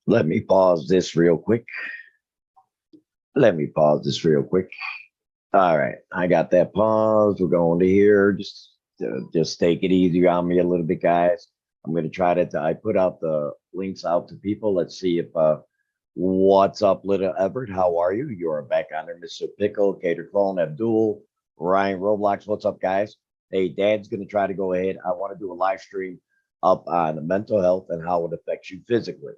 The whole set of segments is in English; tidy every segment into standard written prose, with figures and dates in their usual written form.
Let me pause this real quick. Let me pause this real quick. All right, I got that pause. We're going to here. Just take it easy on me a little bit, guys. I'm going to try to. I put out the links out to people. Let's see if what's up, little Everett? How are you? You are back on there, Mr. Pickle, Cater Clone, Abdul, Ryan Roblox. What's up, guys? Hey, Dad's going to try to go ahead. I want to do a live stream up on mental health and how it affects you physically.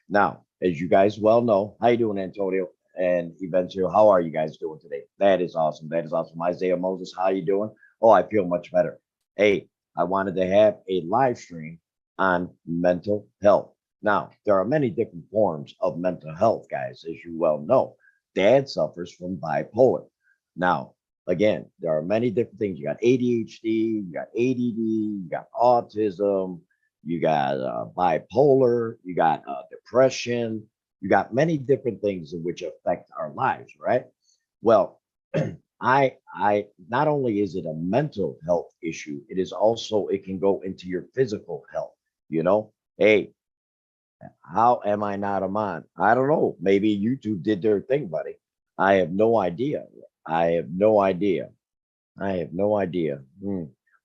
Now, as you guys well know, how you doing, Antonio and Eventual? How are you guys doing today? That is awesome. That is awesome. Isaiah Moses, how you doing? Oh, I feel much better. Hey, I wanted to have a live stream on mental health. Now, there are many different forms of mental health, guys, as you well know. Dad suffers from bipolar. Now, again, there are many different things. You got ADHD, you got ADD, you got autism, you got bipolar, you got depression, you got many different things in which affect our lives, right? Well, I not only is it a mental health issue, it is also it can go into your physical health. You know, hey, how am I not a man? I don't know. Maybe YouTube did their thing, buddy. I have no idea. I have no idea. I have no idea.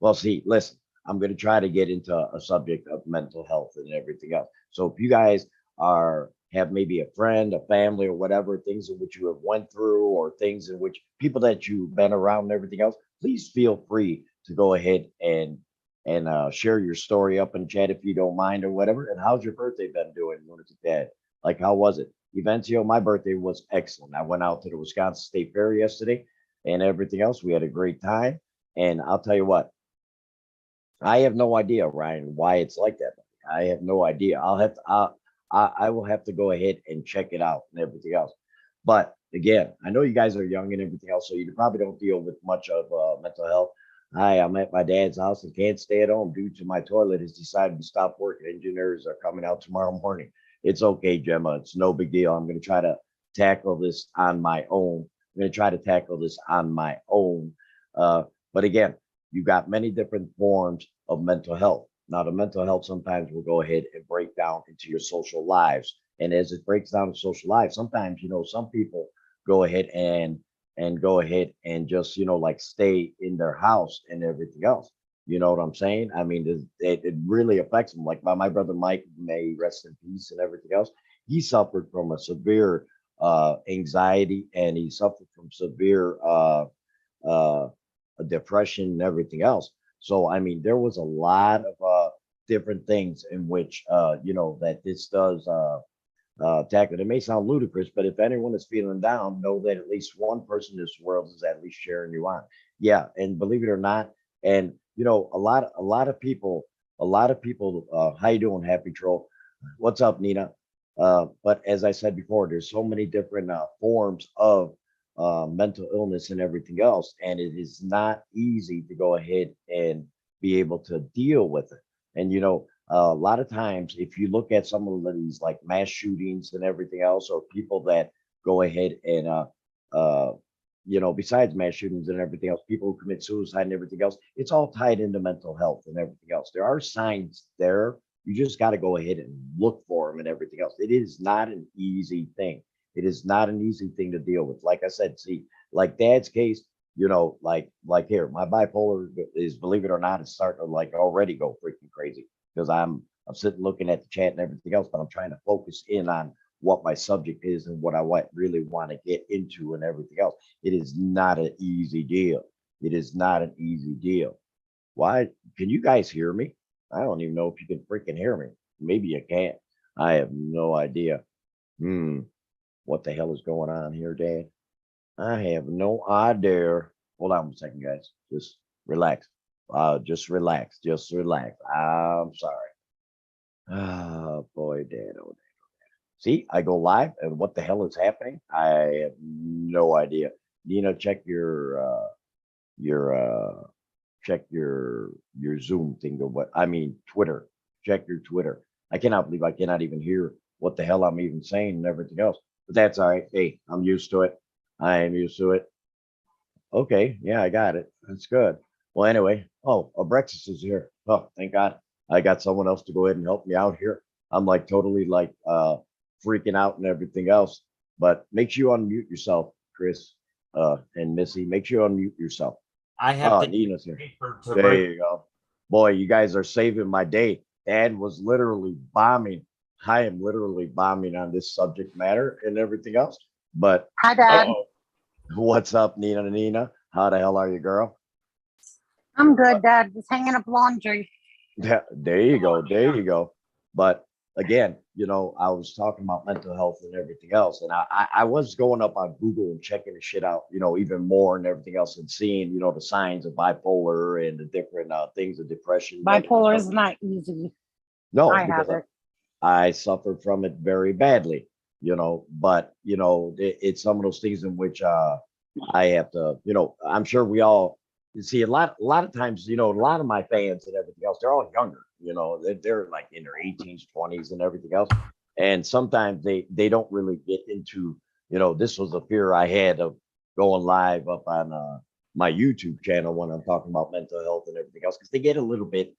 Well, see, listen, I'm going to try to get into a subject of mental health and everything else. So if you guys are have maybe a friend, a family, or whatever, things in which you have went through, or things in which people that you've been around and everything else, please feel free to go ahead and share your story up in chat if you don't mind or whatever. And how's your birthday been doing when it's dad? Like, how was it? Eventually, my birthday was excellent. I went out to the Wisconsin State Fair yesterday and everything else. We had a great time. And I'll tell you what, I have no idea, Ryan, why it's like that. I have no idea. I will have to go ahead and check it out and everything else. But again, I know you guys are young and everything else, so you probably don't deal with much of mental health. Hi, I'm at my dad's house and can't stay at home due to my toilet has decided to stop working. Engineers are coming out tomorrow morning. It's okay, Gemma. It's no big deal. I'm going to try to tackle this on my own. I'm going to try to tackle this on my own. But again, you got many different forms of mental health. Now, the mental health sometimes will go ahead and break down into your social lives. And as it breaks down in social lives, sometimes, some people go ahead and go ahead and just, like stay in their house and everything else. You know what I'm saying? I mean, it really affects them. Like my brother Mike, may rest in peace and everything else. He suffered from a severe anxiety, and he suffered from severe uh, depression and everything else. So, I mean, there was a lot of different things in which, that this does tackle. It may sound ludicrous, but if anyone is feeling down, know that at least one person in this world is at least sharing you on. Yeah, and believe it or not, and a lot of people. How you doing, Happy Troll? What's up, Nina? But as I said before, there's so many different forms of mental illness and everything else, and it is not easy to go ahead and be able to deal with it. And a lot of times, if you look at some of these like mass shootings and everything else, or people that go ahead and besides mass shootings and everything else, people who commit suicide and everything else, it's all tied into mental health and everything else. There are signs there. You just got to go ahead and look for them and everything else. It is not an easy thing. It is not an easy thing to deal with. Like I said, see, like Dad's case, like here, my bipolar is, believe it or not, it's starting to like already go freaking crazy because I'm sitting looking at the chat and everything else, but I'm trying to focus in on what my subject is and what I really want to get into and everything else. It is not an easy deal. It is not an easy deal. Why? Can you guys hear me? I don't even know if you can freaking hear me. Maybe you can't. I have no idea. What the hell is going on here, Dad? I have no idea. Hold on a second, guys. Just relax. Just relax. Just relax. I'm sorry. Oh boy, Dad. Oh, Dad. See, I go live, and what the hell is happening? I have no idea. Nina, check your Zoom thing or what? I mean, Twitter. Check your Twitter. I cannot believe I cannot even hear what the hell I'm even saying and everything else. But that's all right. Hey, I'm used to it. I am used to it. Okay, yeah, I got it. That's good. Well, anyway, oh, Albrexis is here. Oh, thank God. I got someone else to go ahead and help me out here. I'm like totally like freaking out and everything else. But make sure you unmute yourself, Chris and Missy. Make sure you unmute yourself. I have to Nina's here. paper to There break. you go. Boy, you guys are saving my day. Dad was literally bombing. I am literally bombing on this subject matter and everything else. But Hi, Dad. what's up, Nina? How the hell are you, girl? I'm good, Dad. Just hanging up laundry. Yeah, there you go. There you go. But again, I was talking about mental health and everything else. And I was going up on Google and checking the shit out, even more and everything else and seeing, the signs of bipolar and the different things of depression. Bipolar is not easy. No, I because have it. I suffered from it very badly, but, it's some of those things in which I have to, I'm sure we all see a lot of times, a lot of my fans and everything else, they're all younger, they're like in their 18s, 20s and everything else. And sometimes they don't really get into, this was a fear I had of going live up on my YouTube channel when I'm talking about mental health and everything else, because they get a little bit,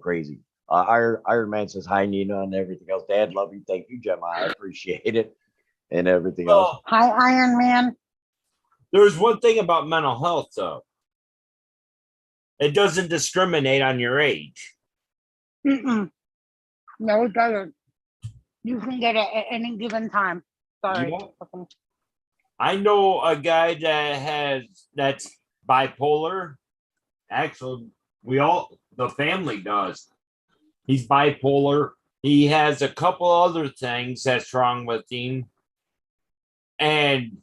crazy. Iron Man says hi, Nina, and everything else. Dad, love you. Thank you, Gemma. I appreciate it and everything else. Hi, Iron Man. There's one thing about mental health, though. It doesn't discriminate on your age. No, it doesn't. You can get it at any given time. Sorry. Yeah. I know a guy that's bipolar. Actually, the family does. He's bipolar. He has a couple other things that's wrong with him. And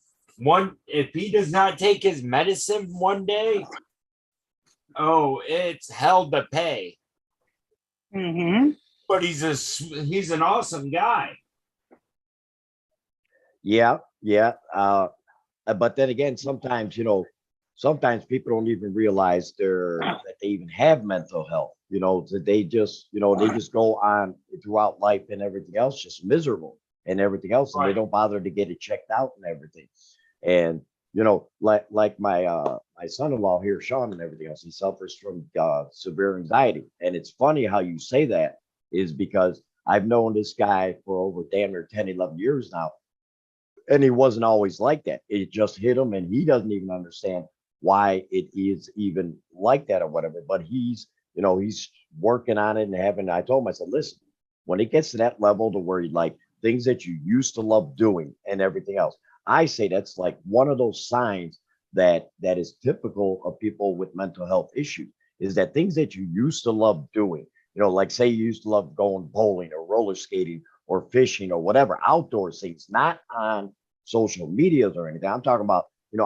if he does not take his medicine one day, it's hell to pay. Mm-hmm. But he's an awesome guy. Yeah. But then again, sometimes, sometimes people don't even realize that they even have mental health, that they just, they just go on throughout life and everything else, just miserable and everything else. And they don't bother to get it checked out and everything. And, like my son-in-law here, Sean, and everything else, he suffers from severe anxiety. And it's funny how you say that is because I've known this guy for over damn near 10, 11 years now. And he wasn't always like that. It just hit him, and he doesn't even understand why it is even like that or whatever. But he's working on it and I told him, I said, listen, when it gets to that level to where you like things that you used to love doing and everything else, I say that's like one of those signs that is typical of people with mental health issues, is that things that you used to love doing, like say you used to love going bowling or roller skating or fishing or whatever, outdoor things, not on social medias or anything. I'm talking about,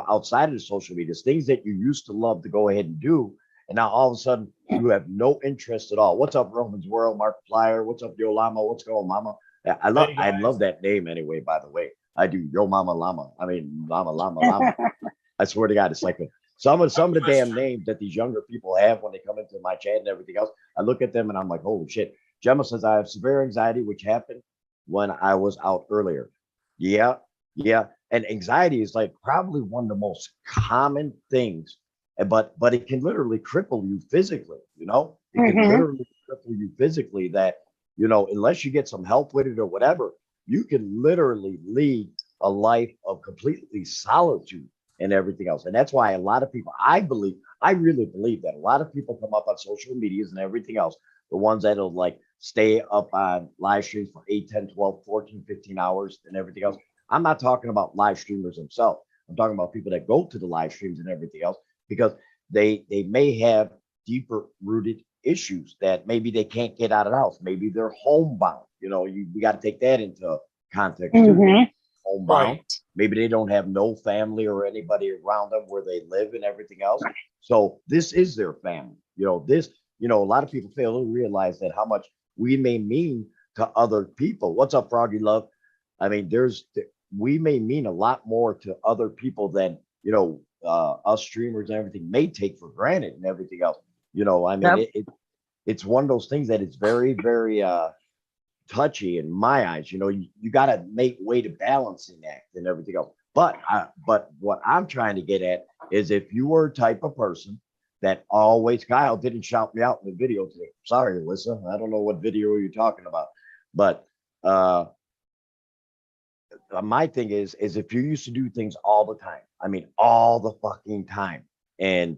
outside of the social medias, things that you used to love to go ahead and do. And now all of a sudden you have no interest at all. What's up, Roman's World, Markiplier? What's up, Yo Llama? What's going on, Mama? I love that name anyway, by the way. I do. Yo Mama Llama. I mean, Llama. I swear to God, it's like some of the damn names that these younger people have when they come into my chat and everything else. I look at them and I'm like, holy shit. Gemma says, I have severe anxiety, which happened when I was out earlier. Yeah. And anxiety is like probably one of the most common things, but it can literally cripple you physically, It can literally cripple you physically that, unless you get some help with it or whatever, you can literally lead a life of completely solitude and everything else. And that's why a lot of people, I really believe that a lot of people come up on social medias and everything else, the ones that'll like stay up on live streams for 8, 10, 12, 14, 15 hours and everything else. I'm not talking about live streamers themselves. I'm talking about people that go to the live streams and everything else because they may have deeper rooted issues that maybe they can't get out of the house. Maybe they're homebound. We got to take that into context too. Homebound. Right. Maybe they don't have no family or anybody around them where they live and everything else. So this is their family. A lot of people fail to realize that how much we may mean to other people. What's up, Froggy Love? I mean, we may mean a lot more to other people than, us streamers and everything may take for granted and everything else. I mean, it's one of those things that it's very, very touchy in my eyes. You got to make way to balancing act and everything else. But what I'm trying to get at is if you were a type of person that always, Kyle didn't shout me out in the video today. Sorry, Alyssa. I don't know what video you're talking about, but my thing is if you used to do things all the time, I mean, all the fucking time, and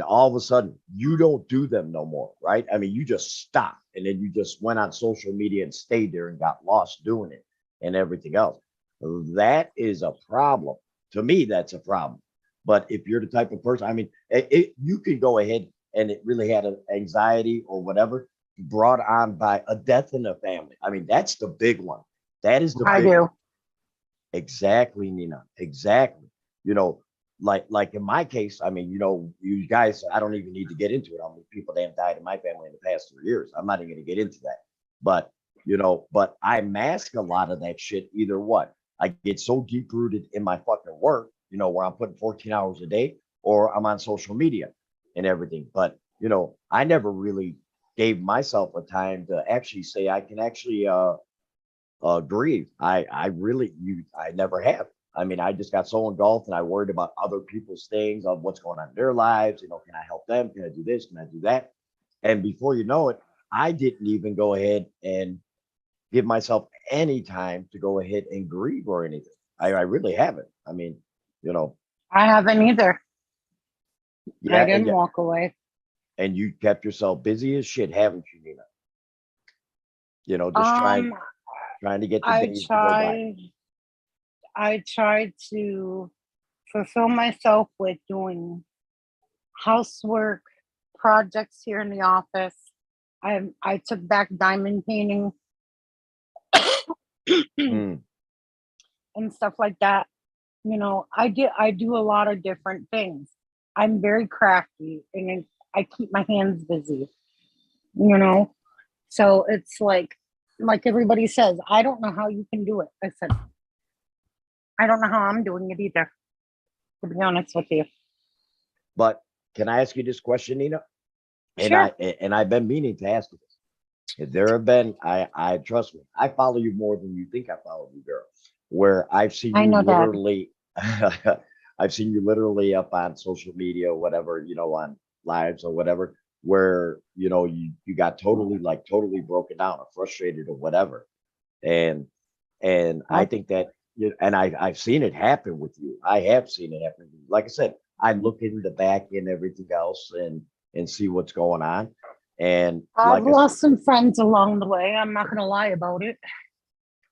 all of a sudden you don't do them no more, right? I mean, you just stop, and then you just went on social media and stayed there and got lost doing it and everything else. That is a problem. To me, that's a problem. But if you're the type of person, I mean, you can go ahead and it really had an anxiety or whatever brought on by a death in the family. I mean, that's the big one. That is the I big do. one. Exactly, Nina. Exactly. You know, like in my case, I mean, you know, you guys, I don't even need to get into it. How many people that have died in my family in the past 3 years? I'm not even going to get into that. But you know, but I mask a lot of that shit. Either what, I get so deep rooted in my fucking work, you know, where I'm putting 14 hours a day, or I'm on social media and everything. But you know, I never really gave myself a time to actually say I can actually grieve. I never have. I mean, I just got so engulfed and I worried about other people's things of what's going on in their lives. You know, can I help them? Can I do this? Can I do that? And before you know it, I didn't even go ahead and give myself any time to go ahead and grieve or anything. I really haven't. I mean, you know, I haven't either. yeah, I didn't walk away. and you kept yourself busy as shit, haven't you, Nina? You know, just trying to get the days to go by. I tried to fulfill myself with doing housework, projects here in the office. I took back diamond painting Mm. and stuff like that. You know, I do a lot of different things. I'm very crafty and I keep my hands busy, you know. So it's like everybody says, I don't know how you can do it. I said, I don't know how I'm doing it either, to be honest with you. But can I ask you this question, Nina? And Sure. I've been meaning to ask you this. There have been, I trust me, I follow you more than you think I follow you, girl. Where I've seen I you know that. literally, I've seen you literally up on social media, whatever, you know, on lives or whatever, where you know you got totally broken down or frustrated or whatever, and I think that and I've seen it happen with you. I have seen it happen. Like I said, I look in the back and everything else and see what's going on. And I've like lost some friends along the way. I'm not going to lie about it.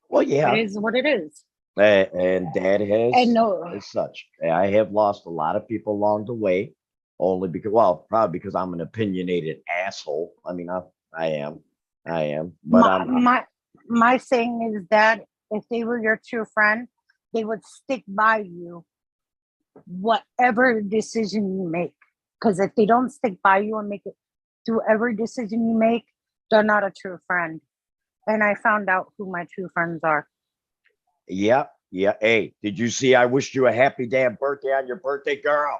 well, It yeah, is what it is. and Dad And has no, as such. I have lost a lot of people along the way, only because, well, probably because I'm an opinionated asshole. I mean, I am, but my saying is that if they were your true friend, they would stick by you, whatever decision you make. Because if they don't stick by you and make it through every decision you make, they're not a true friend. And I found out who my true friends are. yeah, yeah. Hey, did you see? I wished you a happy damn birthday on your birthday, girl.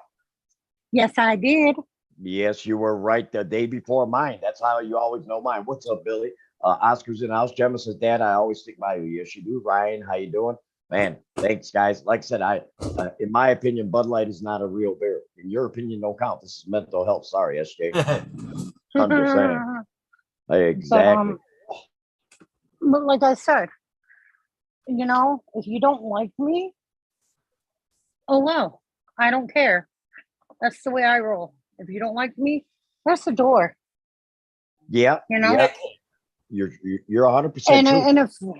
Yes, I did. Yes, you were right the day before mine. That's how you always know mine. What's up, Billy? Oscar's in the house. Gemma says, Dad, I always stick by you. Yes, you do. Ryan, how you doing? Man, thanks, guys. Like I said, in my opinion, Bud Light is not a real beer. In your opinion, no count. This is mental health. Sorry, SJ. I'm just saying. Exactly. But like I said, you know, if you don't like me, oh well, I don't care. That's the way I roll. If you don't like me, that's the door. Yeah. You know. Yeah. You're 100% true.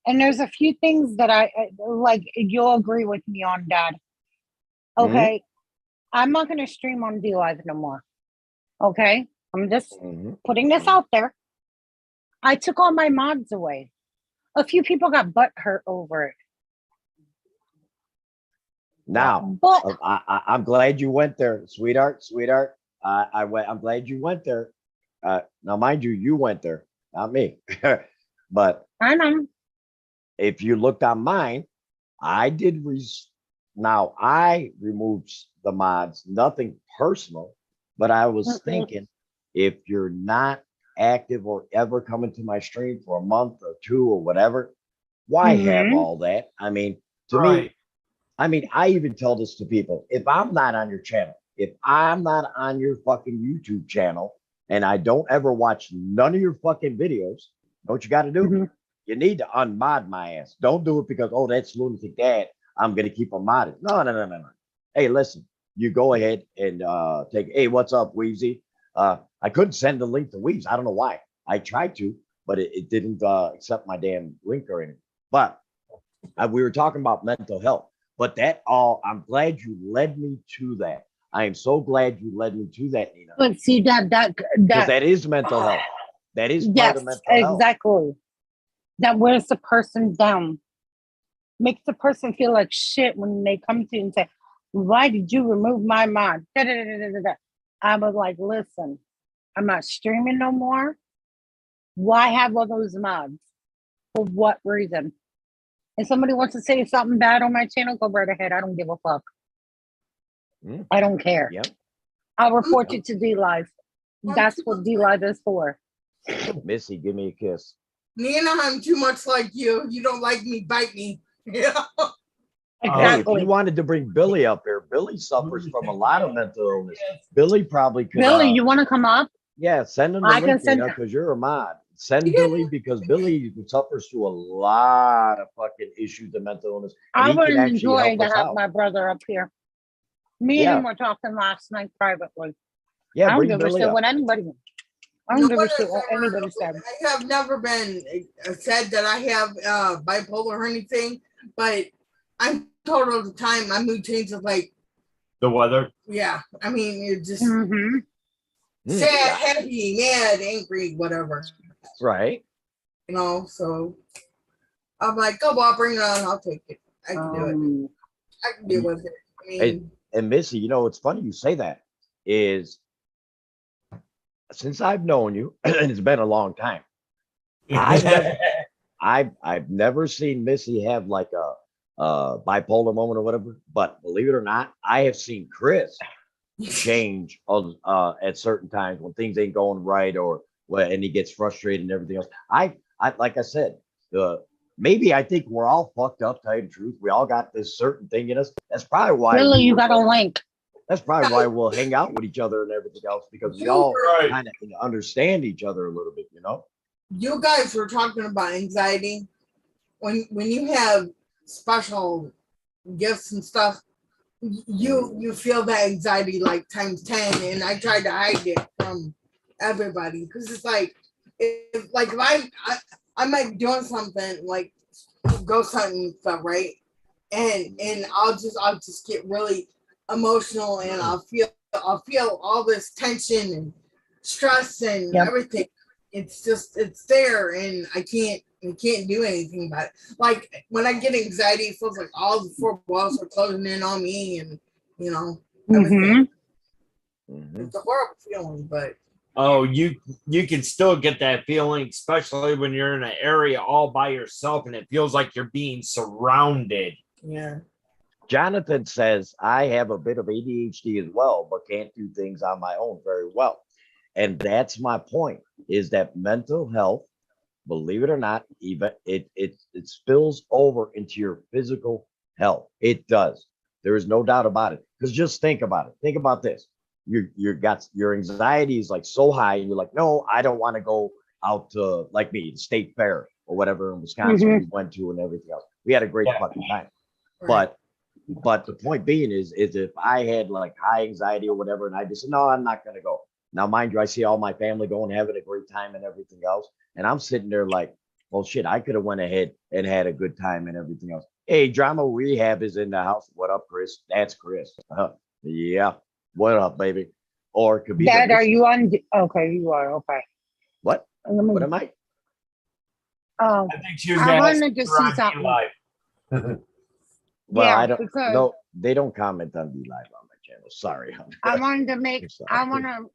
And there's a few things that I like. You'll agree with me on, Dad. Okay, I'm not going to stream on D Live no more. Okay, I'm just putting this out there. I took all my mods away. A few people got butt hurt over it. Now, but I'm glad you went there, sweetheart. I'm glad you went there. Now, mind you, you went there, not me. But I know. If you looked on mine, I did. Now I removed the mods. Nothing personal, but I was thinking, if you're not active or ever coming to my stream for a month or two or whatever, why have all that? I mean, to me, I mean, I even tell this to people. If I'm not on your channel, if I'm not on your fucking YouTube channel and I don't ever watch none of your fucking videos, know what you got to do? Mhm. You need to unmod my ass. Don't do it because, oh, that's lunatic dad. I'm going to keep him modded. No. Hey, listen, you go ahead and take, hey, what's up, Weezy? I couldn't send the link to Weezy. I don't know why. I tried to, but it didn't accept my damn link or anything. But we were talking about mental health. But I'm glad you led me to that. I am so glad you led me to that, Nina. But see Because that is mental health. That is part yes, of mental health. exactly. That wears the person down, makes the person feel like shit when they come to you and say, "Why did you remove my mod?" Da, da, da, da, da, da. I was like, "Listen, I'm not streaming no more. Why have all those mods? For what reason?" If somebody wants to say something bad on my channel, go right ahead. I don't give a fuck. I don't care. Yep. I'll report you to D Live. That's what D Live is for. Missy, give me a kiss. Nina, I'm too much like you. You don't like me, bite me. Yeah. Hey, if Exactly. you wanted to bring Billy up here, Billy suffers from a lot of mental illness. Billy probably could. Billy, you want to come up? Yeah, send him the I can link, send- Nina, because you're a mod. Send Yeah. Billy because Billy suffers through a lot of fucking issues of mental illness. And I he would can actually enjoy help to us have out. my brother up here. Me Yeah. and him were talking last night privately. Yeah, I don't bring give a Billy shit up. what anybody. I don't give a shit what anybody said. I have never been said that I have bipolar or anything, but I'm told all the time my mood changes like, The weather. yeah. I mean, it's just Mm-hmm. sad, happy, mad, angry, whatever. Right. You know, so I'm like, oh, well, I'll bring it on. I'll take it. I can do it. I can deal with it. I mean, And Missy, you know, it's funny you say that. Is since I've known you, and it's been a long time, I've never seen Missy have like a bipolar moment or whatever. But believe it or not, I have seen Chris change at certain times when things ain't going right or and he gets frustrated and everything else. I like I said, maybe I think we're all fucked up, tell you the truth. We all got this certain thing in us. That's probably why Billy, you got a link. that's probably why we'll hang out with each other and everything else, because we all kind of understand each other a little bit, you know. you guys were talking about anxiety. When you have special gifts and stuff, you feel that anxiety like times 10. And I tried to hide it from everybody because it's like if I might be doing something like ghost hunting stuff, right? And I'll just get really emotional and I'll feel all this tension and stress and everything. It's there and I can't do anything about it. Like when I get anxiety, it feels like all the four walls are closing in on me and you know everything. It's a horrible feeling, but oh, you can still get that feeling, especially when you're in an area all by yourself and it feels like you're being surrounded. yeah. Jonathan says, I have a bit of ADHD as well, but can't do things on my own very well. And that's my point, is that mental health, believe it or not, even it spills over into your physical health. It does. There is no doubt about it. Because just think about it. Think about this. Your anxiety is like so high, and you're like, no, I don't want to go out to, like me, the state fair or whatever in Wisconsin we went to and everything else. We had a great fucking time. Right. But the point being is if I had like high anxiety or whatever, and I just said, no, I'm not going to go. Now, mind you, I see all my family going, having a great time and everything else. And I'm sitting there like, well, shit, I could have went ahead and had a good time and everything else. Hey, Drama Rehab is in the house. What up, Chris? That's Chris. Yeah. What up, baby? Or it could be Dad, are you on? Okay, you are. Okay. What? What am I? Oh, I think she was I gonna wanted to ask see her on something. live. Well, yeah, I don't because know. They don't comment on the live on my channel. Sorry. honey. I wanted to make. Sorry. I want to.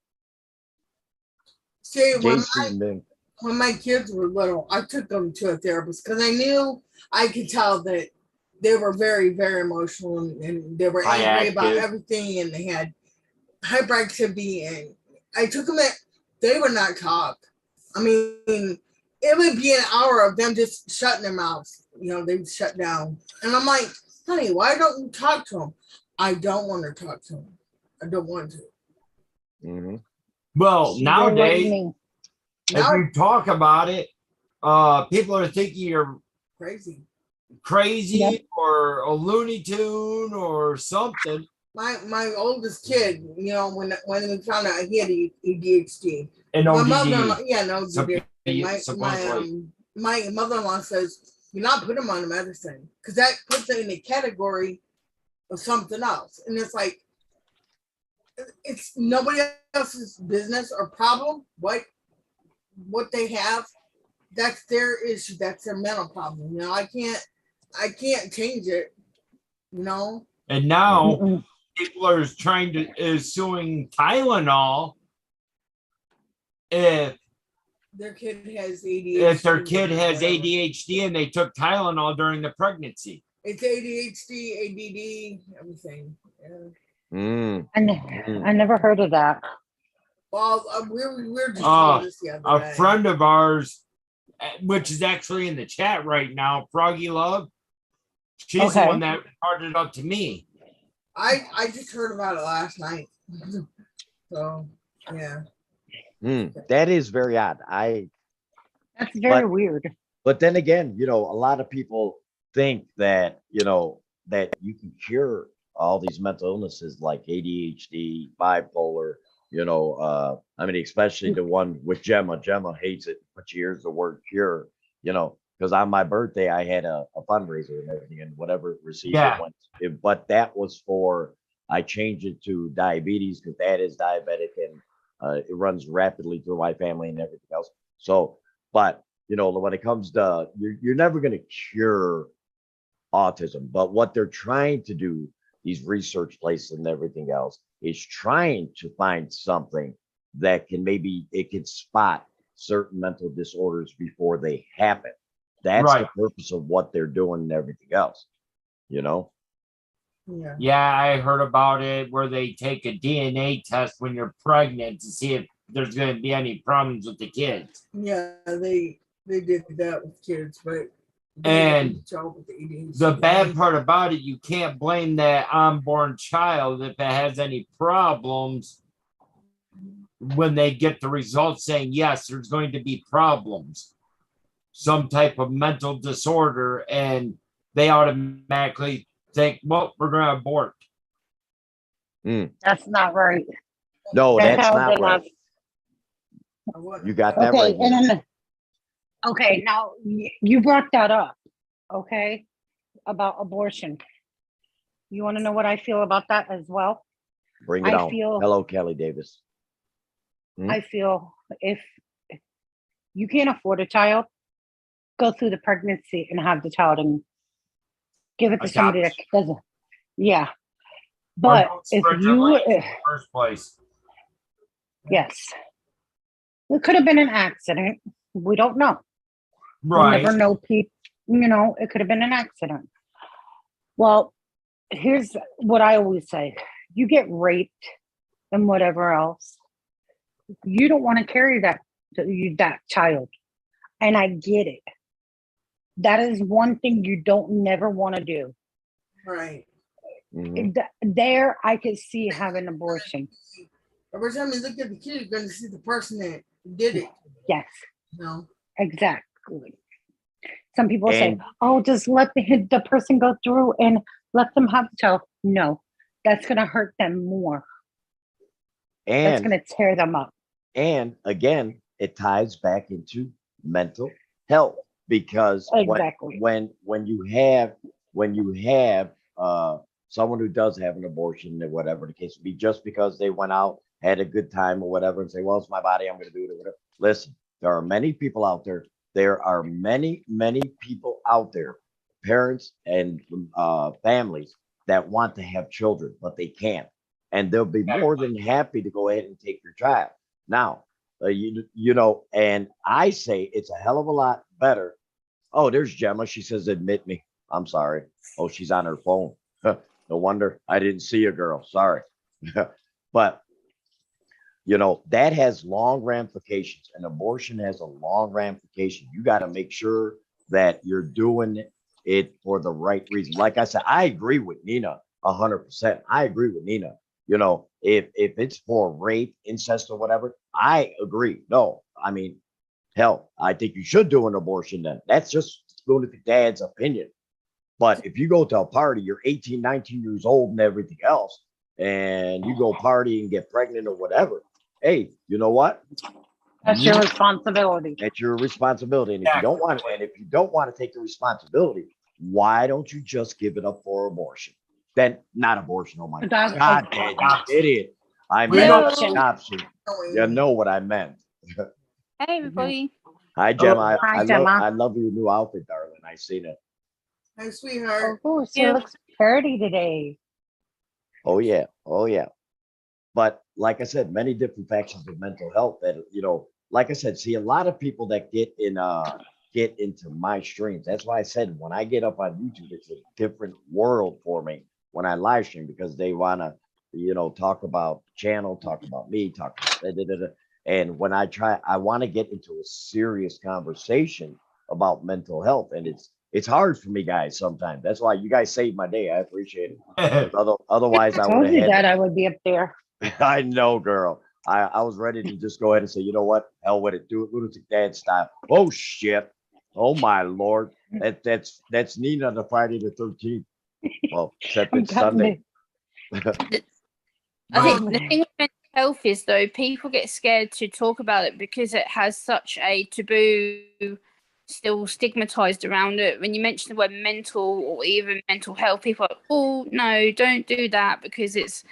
See, JC Mink. when my kids were little, I took them to a therapist because I knew I could tell that they were very, very emotional and they were angry about everything and they had hyperactivity. And I took them they would not talk. I mean, it would be an hour of them just shutting their mouths. You know, they'd shut down. And I'm like, honey, why don't you talk to them? I don't want to talk to them. I don't want to. Mm-hmm. Well, They're nowadays, lightning. if Now you talk about it, people are thinking you're crazy. crazy Yep. or a Looney Tune or something. My oldest kid, you know, when we found out he had ADHD, And my ODD. mother-in-law, yeah, no, Supposedly. my mother-in-law says, "You're not putting him on medicine because that puts it in a category of something else," and it's like it's nobody else's business or problem. What they have, that's their issue. That's their mental problem. You know, I can't change it. You know. And now Mm-mm. people are suing Tylenol if Their kid has ADHD. if their kid has ADHD and they took Tylenol during the pregnancy. It's ADHD, ADD, everything. Yeah. Mm. I never heard of that. Well, we were just told this the other day. A friend of ours, which is actually in the chat right now, Froggy Love, she's the Okay. one that brought it up to me. I just heard about it last night. So yeah. That is very odd. That's very But- weird. But then again, you know, a lot of people think that, you know, that you can cure all these mental illnesses like ADHD, bipolar, you know, I mean, especially the one with Gemma. Gemma hates it, but she hears the word cure, you know, because on my birthday, I had a fundraiser and everything, and whatever it received, Yeah. it went. But that was for, I changed it to diabetes because Dad is diabetic and it runs rapidly through my family and everything else. So, but you know, when it comes to, you're never going to cure autism, but what they're trying to do, these research places and everything else, is trying to find something that can maybe it can spot certain mental disorders before they happen. That's Right. the purpose of what they're doing and everything else, you know? Yeah. Yeah, I heard about it where they take a DNA test when you're pregnant to see if there's going to be any problems with the kids. Yeah, they did that with kids, but And with the ADHD. the bad part about it, you can't blame that unborn child if it has any problems when they get the results saying, yes, there's going to be problems, some type of mental disorder, and they automatically think, well, we're going to abort. That's not right. No, that's how not they right. You got that Okay, right. and Nina. then, okay, now you brought that up, okay, about abortion. You want to know what I feel about that as well? Bring it I on. feel- Hello, Kelly Davis. I feel if you can't afford a child, go through the pregnancy and have the child and give it to somebody that doesn't. Yeah. But Or don't if spread your you, legs in the first place. yes, it could have been an accident. We don't know. We'll Right. never know people, you know, it could have been an accident. Well, here's what I always say. You get raped and whatever else, you don't want to carry that child. And I get it. That is one thing you don't never want to do. Right. Mhm. There, I could see having abortion. Every time you look at the kid, you're going to see the person that did it. Yes, You know. exactly. Some people say, And- "Oh, just let the person go through and let them have the child." No, that's going to hurt them more. That's And going to tear them up. And again, it ties back into mental health because Exactly. when you have someone who does have an abortion or whatever the case would be, just because they went out, had a good time or whatever, and say, well, it's my body, I'm going to do it or whatever. Listen, there are many people out there. There are many people out there, parents and families that want to have children, but they can't. And they'll be more than happy to go ahead and take your child. Now, you know, and I say it's a hell of a lot better. Oh, there's Gemma. She says, admit me. I'm sorry. Oh, she's on her phone. No wonder I didn't see a girl. Sorry. But, you know, that has long ramifications. And abortion has a long ramification. You got to make sure that you're doing it for the right reason. Like I said, I agree with Nina 100%. I agree with Nina. You know, if it's for rape, incest, or whatever, I agree. No, I mean, hell, I think you should do an abortion then. That's just lunatic dad's opinion. But if you go to a party, you're 18, 19 years old and everything else, and you go party and get pregnant or whatever, hey, you know what? That's your responsibility. That's your responsibility. And if you don't want to, and if you don't want to take the responsibility, why don't you just give it up for abortion? Then not abortion. Oh my That's- God, Dad, you idiot. I We meant don't- adoption. You know what I meant. Hey, everybody. Hi, Gemma. Hi, Gemma. I love your new outfit, darling. I seen it. Hi, sweetheart. Oh, she Yeah. looks pretty today. Oh yeah. Oh yeah. But like I said, many different factions of mental health that, you know, like I said, see a lot of people that get into my streams. That's why I said when I get up on YouTube, it's a different world for me when I live stream because they want to, you know, talk about channel, talk about me, talk about da, da, da, da. And when I want to get into a serious conversation about mental health, and it's hard for me, guys. Sometimes that's why you guys saved my day. I appreciate it. Otherwise, I I would told have you had. that I would be up there. I know, girl. I was ready to just go ahead and say, you know what? Hell with it. Do it lunatic dad style. Oh shit. Oh my lord. That's Nina on the Friday the 13th. Well, except it's Sunday. I think the thing with mental health is though, people get scared to talk about it because it has such a taboo, still stigmatized around it. When you mention the word mental or even mental health, people are like, oh no, don't do that because it's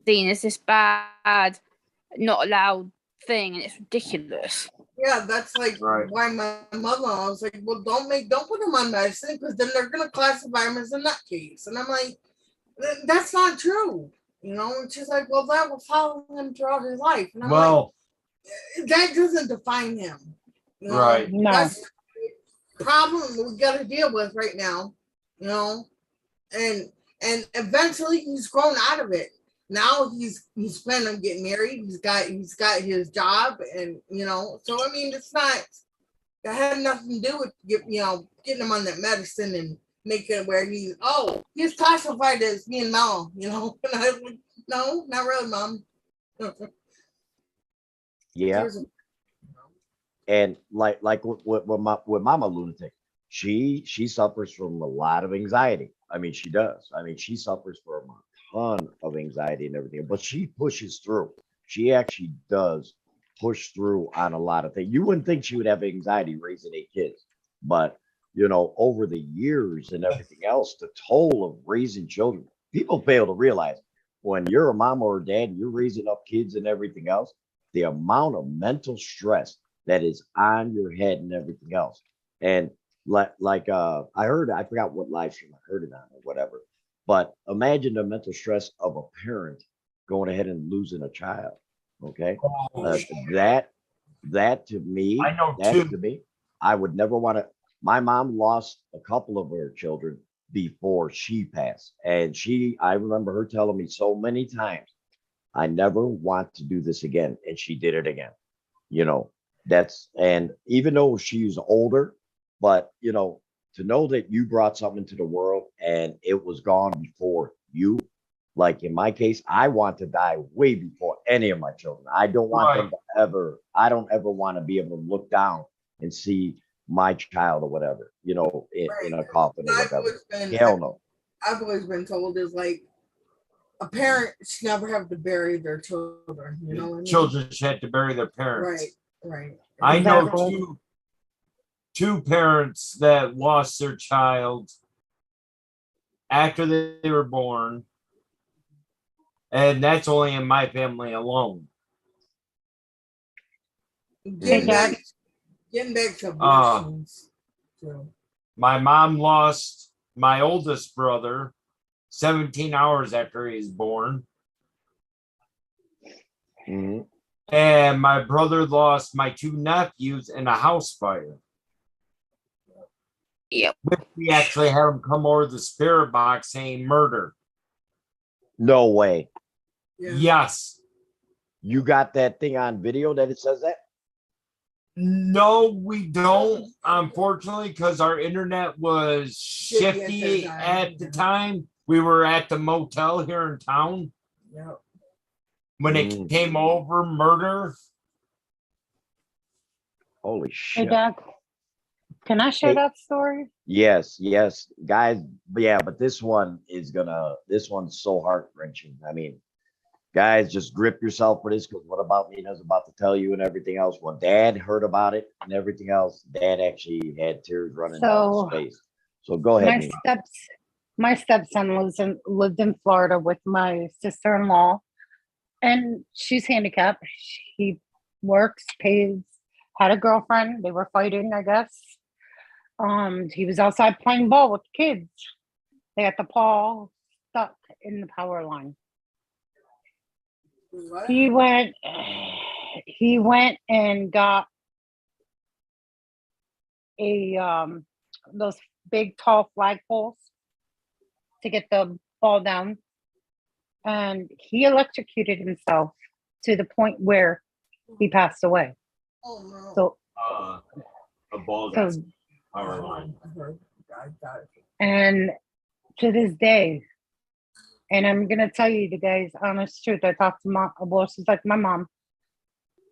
seen as this bad, not allowed thing, and it's ridiculous. Yeah, that's like Right. why my mother, I was like, well, don't put them on medicine because then they're gonna classify him as a nutcase. And I'm like, that's not true. You know, and she's like, well, that will follow him throughout his life. And I'm Well, like, that doesn't define him. You know? Right. No. That's the problem we gotta deal with right now, you know. And eventually he's grown out of it. Now he's planning on getting married. He's got his job, and you know. So I mean, it's not. That had nothing to do with getting him on that medicine and making it where he's classified as being mom. You know, and I was like, no, not really, mom. Yeah. And like with Mama Lunatic, she suffers from a lot of anxiety. I mean, she does. I mean, she suffers from a ton of anxiety and everything, but she pushes through. She actually does push through on a lot of things. You wouldn't think she would have anxiety raising 8 kids, but you know, over the years and everything else, the toll of raising children, people fail to realize when you're a mom or a dad, you're raising up kids and everything else, the amount of mental stress that is on your head and everything else. And I forgot what live stream I heard it on or whatever, but imagine the mental stress of a parent going ahead and losing a child. Okay. That to me, I know that too. to me, I would never want to. My mom lost a couple of her children before she passed. And I remember her telling me so many times, I never want to do this again. And she did it again. You know, and even though she's older, but you know, to know that you brought something into the world and it was gone before you, like in my case, I want to die way before any of my children. I don't want them to I don't ever want to be able to look down and see my child or whatever, you know, in a coffin or whatever. Hell no. I've always been told is like a parent should never have to bury their children. You know what I mean? Children should have to bury their parents. Right. I know Exactly. two parents that lost their child after they were born, and that's only in my family alone. Getting Dad. back to abortions. So, My mom lost my oldest brother 17 hours after he was born. Mhm. And my brother lost my 2 nephews in a house fire. Yep. We actually had them come over the spirit box saying murder. No way. yeah. Yes. You got that thing on video that it says that? No, we don't, unfortunately, because our internet was shifty at the time. We were at the motel here in town. Yeah. when it came over murder. Holy Hey, shit. Doc, can I share Hey. that story? Yes, guys. Yeah, but this one's so heart wrenching. I mean, guys, just grip yourself for this because what about me is about to tell you and everything else. When Dad heard about it and everything else, Dad actually had tears running down his face. So go ahead, Nina. My stepson lived in Florida with my sister-in-law, and she's handicapped. He works, pays, had a girlfriend. They were fighting, I guess. He was outside playing ball with the kids. They had the paw stuck in the power line. What? He went and got those big tall flagpoles to get the ball down, and he electrocuted himself to the point where he passed away. Oh no. So A ball so that's power line. I heard. I got it. and to this day, and I'm gonna tell you the guys honest truth. I talk to mom. Well, she's like my mom.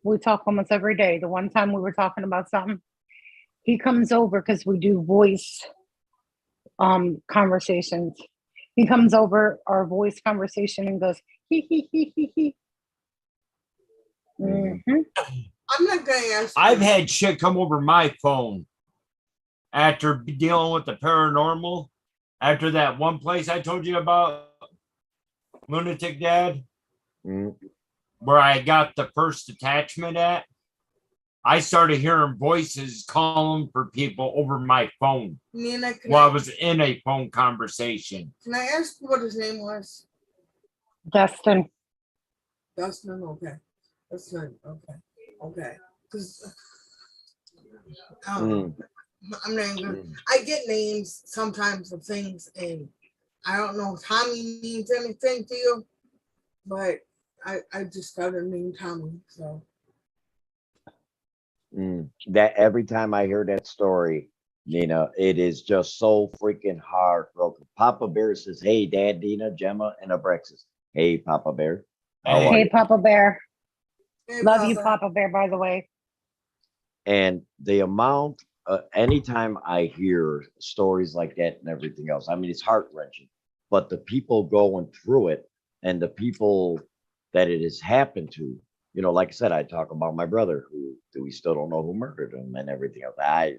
We talk almost every day. The one time we were talking about something, he comes over because we do voice conversations. He comes over our voice conversation and goes he. Mm-hmm. I'm not gonna ask. I've had shit come over my phone after dealing with the paranormal. After that one place I told you about, Lunatic Dad, where I got the first attachment at, I started hearing voices calling for people over my phone Nina, while I was in a phone conversation. Can I ask what his name was? Dustin. Dustin. Okay. Dustin. Okay. Okay. Because I'm not even. I get names sometimes of things, and I don't know if Tommy means anything to you, but I just got a name Tommy. So That every time I hear that story, Nina, it is just so freaking heartbroken. Papa Bear says, "Hey, Dad, Nina, Gemma, and Abrexis. Hey, Papa Bear. How are Hey, you?" Papa Bear. hey, Love you, Papa Bear, by the way. And the amount, anytime I hear stories like that and everything else, I mean, it's heart wrenching. But the people going through it and the people that it has happened to, you know, like I said, I talk about my brother who we still don't know who murdered him and everything else. I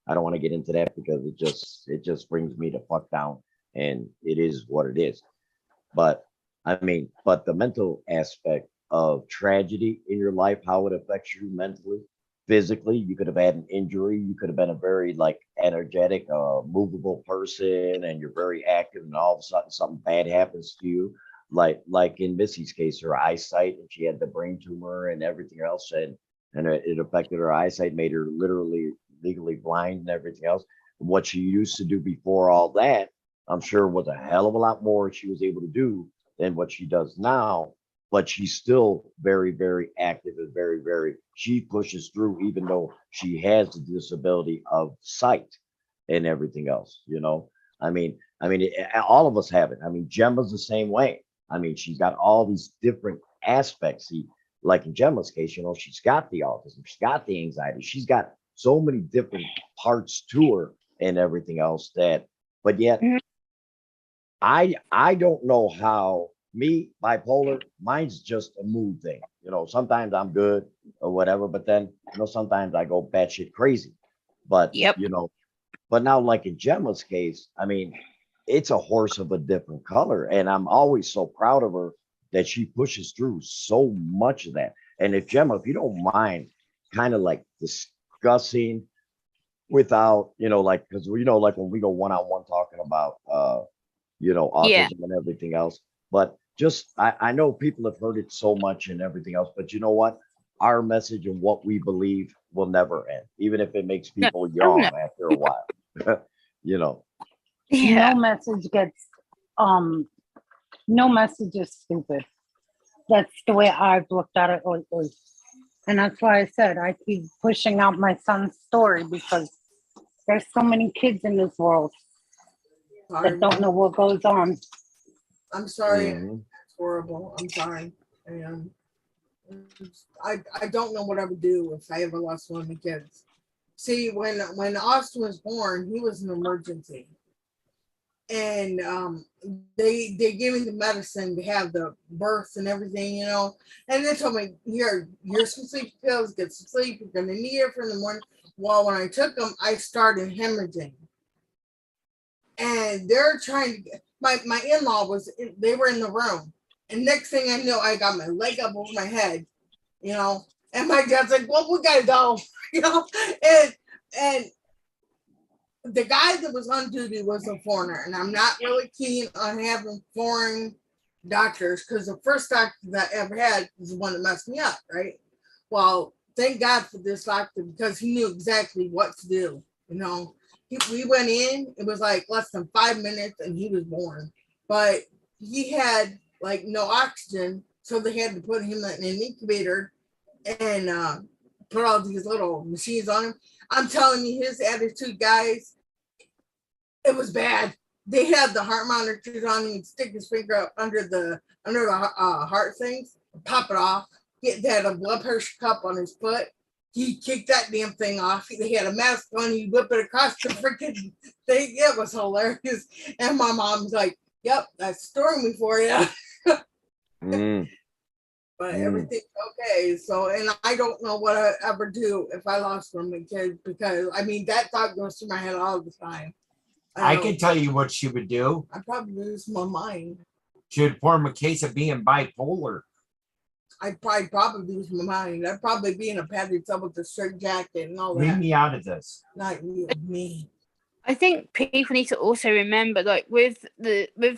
don't want to get into that because it just brings me to fuck down, and it is what it is. But I mean, but the mental aspect of tragedy in your life, how it affects you mentally, physically, you could have had an injury, you could have been a very like energetic, movable person, and you're very active, and all of a sudden something bad happens to you. Like in Missy's case, her eyesight, and she had the brain tumor and everything else, and it affected her eyesight, made her literally legally blind and everything else. What she used to do before all that, I'm sure was a hell of a lot more she was able to do than what she does now. But she's still very, very active and very, very, she pushes through, even though she has the disability of sight and everything else, you know. All of us have it. I mean, Gemma's the same way. I mean, she's got all these different aspects. Like in Gemma's case, you know, she's got the autism, she's got the anxiety, she's got so many different parts to her and everything else that, but yet I don't know how me bipolar, mine's just a mood thing. You know, sometimes I'm good or whatever, but then you know, sometimes I go batshit crazy. But you know, but now like in Gemma's case, I mean, it's a horse of a different color, and I'm always so proud of her that she pushes through so much of that. And if Gemma, if you don't mind, kind of like discussing without, you know, like because you know, like when we go one-on-one talking about you know, autism and everything else. But just I know people have heard it so much and everything else, but you know what? Our message and what we believe will never end, even if it makes people yawn after a while. You know. No message gets no message is stupid. That's the way I've looked at it lately. And that's why I said I keep pushing out my son's story, because there's so many kids in this world that don't know what goes on. I'm sorry. It's horrible. I'm sorry. And I don't know what I would do if I ever lost one of my kids. See, when Austin was born, he was an emergency, and they gave me the medicine to have the birth and everything, you know. And they told me, here's some sleep pills, get some sleep. You're gonna need it for the morning. Well, when I took them, I started hemorrhaging, and they're trying to get my in-law they were in the room, and next thing I know, I got my leg up over my head, you know. And my dad's like, well, we gotta go, you know. And the guy that was on duty was a foreigner, and I'm not really keen on having foreign doctors because the first doctor that I ever had was the one that messed me up, right? Well, thank God for this doctor because he knew exactly what to do, you know. We went in, it was like less than 5 minutes, and he was born. But he had like no oxygen, so they had to put him in an incubator and put all these little machines on him. I'm telling you, his attitude, guys, it was bad. They had the heart monitors on him. He'd stick his finger up under the heart things, pop it off. He had a blood pressure cup on his foot. He kicked that damn thing off. They had a mask on. He whipped it across the freaking thing. It was hilarious. And my mom's like, "Yep, that's story for you." But everything's okay. So, and I don't know what I ever do if I lost one of my kids because I mean that thought goes through my head all the time. I can tell you what she would do. I probably lose my mind. She would form a case of being bipolar. I'd probably lose my mind. I'd probably be in a padded cell with a straight jacket and all that. Leave me out of this. Not you, me. I think people need to also remember, like with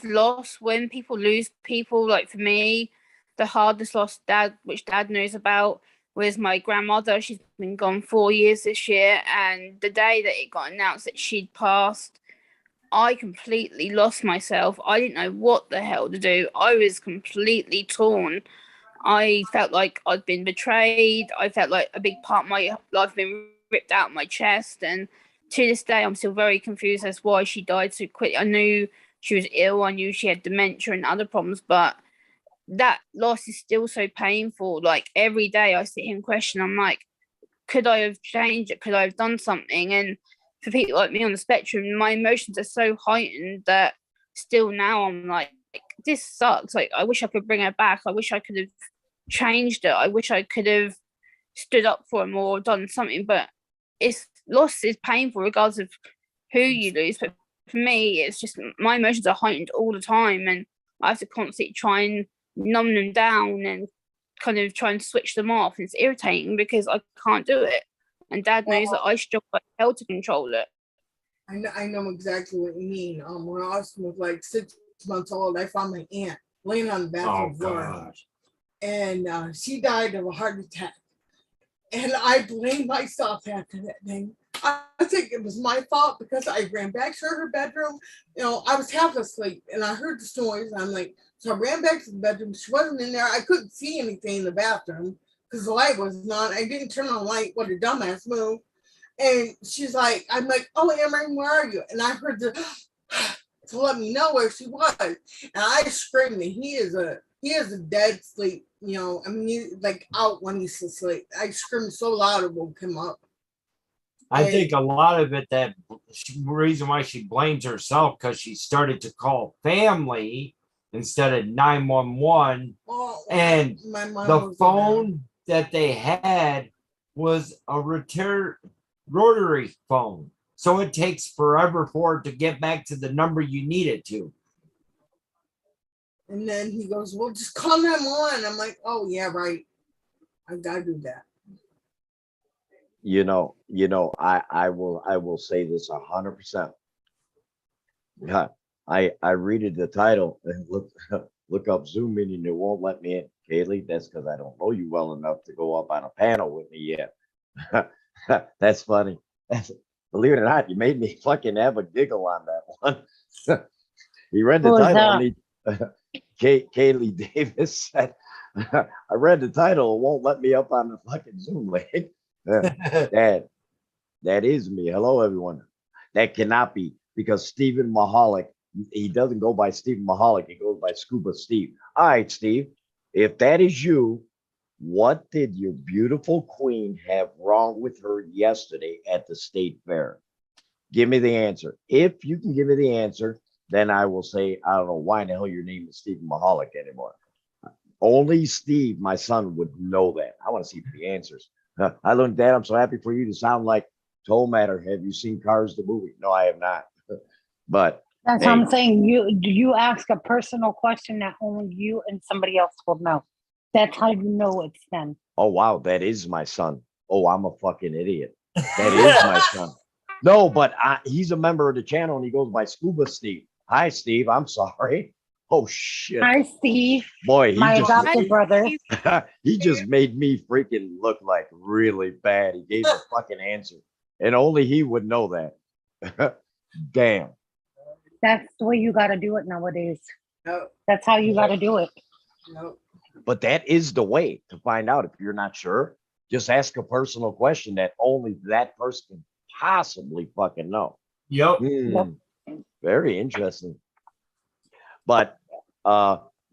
loss, when people lose people, like for me, the hardest loss which dad knows about was my grandmother. She's been gone 4 years this year, and the day that it got announced that she'd passed, I completely lost myself. I didn't know what the hell to do. I was completely torn. I felt like I'd been betrayed. I felt like a big part of my life had been ripped out of my chest. And to this day, I'm still very confused as to why she died so quickly. I knew she was ill. I knew she had dementia and other problems. But that loss is still so painful. Like every day I sit here and question, I'm like, could I have changed it? Could I have done something? And for people like me on the spectrum, my emotions are so heightened that still now I'm like, this sucks. Like, I wish I could bring her back. I wish I could have changed it. I wish I could have stood up for him or done something. But loss is painful regardless of who you lose. But for me, it's just my emotions are heightened all the time, and I have to constantly try and numb them down and kind of try and switch them off. And it's irritating because I can't do it. And Dad knows that I struggle like hell to control it. I know exactly what you mean. When Austin was like 6 months old, I found my aunt laying on the bathroom floor, and she died of a heart attack. And I blamed myself after that thing. I think it was my fault because I ran back to her bedroom. You know, I was half asleep and I heard the noise. And I'm like, so I ran back to the bedroom. She wasn't in there. I couldn't see anything in the bathroom because the light wasn't on. I didn't turn on the light. What a dumbass move. And she's like, I'm like, oh, Emery, where are you? And I heard the to let me know where she was. And I screamed, and he is a dead sleep. You know, I mean, he's like out when he's asleep. I screamed so loud it woke him up. I think a lot of it, that reason why she blames herself, because she started to call family instead of 911. And the phone that they had was a rotary phone. So it takes forever for it to get back to the number you need it to. And then he goes, well, just call 911. I'm like, oh, yeah, right. I got to do that. You know, I will say this 100%. Yeah, I read the title and look up Zoom meeting. It won't let me in. Kaylee, that's because I don't know you well enough to go up on a panel with me yet. That's funny. Believe it or not, you made me fucking have a giggle on that one. You read the title. Kaylee Davis said, I read the title. It won't let me up on the fucking Zoom link. That is me. Hello, everyone. That cannot be, because Stephen Mahalik, he doesn't go by Stephen Mahalik. He goes by Scuba Steve. All right, Steve. If that is you, what did your beautiful queen have wrong with her yesterday at the state fair? Give me the answer. If you can give me the answer, then I will say, I don't know why in the hell your name is Stephen Mahalik anymore. Only Steve, my son, would know that. I want to see the answers. I learned that. I'm so happy for you to sound like Toll Matter. Have you seen Cars the movie? No, I have not. But That's hey, what I'm saying. You ask a personal question that only you and somebody else will know. That's how you know it's them. oh wow, that is my son. Oh, I'm a fucking idiot. That is my son. No, but he's a member of the channel and he goes by Scuba Steve. Hi, Steve. I'm sorry. Oh shit. Hi, Steve, Boy, my adopted brother. he just made me freaking look like really bad. He gave the fucking answer. And only he would know that. Damn. That's the way you got to do it nowadays. No, That's how you got to do it. no. But that is the way to find out if you're not sure. Just ask a personal question that only that person can possibly fucking know. Yep. Very interesting. But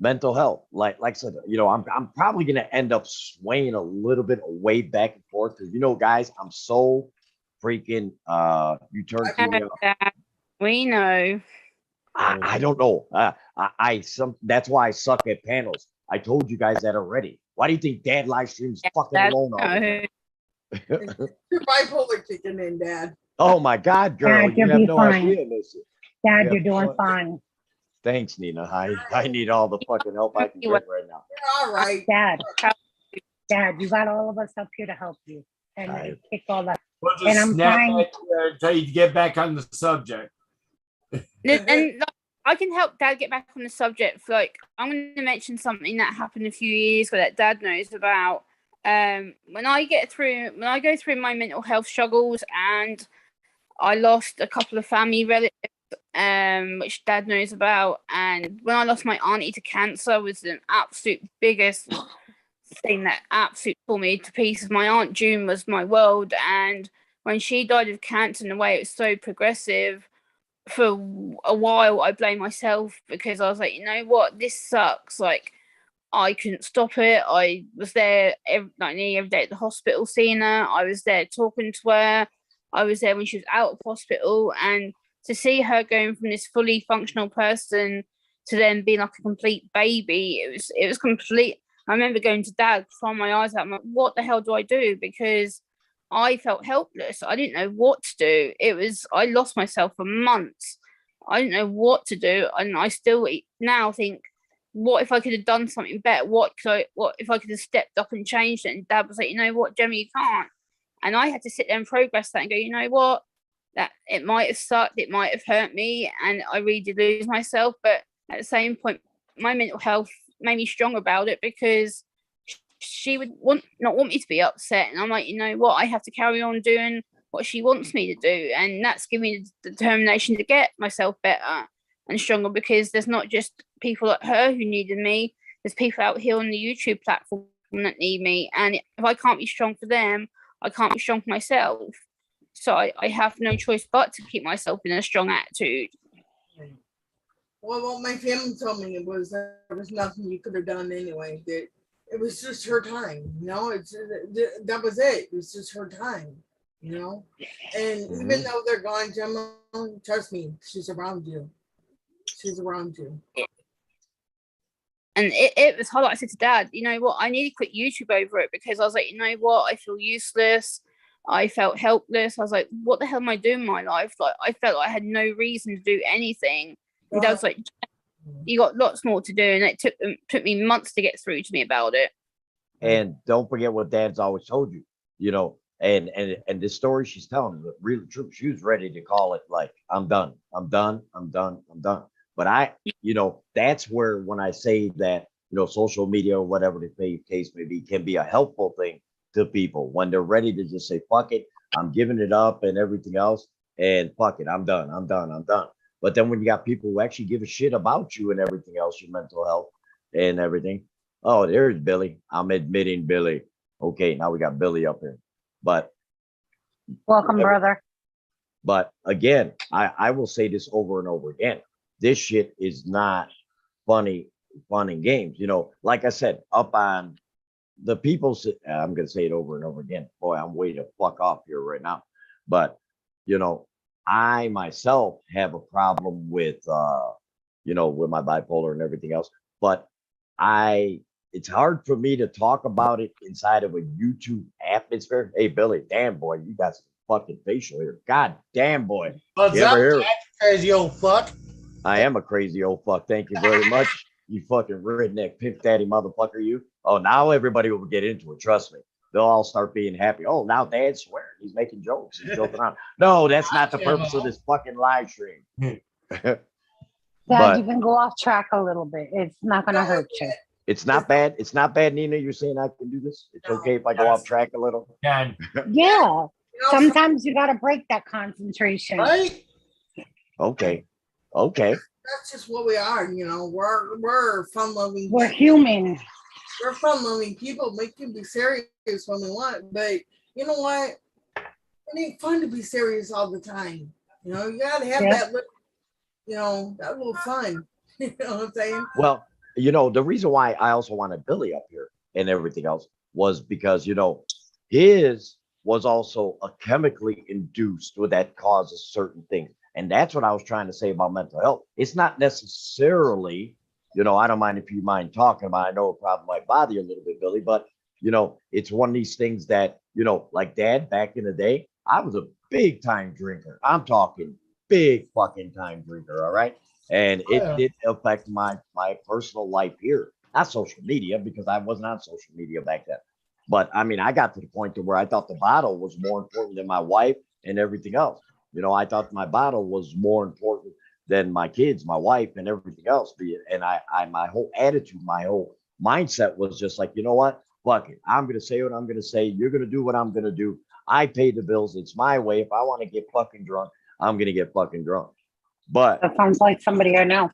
mental health, like I said, I'm probably gonna end up swaying a little bit away back and forth because guys, I'm so freaking you turn to me. We know. I don't know. That's why I suck at panels. I told you guys that already. Why do you think Dad live streams fucking alone all the time? Your bipolar kicking in, Dad. Oh my God, girl, Dad, you you'll have be no fine. idea, Missy. Dad, Yeah, you're doing but- fine. Thanks, Nina. I need all the fucking help I can get right now. You're all right. Dad, you got all of us up here to help you and I- kick all that. We'll And just I'm snap trying- back there until you get back on the subject. And like, I can help Dad get back on the subject. Like, I'm going to mention something that happened a few years ago that Dad knows about. When I go through my mental health struggles, and I lost a couple of family relatives, which Dad knows about, and when I lost my auntie to cancer, was an absolute biggest thing that absolutely tore me to pieces. My aunt June was my world, and when she died of cancer, in a way it was so progressive. For a while, I blamed myself because I was like, you know what, this sucks. Like, I couldn't stop it. I was there nearly every day at the hospital seeing her. I was there talking to her. I was there when she was out of hospital, and to see her going from this fully functional person to then being like a complete baby, it was complete. I remember going to Dad, crying my eyes out. I'm like, what the hell do I do? Because I felt helpless. I didn't know what to do. I lost myself for months. I didn't know what to do. And I still now think, what if I could have done something better? What if I could have stepped up and changed it? And Dad was like, you know what, Gemma, you can't. And I had to sit there and progress that and go, you know what? That it might have sucked, it might have hurt me, and I really did lose myself. But at the same point, my mental health made me strong about it because she would not want me to be upset, and I'm like, you know what, I have to carry on doing what she wants me to do, and that's given me the determination to get myself better and stronger, because there's not just people like her who needed me, there's people out here on the YouTube platform that need me, and if I can't be strong for them, I can't be strong for myself. So I have no choice but to keep myself in a strong attitude. Well, what my family told me was there was nothing you could have done anyway. That it was just her time, that was it. It was just her time, And even though they're gone, Gemma, trust me, she's around you. She's around you. And it was hard. Like I said to Dad, you know what, I need to quit YouTube over it, because I was like, you know what, I feel useless. I felt helpless. I was like, what the hell am I doing in my life? Like, I felt like I had no reason to do anything. And Dad was like, you got lots more to do. And it took me months to get through to me about it. And don't forget what Dad's always told you, and this story she's telling is really true. She was ready to call it like, I'm done. But that's where, when I say that, social media or whatever the case may be, can be a helpful thing to people when they're ready to just say, fuck it, I'm giving it up and everything else, and fuck it, I'm done. But then when you got people who actually give a shit about you and everything else, your mental health and everything. Oh, there's Billy. I'm admitting Billy. Okay, now we got Billy up here. But Welcome, brother. But again, I will say this over and over again. This shit is not fun and games. Like I said, up on the people say, I'm going to say it over and over again. Boy, I'm way to fuck off here right now. But, you know, I myself have a problem with, you know, with my bipolar and everything else. But it's hard for me to talk about it inside of a YouTube atmosphere. Hey, Billy, damn boy, you got some fucking facial hair. God damn boy. What's You ever up, hear Jack, it? crazy old fuck? I am a crazy old fuck. Thank you very much. You fucking redneck pimp daddy motherfucker, you. Oh, now everybody will get into it. Trust me. They'll all start being happy. Oh, now Dad's swearing. He's making jokes. He's joking around. No, that's not the purpose of this fucking live stream. Dad, But you can go off track a little bit. It's not gonna hurt you. it's not bad. It's not bad, Nina. You're saying I can do this? It's okay if I go off track a little? And Yeah. Sometimes you gotta break that concentration. Right? Okay. Okay. That's just what we are, you know. We're fun loving. We're human. We're fun loving people. We can be serious when we want, but you know what? It ain't fun to be serious all the time. You know, you gotta have that little, you know, that little fun. You know what I'm saying? Well, you know, the reason why I also wanted Billy up here and everything else was because, you know, his was also a chemically induced with that causes certain things. And that's what I was trying to say about mental health. It's not necessarily, you know, I don't mind if you mind talking about it. I know it probably might bother you a little bit, Billy, but, you know, it's one of these things that, you know, like Dad back in the day, I was a big time drinker. I'm talking big fucking time drinker. All right. And it did affect my personal life here, not social media, because I wasn't on social media back then. But I mean, I got to the point to where I thought the bottle was more important than my wife and everything else. You know, I thought my bottle was more important than my kids, my wife, and everything else. And my whole attitude, my whole mindset was just like, you know what? Fuck it. I'm gonna say what I'm gonna say. You're gonna do what I'm gonna do. I pay the bills. It's my way. If I want to get fucking drunk, I'm gonna get fucking drunk. But That sounds like somebody I know.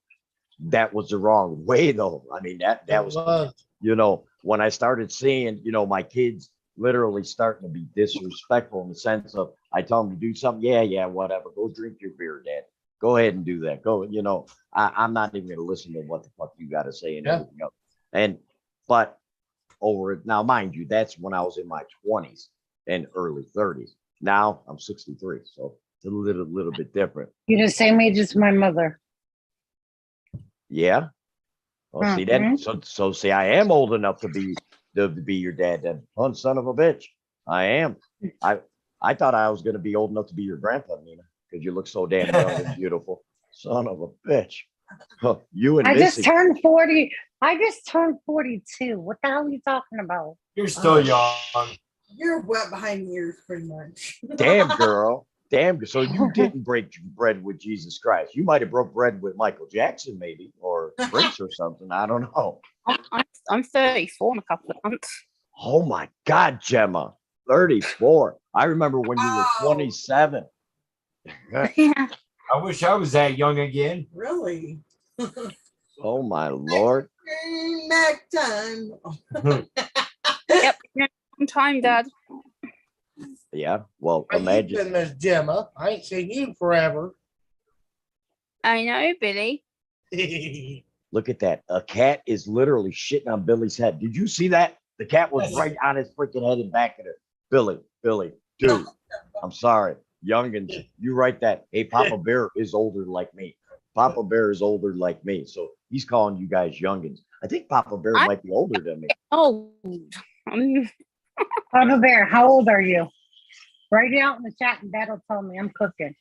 that was the wrong way, though. I mean, that was, you know, when I started seeing, you know, my kids literally starting to be disrespectful in the sense of I tell them to do something. Yeah, whatever. Go drink your beer, Dad. Go ahead and do that. Go, you know, I'm not even going to listen to what the fuck you got to say and everything else. But over now, mind you, that's when I was in my 20s and early 30s. Now I'm 63. So it's a little bit different. You're the same age as my mother. Yeah. Well, see that. So see, I am old enough to be your dad. Then, son of a bitch, I am. I thought I was going to be old enough to be your grandpa, Nina, because you look so damn young and beautiful. Son of a bitch. You and I Missy. just turned 40. I just turned 42. What the hell are you talking about? you're still young. You're wet behind the ears, pretty much. Damn, girl. Damn. So you didn't break bread with Jesus Christ. You might have broke bread with Michael Jackson, maybe, or Prince or something. I don't know. I'm 34 in a couple of months. Oh my God, Gemma. 34. I remember when you were Wow. 27. Yeah. I wish I was that young again. Really? Oh my Lord. Back time. Yep. Long time, Dad. Yeah. Well, How you imagine. been, Miss Gemma? I ain't seen you forever. I know, Billy. Look at that. A cat is literally shitting on Billy's head. Did you see that? The cat was right on his freaking head and back of it. Billy, dude, I'm sorry. Youngins, you write that. Hey, Papa Bear is older like me. Papa Bear is older like me. So he's calling you guys youngins. I think Papa Bear might be older than me. Oh, Papa Bear, how old are you? Write it out in the chat and that'll tell me I'm cooking.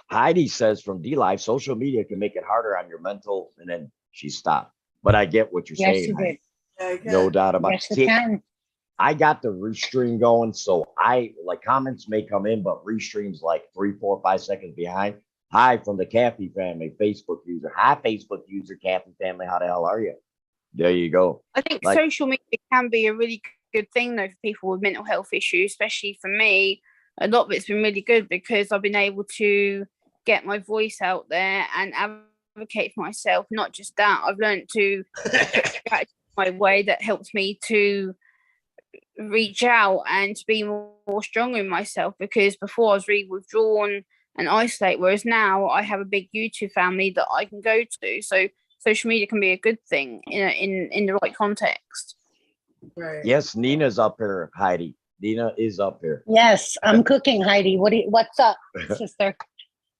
Heidi says from D Live, social media can make it harder on your mental, and then she stopped. But I get what you're Yes, saying. you did. Heidi. No doubt about it. Yes, you can. I got the restream going, so I like comments may come in, but restream's like 3, 4, 5 seconds behind. Hi from the Kathy family, Facebook user. Hi, Facebook user, Kathy family. How the hell are you? There you go. I think social media can be a really good thing though for people with mental health issues, especially for me. A lot of it's been really good because I've been able to get my voice out there and advocate for myself. Not just that, I've learned to put my way that helps me to reach out and to be more stronger in myself, because before I was really withdrawn and isolate, whereas now I have a big YouTube family that I can go to. So social media can be a good thing in the right context. Right. Yes, Nina's up here, Heidi. Nina is up here. Yes, I'm cooking, Heidi. What's up, sister?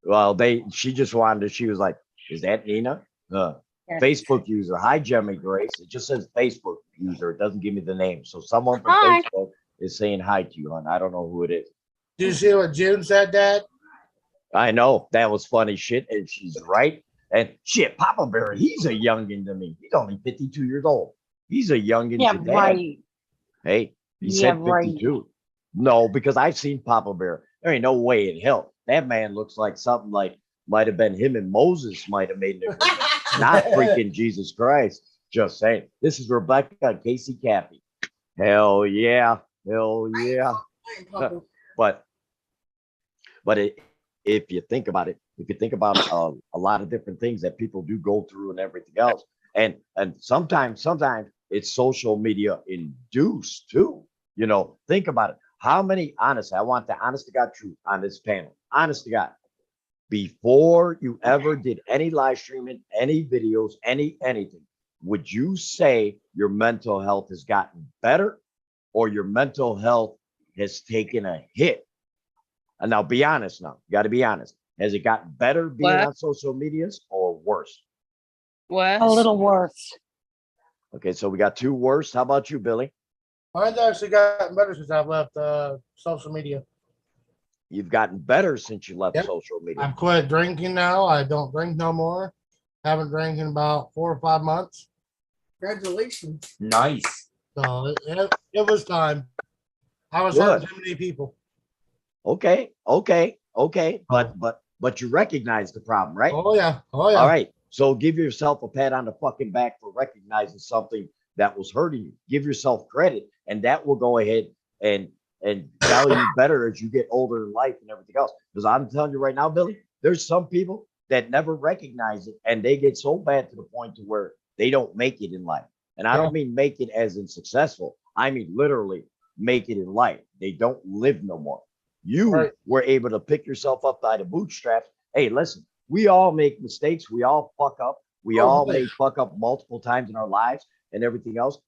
Well, she just wanted to, she was like, is that Nina? Yes. Facebook user. Hi, Jemmy Grace. It just says Facebook user. It doesn't give me the name. So someone from Hi. Facebook is saying hi to you, hon. I don't know who it is. Did you see what June said, Dad? I know that was funny shit, and she's right. And shit, Papa Bear, he's a youngin to me. He's only 52 years old. He's a youngin Yeah, to Dad. right. Hey, he Yeah, said right. 52. No, because I've seen Papa Bear. There ain't no way in hell. That man looks like something like might have been him and Moses might have made an agreement. Not freaking Jesus Christ. Just saying. This is Rebecca and Casey Cappy. Hell yeah. Hell yeah. But if you think about it, if you think about a lot of different things that people do go through and everything else, and sometimes it's social media induced too. You know, think about it. How many, honestly, I want the honest to God truth on this panel. Honest to God. Before you ever did any live streaming, any videos, anything, would you say your mental health has gotten better or your mental health has taken a hit? And now be honest now. You got to be honest. Has it gotten better being on social medias or worse? Worse. A little worse. Okay, so we got two worse. How about you, Billy? Mine's actually gotten better since I've left social media. You've gotten better since you left Yep. social media. I've quit drinking now. I don't drink no more. Haven't drank in about 4 or 5 months. Congratulations. Nice. So it was time. I was Good. hurting too many people. Okay. But you recognize the problem, right? Oh yeah. Oh yeah. All right. So give yourself a pat on the fucking back for recognizing something that was hurting you. Give yourself credit, and that will go ahead and value you better as you get older in life and everything else. Because I'm telling you right now, Billy, there's some people that never recognize it, and they get so bad to the point to where they don't make it in life. And I don't mean make it as in successful. I mean literally make it in life. They don't live no more. You were able to pick yourself up by the bootstraps. Hey, listen, we all make mistakes. We all fuck up. We all may fuck up multiple times in our lives and everything else.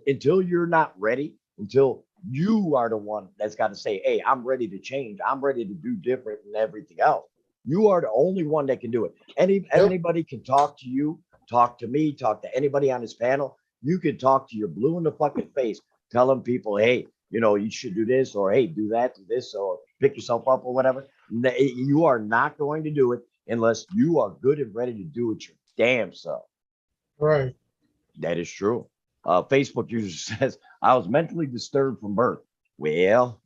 Until you're not ready, until you are the one that's got to say, hey, I'm ready to change. I'm ready to do different and everything else. You are the only one that can do it. Anybody can talk to you, talk to me, talk to anybody on this panel. You can talk to your blue in the fucking face, telling people, hey, you know, you should do this, or hey, do that, do this, or pick yourself up or whatever. You are not going to do it unless you are good and ready to do it your damn self. Right. That is true. Facebook user says, I was mentally disturbed from birth. Well,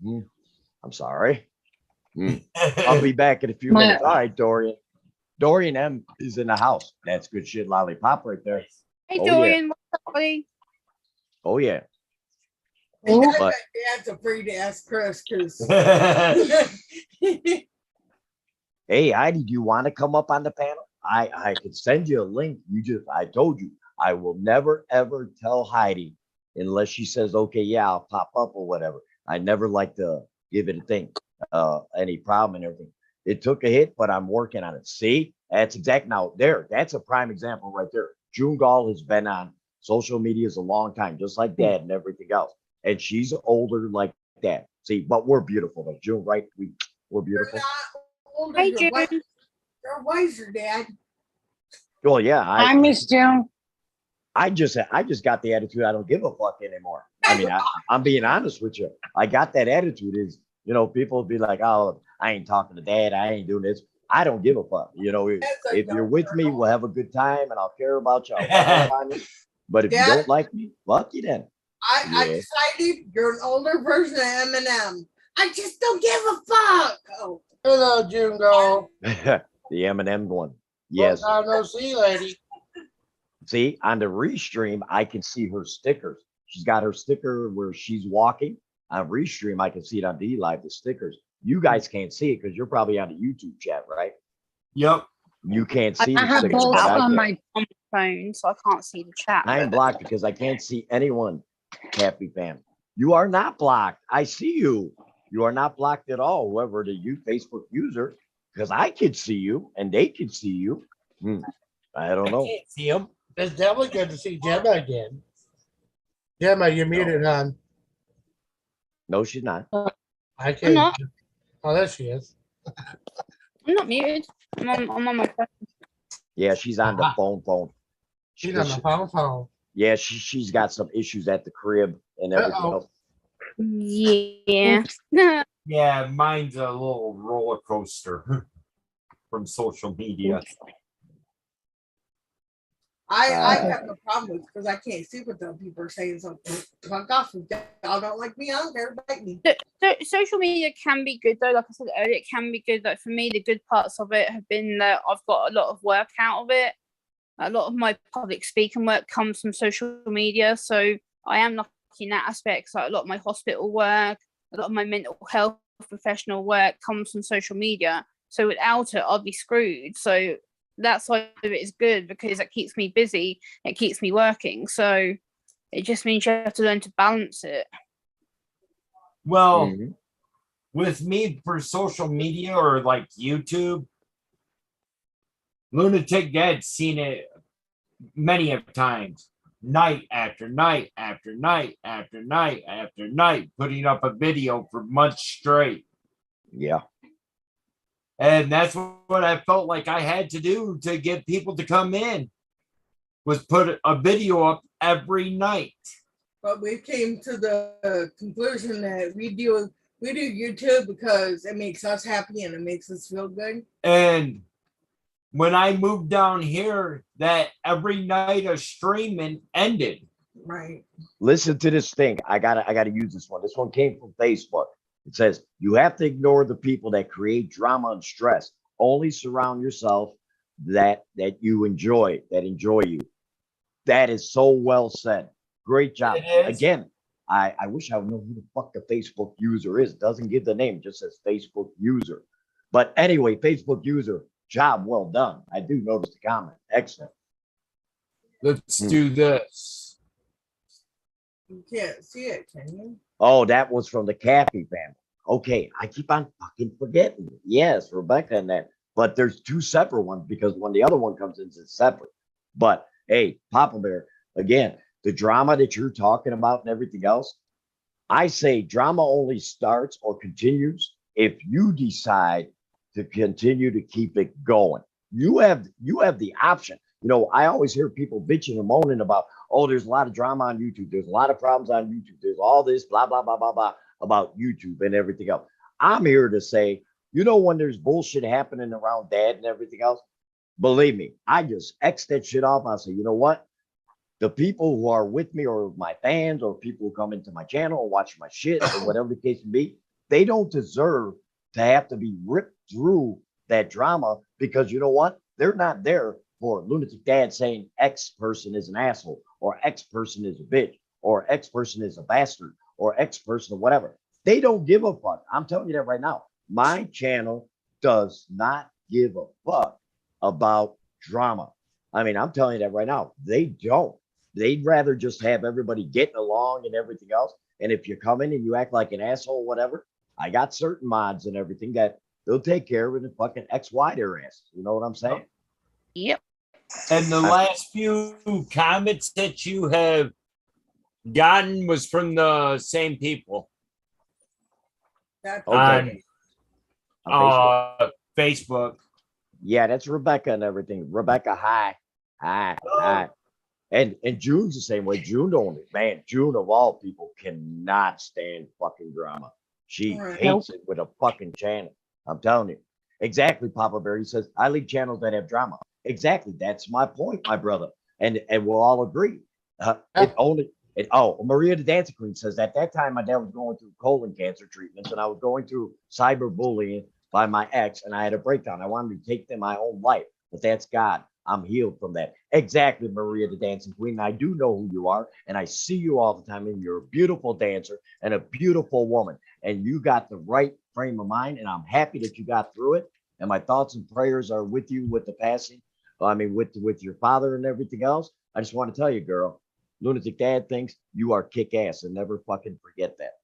I'm sorry. I'll be back in a few minutes. All right, Dorian. Dorian M is in the house. That's good shit, lollipop right there. Hey, Oh, Dorian. What's up, buddy? Oh, yeah. But that's afraid to ask Chris because hey, Heidi, do you want to come up on the panel? I could send you a link. I told you, I will never ever tell Heidi unless she says, okay, yeah, I'll pop up or whatever. I never like to give it a thing, any problem and everything. It took a hit, but I'm working on it. See, that's exact. Now there, that's a prime example right there. June Gall has been on social media a long time, just like Dad and everything else. And she's older like that. See, but we're beautiful though. June, right? We're beautiful. older, Hey, you're, June. you're wiser, Dad. Well, yeah, I miss June. I just got the attitude I don't give a fuck anymore. I mean, I'm being honest with you. I got that attitude is, you know, people be like, oh, I ain't talking to Dad. I ain't doing this. I don't give a fuck. You know, if you're with me, we'll have a good time and I'll care about you. I'll on you. But if you don't like me, fuck you then. I decided you're an older version of Eminem. I just don't give a fuck. Oh. Hello, Jungo. The Eminem one. Yes. Long time no see, lady. See, on the restream, I can see her stickers. She's got her sticker where she's walking. On restream, I can see it on D Live, the stickers. You guys can't see it because you're probably on the YouTube chat, right? Yep. You can't see I the have stickers. both but I on can. my Phone, so I can't see the chat. I am blocked because I can't see anyone, Happy Fam. You are not blocked. I see you. You are not blocked at all, whoever the Facebook user, because I could see you and they could see you. I don't know. Can't see him. It's definitely good to see Gemma again. Gemma, you're muted, hon. No, she's not. I I'm can't. not. Oh, there she is. I'm not muted. I'm on my phone. Yeah, she's on the phone. She's on the phone. Yeah, she's got some issues at the crib and everything Uh-oh. else. Yeah. Yeah, mine's a little roller coaster from social media. I Uh, have no problem with because I can't see what the people are saying. So fuck off. If y'all don't like me, I don't care. Bite me. So social media can be good though. Like I said earlier, it can be good. Like for me, the good parts of it have been that I've got a lot of work out of it. A lot of my public speaking work comes from social media, so I am lucky in that aspect. So a lot of my hospital work, a lot of my mental health professional work comes from social media. So without it, I'll be screwed. So that side of it is good because it keeps me busy. It keeps me working. So it just means you have to learn to balance it. Well, mhm. with me for social media or like YouTube, Lunatic Dad's seen it many of times, night after night after night after night after night, putting up a video for months straight. Yeah. And that's what I felt like I had to do to get people to come in, was put a video up every night. But we came to the conclusion that we do YouTube because it makes us happy and it makes us feel good. And when I moved down here, that every night of streaming ended. Right. Listen to this thing. I gotta use this one. This one came from Facebook. It says you have to ignore the people that create drama and stress. Only surround yourself that you enjoy, that enjoy you. That is so well said. Great job. It is. Again, I wish I would know who the fuck the Facebook user is. Doesn't give the name, just says Facebook user. But anyway, Facebook user, job well done. I do notice the comment. Excellent. Let's do this. You can't see it, can you? Oh, that was from the Caffey family. Okay, I keep on fucking forgetting. Yes, Rebecca and that. But there's two separate ones because when the other one comes in, it's separate. But hey, Papa Bear, again, the drama that you're talking about and everything else, I say drama only starts or continues if you decide to continue to keep it going. You have the option. You know, I always hear people bitching and moaning about, oh, there's a lot of drama on YouTube. There's a lot of problems on YouTube. There's all this blah blah blah blah blah about YouTube and everything else. I'm here to say, you know, when there's bullshit happening around dad and everything else, believe me, I just X that shit off. I say, you know what? The people who are with me or my fans or people who come into my channel or watch my shit or whatever the case may be, they don't deserve to have to be ripped through that drama because you know what? They're not there for Lunatic Dad saying X person is an asshole or X person is a bitch or X person is a bastard or X person or whatever. They don't give a fuck. I'm telling you that right now. My channel does not give a fuck about drama. I mean, I'm telling you that right now. They don't. They'd rather just have everybody getting along and everything else. And if you come in and you act like an asshole, whatever, I got certain mods and everything that they'll take care of it and fucking XY their ass. You know what I'm saying? Yep. And the last few comments that you have gotten was from the same people That's Okay. on Facebook. Yeah, that's Rebecca and everything. Rebecca, hi. Hi. And June's the same way. June don't, man, June of all people cannot stand fucking drama. She Right. hates it with a fucking channel. I'm telling you. Exactly, Papa Bear. He says, I leave channels that have drama. Exactly. That's my point, my brother. And we'll all agree. Maria the Dancing Queen says at that time my dad was going through colon cancer treatments and I was going through cyberbullying by my ex and I had a breakdown. I wanted to take my own life, but that's God. I'm healed from that. Exactly, Maria the Dancing Queen. I do know who you are, and I see you all the time, and you're a beautiful dancer and a beautiful woman, and you got the right frame of mind, and I'm happy that you got through it. And my thoughts and prayers are with you with the passing. I mean, with your father and everything else. I just want to tell you, girl, Lunatic Dad thinks you are kick ass, and never fucking forget that.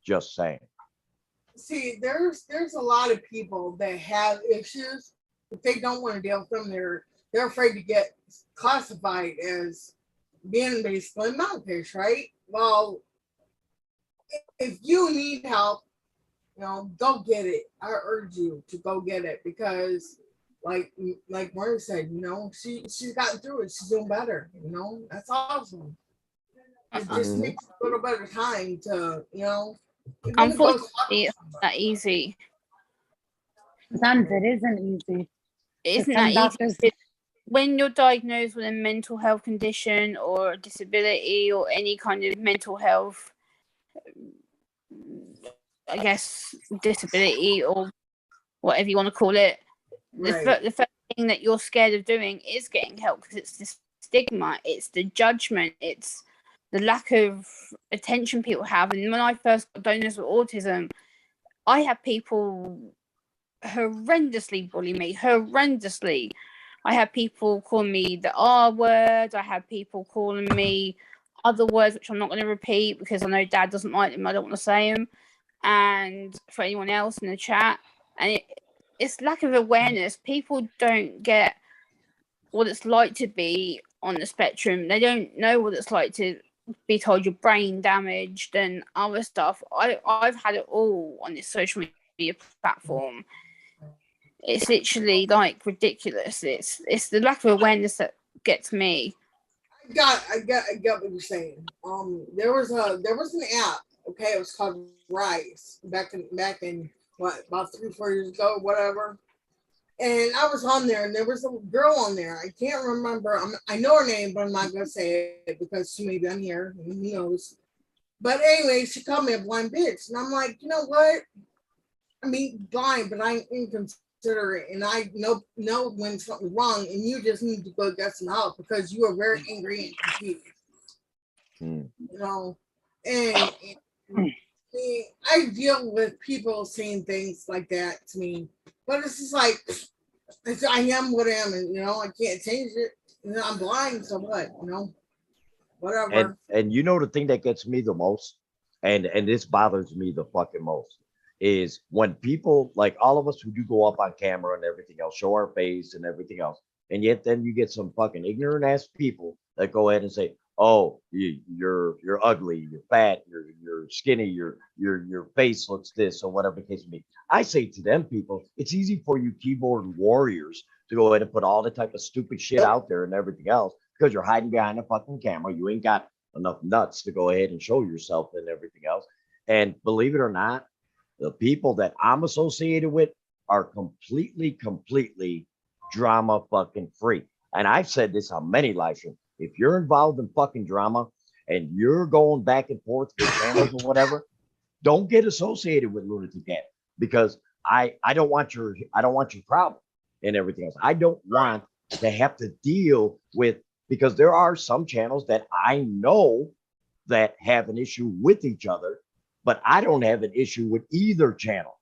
Just saying. See, there's a lot of people that have issues, but they don't want to deal with them. They're afraid to get classified as being basically a mouthpiece, right? Well, if you need help, go get it. I urge you to go get it because, like Murray said, she's gotten through it. She's doing better. That's awesome. It just Mhm. takes a little bit of time to, even it goes Unfortunately, it's not that easy. Sometimes it isn't easy. It isn't Some that easy. doctors, Because when you're diagnosed with a mental health condition or a disability or any kind of mental health, I guess, disability or whatever you want to call it, right. the first thing that you're scared of doing is getting help because it's the stigma, it's the judgment, it's the lack of attention people have. And when I first got diagnosed with autism, I had people horrendously bully me, horrendously. I had people calling me the R word. I had people calling me other words, which I'm not going to repeat because I know Dad doesn't like them. I don't want to say them. And for anyone else in the chat, and it's lack of awareness. People don't get what it's like to be on the spectrum. They don't know what it's like to be told your brain damaged and other stuff. I've had it all on this social media platform. It's literally like ridiculous. It's the lack of awareness that gets me. I get what you're saying. There was an app. Okay, it was called Rise back in what, about 3-4 years ago, whatever. And I was on there, and there was a girl on there. I can't remember. I know her name, but I'm not gonna say it because she may be on here. Who knows? But anyway, she called me a blind bitch, and I'm like, you know what? I mean, blind, but I'm inconsiderate, and I know when something's wrong, and you just need to go get some help because you are very angry and confused. Mm. And I deal with people saying things like that to me, but it's just like I am what I am, and I can't change it. I'm blind, so what? Whatever. And the thing that gets me the most, and this bothers me the fucking most, is when people like all of us who do go up on camera and everything else, show our face and everything else, and yet then you get some fucking ignorant ass people that go ahead and say, "Oh, you're ugly, you're fat, you're skinny, your face looks this or whatever the case may be." I say to them people, it's easy for you keyboard warriors to go ahead and put all the type of stupid shit out there and everything else because you're hiding behind a fucking camera. You ain't got enough nuts to go ahead and show yourself and everything else. And believe it or not, the people that I'm associated with are completely drama fucking free. And I've said this on many live streams. If you're involved in fucking drama and you're going back and forth with channels or whatever, don't get associated with Lunatic Cat because I don't want your problem and everything else. I don't want to have to deal with, because there are some channels that I know that have an issue with each other, but I don't have an issue with either channel.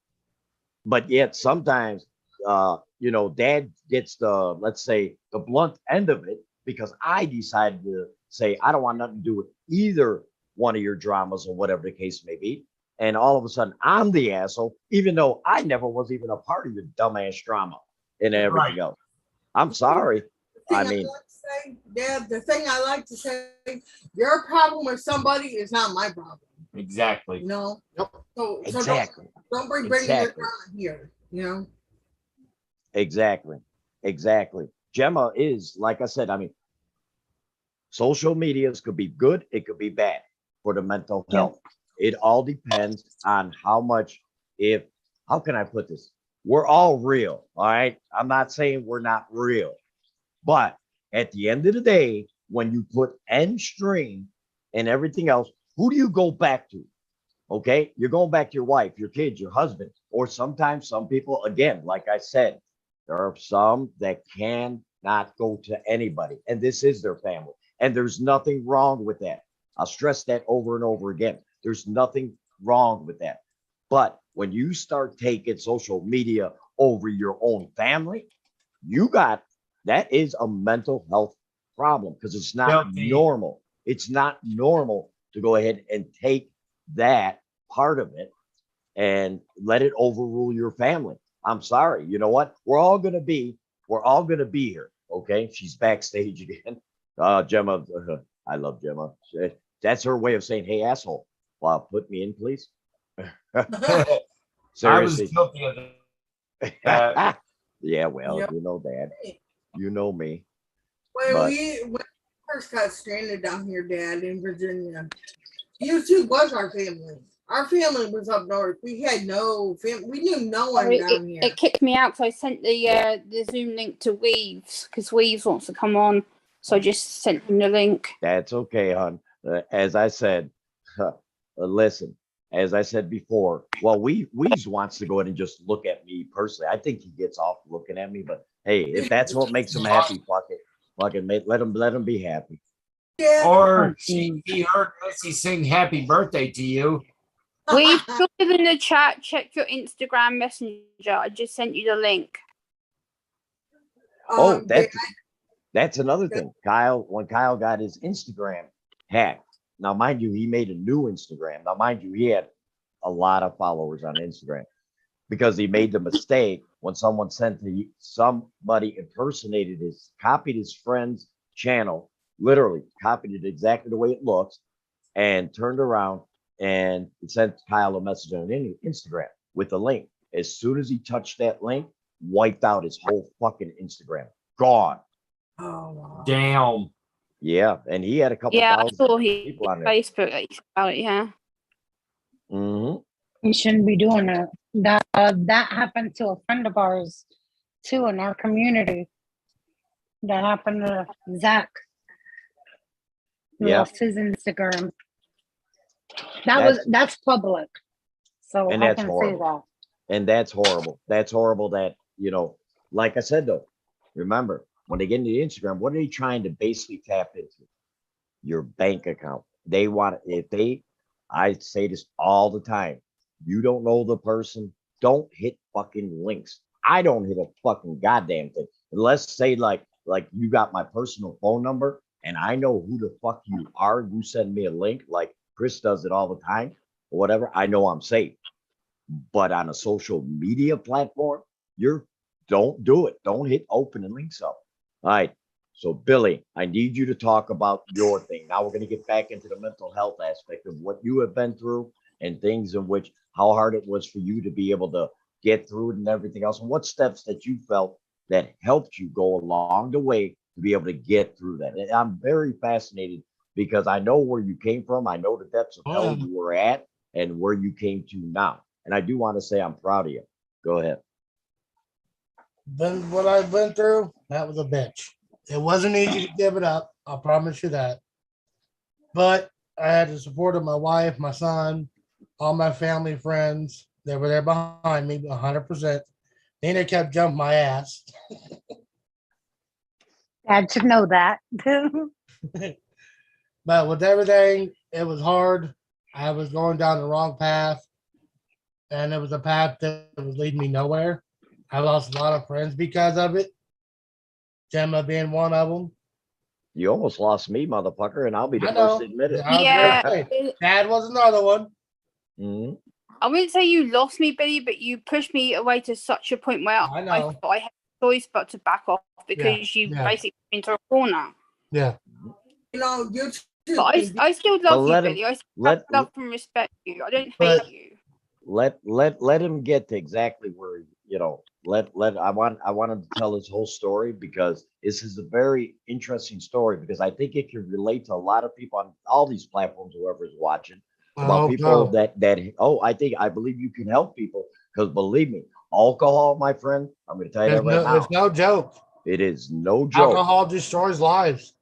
But yet sometimes, Dad gets the, let's say, the blunt end of it because I decided to say I don't want nothing to do with either one of your dramas or whatever the case may be. And all of a sudden, I'm the asshole, even though I never was even a part of your dumbass drama and everything else. I'm sorry. I mean, Dad, the thing I like to say, your problem with somebody is not my problem. Exactly. So exactly. don't bring your drama here. Exactly. Gemma is, like I said, I mean, social medias could be good, it could be bad for the mental health. It all depends on how much, how can I put this? We're all real, all right? I'm not saying we're not real, but at the end of the day, when you put end stream and everything else, who do you go back to? Okay, you're going back to your wife, your kids, your husband, or sometimes some people, again, like I said, there are some that cannot go to anybody, and this is their family, and there's nothing wrong with that. I'll stress that over and over again. There's nothing wrong with that. But when you start taking social media over your own family, that is a mental health problem because it's not normal. It's not normal to go ahead and take that part of it and let it overrule your family. I'm sorry. You know what? We're all gonna be here. Okay. She's backstage again. Gemma, I love Gemma. That's her way of saying, "Hey, asshole, put me in, please." I was Seriously. guilty of that. Yeah, well, Yep. you know that. You know me. When But- we first got stranded down here, Dad, in Virginia, you two was our family. Our family was up north. We had no family. We knew no one down here. It kicked me out because I sent the Zoom link to Weaves because Weaves wants to come on. So I just sent him the link. That's okay, hon. As I said, listen, as I said before, well, Weez wants to go ahead and just look at me personally. I think he gets off looking at me, but hey, if that's what makes him happy, let him be happy. Yeah. Or he heard Missy sing happy birthday to you. Weaves, put it in the chat. Check your Instagram messenger. I just sent you the link. Oh, Dad, that's another thing. When Kyle got his Instagram hacked. Now, mind you, he made a new Instagram. Now, mind you, he had a lot of followers on Instagram because he made the mistake when somebody copied his friend's channel, literally copied it exactly the way it looks, and turned around and sent Kyle a message on Instagram with a link. As soon as he touched that link, wiped out his whole fucking Instagram. Gone. Oh, wow. Damn. Yeah, and he had a couple Yeah, I thousand saw his people on there. Facebook about it. Yeah. Hmm. You shouldn't be doing that. That happened to a friend of ours too in our community. That happened to Zach. He Yeah. lost his Instagram. That's public. So And I that's can horrible. say And that's horrible. That's horrible that, like I said, though, remember, when they get into Instagram, what are they trying to basically tap into? Your bank account. They want, I say this all the time. You don't know the person, don't hit fucking links. I don't hit a fucking goddamn thing. Unless say like you got my personal phone number and I know who the fuck you are. You send me a link like Chris does it all the time or whatever. I know I'm safe. But on a social media platform, don't do it. Don't hit open and links up. All right. So Billy, I need you to talk about your thing. Now we're going to get back into the mental health aspect of what you have been through and things in which how hard it was for you to be able to get through it and everything else. And what steps that you felt that helped you go along the way to be able to get through that. And I'm very fascinated because I know where you came from. I know the depths of hell you were at and where you came to now. And I do want to say I'm proud of you. Go ahead. Then what I've been through, that was a bitch. It wasn't easy to give it up. I'll promise you that. But I had the support of my wife, my son, all my family, friends. They were there behind me 100%. Nina kept jumping my ass. Dad should know that. But with everything, it was hard. I was going down the wrong path. And it was a path that was leading me nowhere. I lost a lot of friends because of it. Gemma being one of them. You almost lost me, motherfucker, and I'll be the I know. first to admit it. I was Yeah. gonna say, Dad was another one. Mhm. I wouldn't say you lost me, Billy, but you pushed me away to such a point where I I know. thought I had a choice but to back off because you yeah. basically put me into a corner. Yeah. You know, you two But can be- I still love you, let him- Billy. I still let- love and respect you. I don't But- hate you. Let him get to exactly where I want him to tell his whole story because this is a very interesting story because I think it can relate to a lot of people on all these platforms, whoever's watching. About people that I believe you can help people because believe me, alcohol, my friend, I'm going to tell you that right now. It's no joke. It is no joke. Alcohol destroys lives.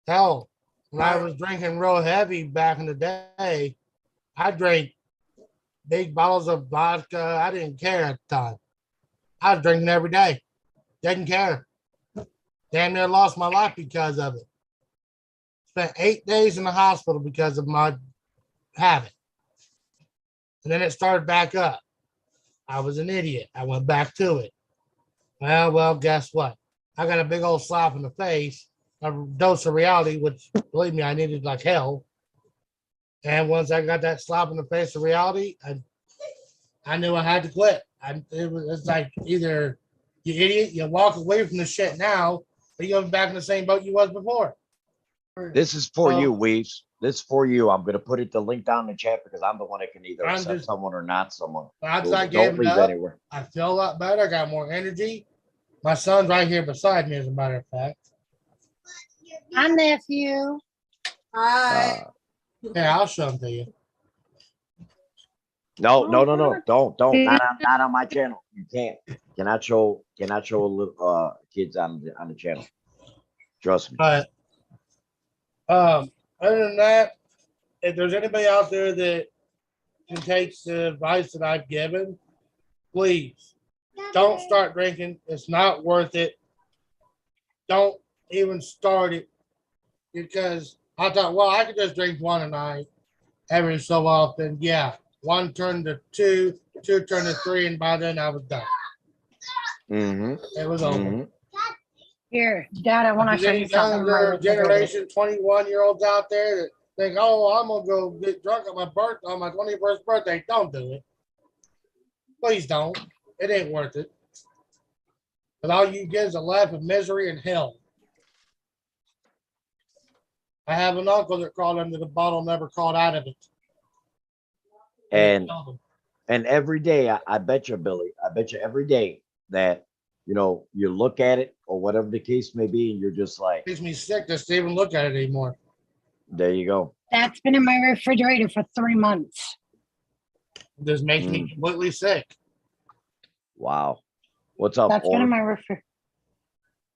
Hell, when I was drinking real heavy back in the day, I drank big bottles of vodka. I didn't care at the time. I was drinking every day. Didn't care. Damn near lost my life because of it. Spent 8 days in the hospital because of my habit. And then it started back up. I was an idiot. I went back to it. Well, guess what? I got a big old slap in the face, a dose of reality, which, believe me, I needed like hell. And once I got that slap in the face of reality, I knew I had to quit. It's like either you idiot, you walk away from the shit now, or you go back in the same boat you was before. This is for you, Oh. Weaves. This is for you. I'm gonna put the link down in the chat because I'm the one that can either I'm accept just- someone or not someone. After So I gave don't it leave up, anywhere. I feel a lot better. I got more energy. My son's right here beside me, as a matter of fact. Hi, nephew. Hi. Yeah, I'll show him to you. No, don't. Not on my channel. You can't. Cannot show a little kids on the channel. Trust me. But other than that, if there's anybody out there that can take the advice that I've given, please don't start drinking. It's not worth it. Don't even start it, because I thought, well, I could just drink one a night every so often. Yeah, one turned to two, two turned to three, and by then I was done. Mm-hmm. It was over. Mm-hmm. Here, Dad, I want to If show there's you any something. in my younger refrigerator. generation 21-year-olds out there that think, oh, I'm gonna go get drunk on my 21st birthday, don't do it. Please don't. It ain't worth it. But all you get is a life of misery and hell. I have an uncle that crawled under the bottle, never crawled out of it. And every day, I bet you, Billy, I bet you every day that, you know, you look at it or whatever the case may be, and you're just like, Makes me sick just to even look at it anymore. there you go. That's been in my refrigerator for 3 months. It just makes me completely sick. Wow. What's up, That's been in Or?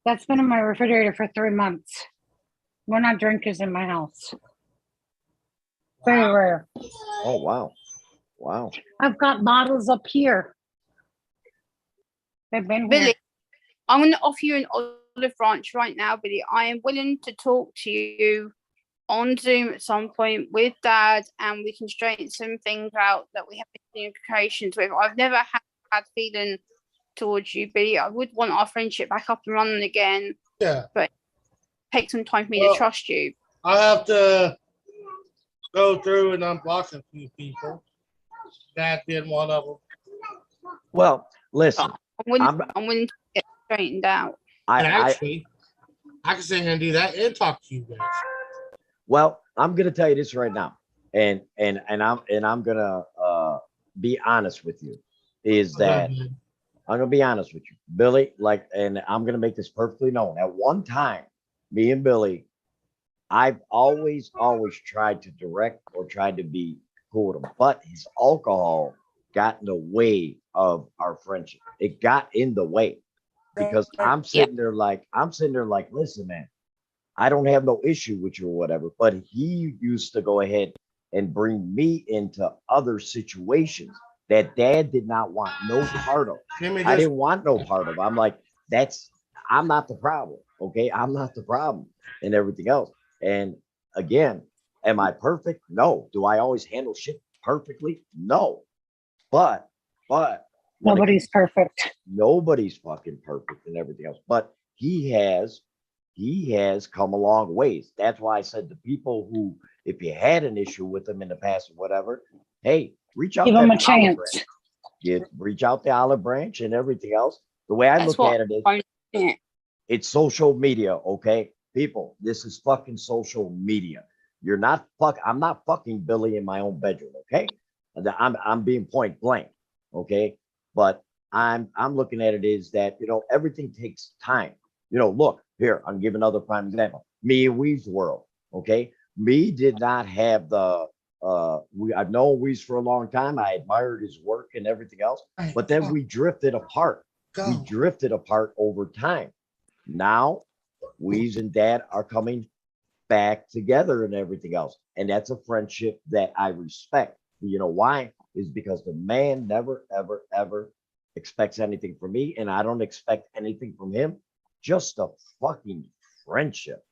That's been in my refrigerator for 3 months. We're not drinkers in my house. Very rare. Oh, wow. Wow. I've got bottles up here. They've been here. Billy, I'm going to offer you an olive branch right now, Billy. I am willing to talk to you on Zoom at some point with Dad, and we can straighten some things out that we have communications with. I've never had bad feeling towards you, Billy. I would want our friendship back up and running again. Yeah. But take some time for me Well, to trust you. I have to go through and unblock a few people. That being one of them. Well, listen, I'm willing to get straightened out. And I actually, I can sit here and do that and talk to you guys. well, I'm gonna tell you this right now, and I'm gonna be honest with you, is that I'm gonna be honest with you, Billy. Like, and I'm gonna make this perfectly known. At one time, me and Billy, I've always tried to direct or tried to be cool with him, but his alcohol got in the way of our friendship. It got in the way because I'm sitting there like, listen, man, I don't have no issue with you or whatever, but he used to go ahead and bring me into other situations that Dad did not want no part of. I didn't want no part of. I'm like, I'm not the problem. Okay. I'm not the problem and everything else. And again, am I perfect? No. Do I always handle shit perfectly? No. But Nobody's perfect. nobody's fucking perfect and everything else. But he has come a long ways. That's why I said the people who, if you had an issue with them in the past or whatever, hey, reach out. Give to them that a chance. reach out the olive branch and everything else. The way I That's look at it is, Yeah. it's social media, okay? People, this is fucking social media. You're not I'm not fucking Billy in my own bedroom, okay? And I'm being point blank, okay? But I'm looking at it is that, you know, everything takes time. You know, look here, I'm giving another prime example. Me and Weave's world, okay? Me did not have the I've known Weaves for a long time. I admired his work and everything else, but then we drifted apart. We drifted apart over time. Now Weaves and Dad are coming back together and everything else. And that's a friendship that I respect. You know why? Is because the man never, ever, ever expects anything from me, and I don't expect anything from him. Just a fucking friendship.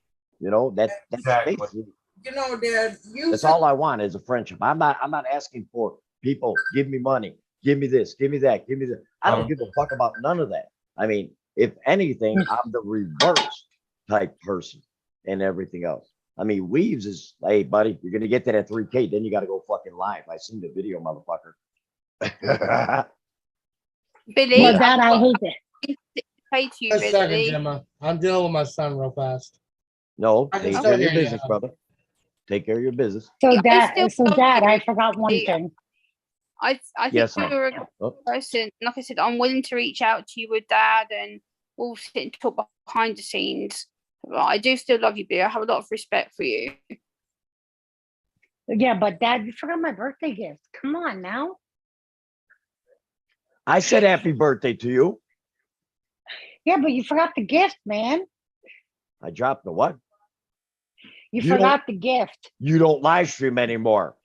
You know, that's Exactly. basically, You know, Dad, that's all I want is a friendship. I'm not asking for people, give me money, give me this, give me that, give me that. I don't give a fuck about none of that. I mean, if anything, I'm the reverse type person and everything else. I mean, Weaves is, hey, buddy, you're gonna get that at 3K, then you gotta go fucking live. I seen the video, motherfucker. Billy, Well, Dad, I hate it. say to you, Just a second, Billy. Gemma. I'm dealing with my son real fast. No, I can take still care of your hear you. business, brother. Take care of your business. So I dad, still love dad, you. I forgot one Yeah. thing. I think Yes, ma'am. you're a good Oh, person. Like I said, I'm willing to reach out to you with Dad, and we'll sit and talk behind the scenes. But I do still love you, Bea. I have a lot of respect for you. Yeah, but dad, you forgot my birthday gift. Come on now. I said happy birthday to you. Yeah, but you forgot the gift, man. I dropped the what? You You don't- forgot the gift. You don't live stream anymore.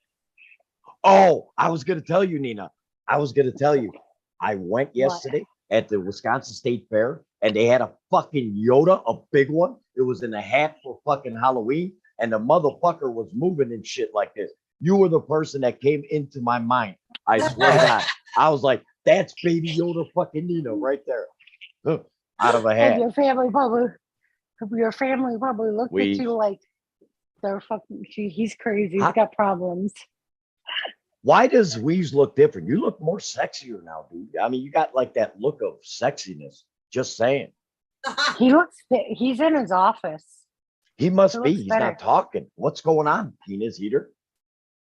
Oh, I was going to tell you, Nina. I was going to tell you. I went yesterday at the Wisconsin State Fair and they had a fucking Yoda, a big one. It was in a hat for fucking Halloween and the motherfucker was moving and shit like this. You were the person that came into my mind. I swear to God. I was like, that's baby Yoda fucking Nina right there. Huh, out of a And hat. your family probably looked at you like they're fucking. He's crazy. He's got problems. Why does Weaves look different? You look more sexier now, dude. I mean, you got like that look of sexiness. Just saying. He's in his office. He must He be. looks He's better. not talking. What's going on, penis heater?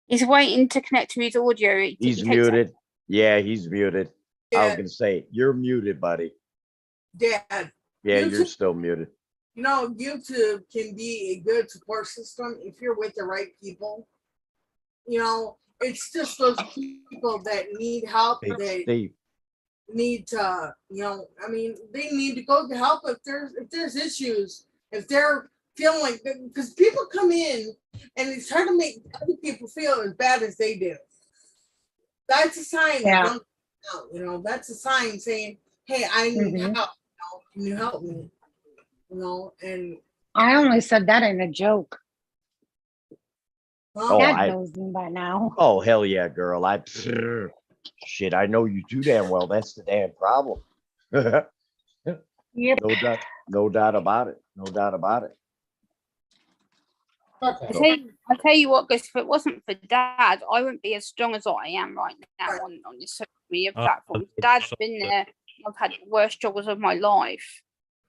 He's waiting to connect to his audio. He's muted. Yeah, he's muted. I was Dad, gonna say, you're muted, buddy. Dad, Yeah, YouTube- you're still muted. you know, YouTube can be a good support system if you're with the right people. You know, it's just those people that need help. Big They Steve. need to, you know, I mean, they need to go to help if there's issues, if they're feeling like, because people come in and they try to make other people feel as bad as they do. That's a sign. Yeah. Don't help, you know, that's a sign saying, hey, I need Mhm. help. You know, can you help me? You know, and I only said that in a joke. Oh, Dad I- knows me by now. Oh, hell yeah, girl. Shit, I know you too damn well. That's the damn problem. No Yep. doubt. No doubt about it. No doubt about it. I tell you what, guys, if it wasn't for Dad, I wouldn't be as strong as I am right now on this social media platform. Dad's been there. I've had the worst struggles of my life.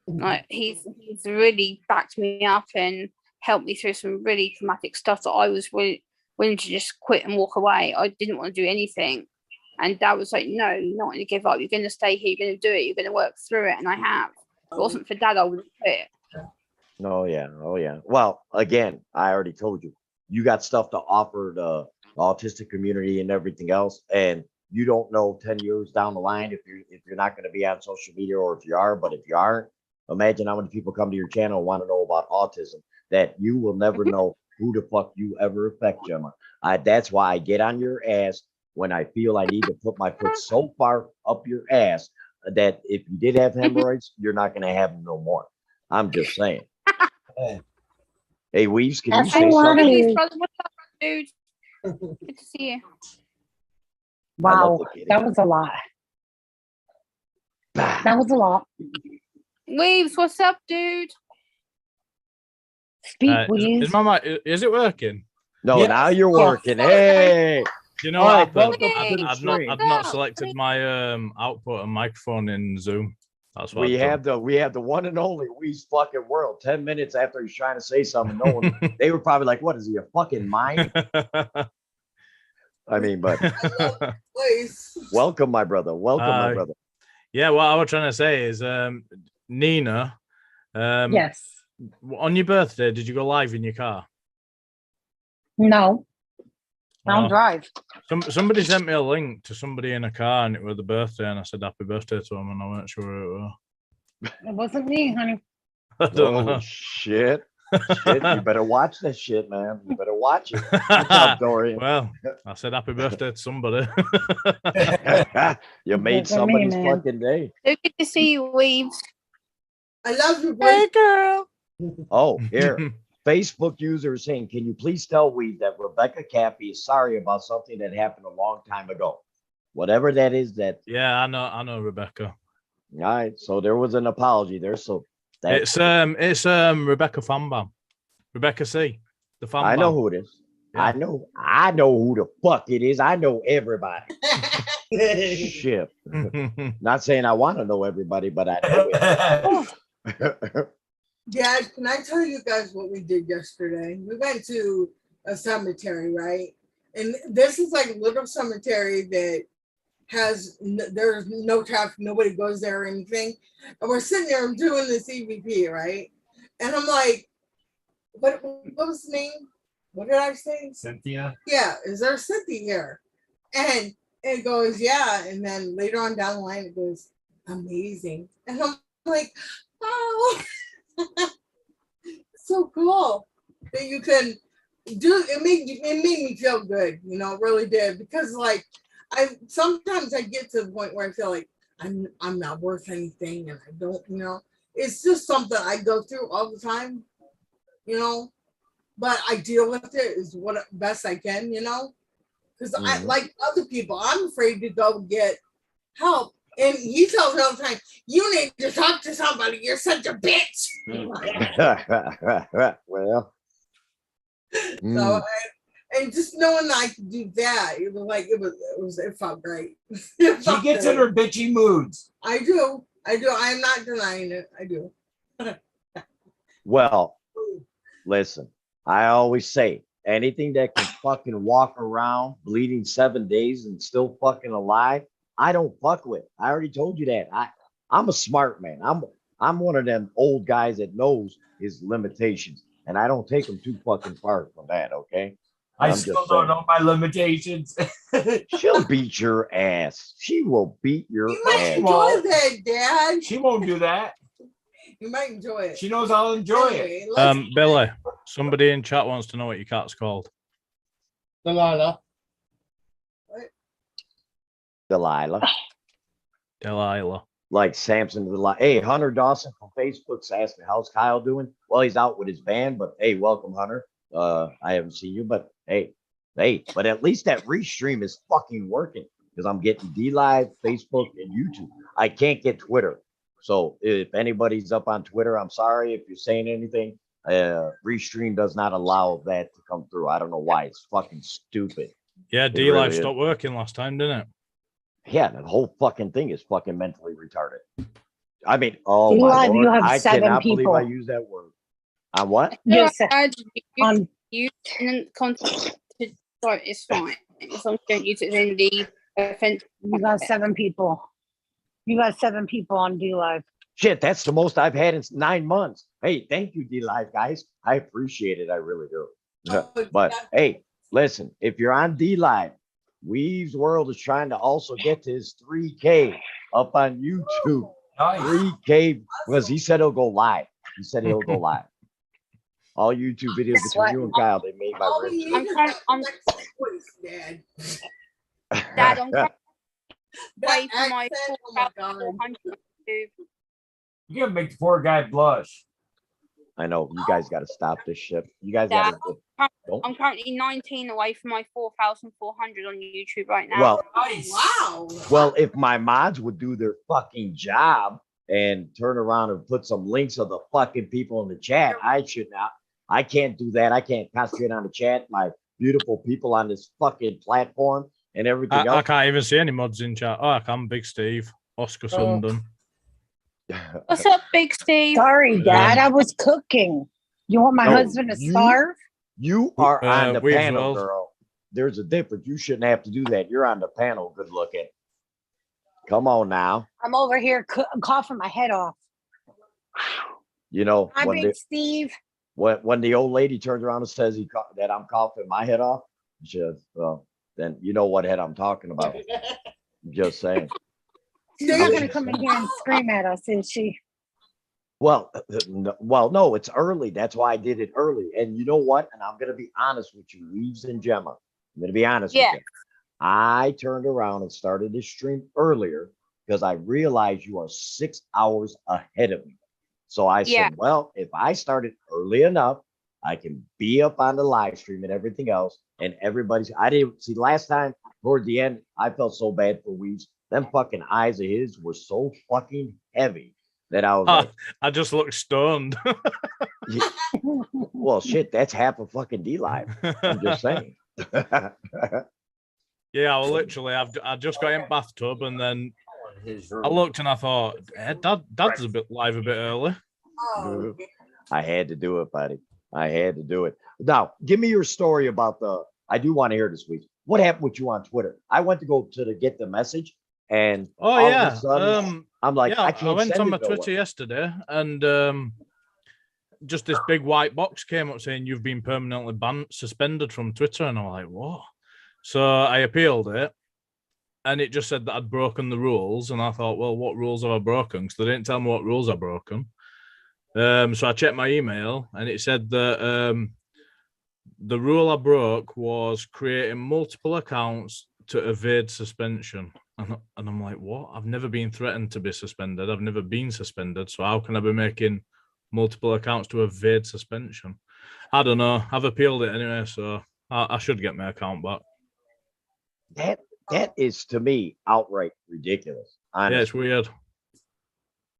Like he's really backed me up and helped me through some really traumatic stuff that I was willing to just quit and walk away. I didn't want to do anything. And Dad was like, no, you're not going to give up. You're going to stay here. You're going to do it. You're going to work through it. And I have. If it wasn't for Dad, I would have quit. Oh yeah. Oh yeah. Well, again, I already told you, you got stuff to offer the autistic community and everything else, and you don't know 10 years down the line if you're not going to be on social media or if you are. But if you aren't, imagine how many people come to your channel and want to know about autism that you will never know who the fuck you ever affect, Gemma. That's why I get on your ass when I feel I need to put my foot so far up your ass that if you did have hemorrhoids, you're not going to have them no more. I'm just saying. Hey, Weaves, can you That's say a lot something? of- Hey, brother, what's up, dude? Good to see you. Wow, the kitty. that was a lot. That was a lot. Weaves, what's up, dude? Speak, please. Is my mic, is it working? No, Yes. now you're Yes. working. Hey, Do you know All what right, happened? welcome to the stream. I'd not selected my output and microphone in Zoom. That's what we I've have the one and only Weaves fucking world. 10 minutes after he's trying to say something, no one. done. They were probably like, "What is he, a fucking mind?" I mean, but Please. welcome, my brother. Welcome, my Hi. brother. Yeah, what I was trying to say is, Nina, Yes. on your birthday, did you go live in your car? No. I don't Oh, drive. somebody sent me a link to somebody in a car and it was the birthday, and I said happy birthday to him, and I weren't sure who it was. It wasn't me, honey. I don't Oh know. shit! Shit, you better watch that shit, man. You better watch it. What's up, Dorian? Well, I said happy birthday to somebody. You made Look at me, somebody's man. fucking day. So good to see you, Weaves. I love your Hey, voice. girl. Oh, here. Facebook user is saying, can you please tell Weed that Rebecca Cappy is sorry about something that happened a long time ago? Whatever that is, that. Yeah, I know Rebecca. All right. So there was an apology there. So that's, It's Rebecca Fanbam. Rebecca C. The Fanbam. I know who it is. Yeah. I know who the fuck it is. I know everybody. Shit. Not saying I want to know everybody, but I know it. Yeah, Dad, can I tell you guys what we did yesterday? We went to a cemetery, right? And this is like a little cemetery that there's no traffic, nobody goes there or anything. And we're sitting there doing this EVP, right? And I'm like, what was the name? What did I say? Cynthia? Yeah, is there Cynthia here? And it goes, yeah. And then later on down the line, it goes, amazing. And I'm like, oh, so cool that you can do it. Made me feel good, you know, it really did. Because like sometimes I get to the point where I feel like I'm not worth anything and I don't, you know, it's just something I go through all the time, you know, but I deal with it as what best I can, you know, because I like other people, I'm afraid to go get help. And he tells me all the time, you need to talk to somebody. You're such a bitch. Well, So, and just knowing that I could do that, it was like it felt great. She gets in her bitchy moods. I do. I'm not denying it. I do. well, listen, I always say anything that can fucking walk around bleeding 7 days and still fucking alive, I don't fuck with. I already told you that. I'm a smart man. I'm one of them old guys that knows his limitations, and I don't take them too fucking far from that. Okay. I still don't know my limitations. She'll beat your ass. She will beat your You might ass. enjoy that, Dad. She won't do that. You might enjoy it. She knows I'll enjoy it. Anyway, let's- Billy, somebody in chat wants to know what your cat's called. Delilah. Delilah. Like Samson Delilah. Hey, Hunter Dawson from Facebook's asking, how's Kyle doing? Well, he's out with his band, but hey, welcome, Hunter. I haven't seen you, but hey, but at least that restream is fucking working because I'm getting DLive, Facebook, and YouTube. I can't get Twitter. So if anybody's up on Twitter, I'm sorry if you're saying anything. Restream does not allow that to come through. I don't know why. It's fucking stupid. Yeah, It DLive really stopped working last time, didn't it? Yeah, that whole fucking thing is fucking mentally retarded. I mean, oh DLive, my you lord, have I 7 cannot believe people. I used that word. On what? Yes, On you and contact. Sorry, it's fine. As long as you don't use it in the offense. you got 7 people. You got 7 people on DLive. Shit, that's the most I've had in 9 months. Hey, thank you, DLive guys. I appreciate it. I really do. But hey, listen, if you're on DLive, Weave's World is trying to also get to his 3K up on YouTube. Nice. 3K, because he said he'll go live. He said he'll go live. All YouTube videos between you and Kyle, they made my all we ribs. need I'm is trying- that I'm- next voice, Dad. Dad, I'm That away from my accent, oh my God. 400 on YouTube. You're gonna make the poor guy blush. I know you guys got to stop this shit. You guys got to. I'm currently 19 away from my 4,400 on YouTube right now. Well, Nice. Wow. well, if my mods would do their fucking job and turn around and put some links of the fucking people in the chat, I should not. I can't do that. I can't concentrate on the chat. My beautiful people on this fucking platform and everything I else. can't even see any mods in chat. Oh, I can. Big Steve, Oscar Sundon. What's up, Big Steve? Sorry, Dad, I was cooking. You want my No, husband to starve? You are on the Weave's panel, World. girl. There's a difference. You shouldn't have to do that. You're on the panel. Good looking. Come on now. I'm over here coughing my head off. You know Hi, Big Steve. when the old lady turns around and says that I'm coughing my head off, just then you know what head I'm talking about. Just saying. She's not going to come in here and scream at us, is she? Well, no, it's early. That's why I did it early. And you know what? And I'm gonna be honest with you, Weaves and Gemma. I'm gonna be honest with you. I turned around and started this stream earlier because I realized you are 6 hours ahead of me. So I said, well, if I started early enough, I can be up on the live stream and everything else. And I didn't see last time toward the end, I felt so bad for Weaves. Them fucking eyes of his were so fucking heavy that I was like, I just look stoned. well, shit, that's half a fucking DLive. I'm just saying. Yeah, well, literally, I just got in bathtub and then I looked and I thought, Dad's a bit live a bit early. Oh, I had to do it, buddy. I had to do it. Now, give me your story about the. I do want to hear this week. What happened with you on Twitter? I went to go to get the message, and Oh all yeah. of a sudden, I'm like, yeah, I I can't went send on it my nowhere. Twitter yesterday, and just this big white box came up saying you've been permanently banned, suspended from Twitter, and I'm like, what? So I appealed it, and it just said that I'd broken the rules, and I thought, well, what rules have I broken? Because they didn't tell me what rules I'd broken. So I checked my email, and it said that the rule I broke was creating multiple accounts to evade suspension. And I'm like, what? I've never been threatened to be suspended. I've never been suspended. So how can I be making multiple accounts to evade suspension? I don't know. I've appealed it anyway, so I should get my account back. That is to me outright ridiculous. Honestly. Yeah, it's weird.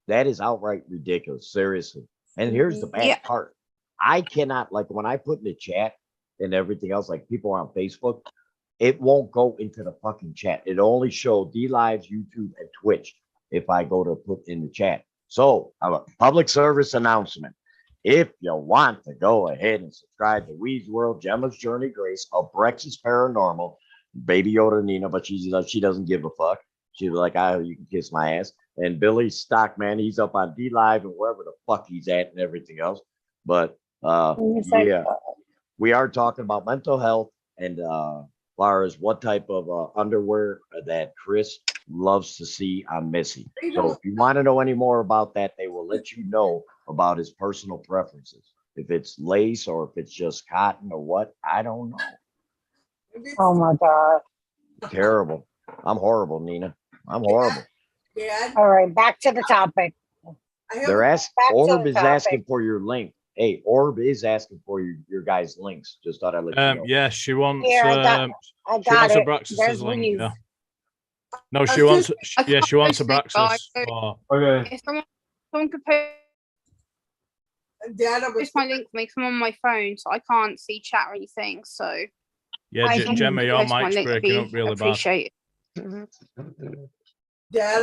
That is outright ridiculous. Seriously. And here's the bad part. I cannot, like, when I put in the chat and everything else, like people on Facebook, it won't go into the fucking chat. It only show D Lives, YouTube, and Twitch if I go to put in the chat. So, a public service announcement. If you want to go ahead and subscribe to Weed's World, Gemma's Journey, Grace, Brex's Paranormal, Baby Yoda Nina, but she doesn't give a fuck. She's like, you can kiss my ass. And Billy Stockman, he's up on D Live and wherever the fuck he's at and everything else. But yeah, we are talking about mental health and far as what type of underwear that Chris loves to see on Missy. So if you want to know any more about that, they will let you know about his personal preferences. If it's lace or if it's just cotton or what, I don't know. Oh my God. Terrible. I'm horrible, Nina. I'm horrible. Yeah. All right, back to the topic. They're asking. Back to Orb the is topic. asking for your link. Hey, Orb is asking for your guys' links. Just thought I'd let you know. Yeah, she wants. Here, I she got wants it. Abraxas's There's link. Reese. Yeah. No, she wants. She wants Abraxas. Okay. If someone could post Dad, I was my link for me, 'cause I'm on my phone, so I can't see chat or anything. So Yeah, I can Gemma, your post my mic's link, breaking up really bad. appreciate Dad,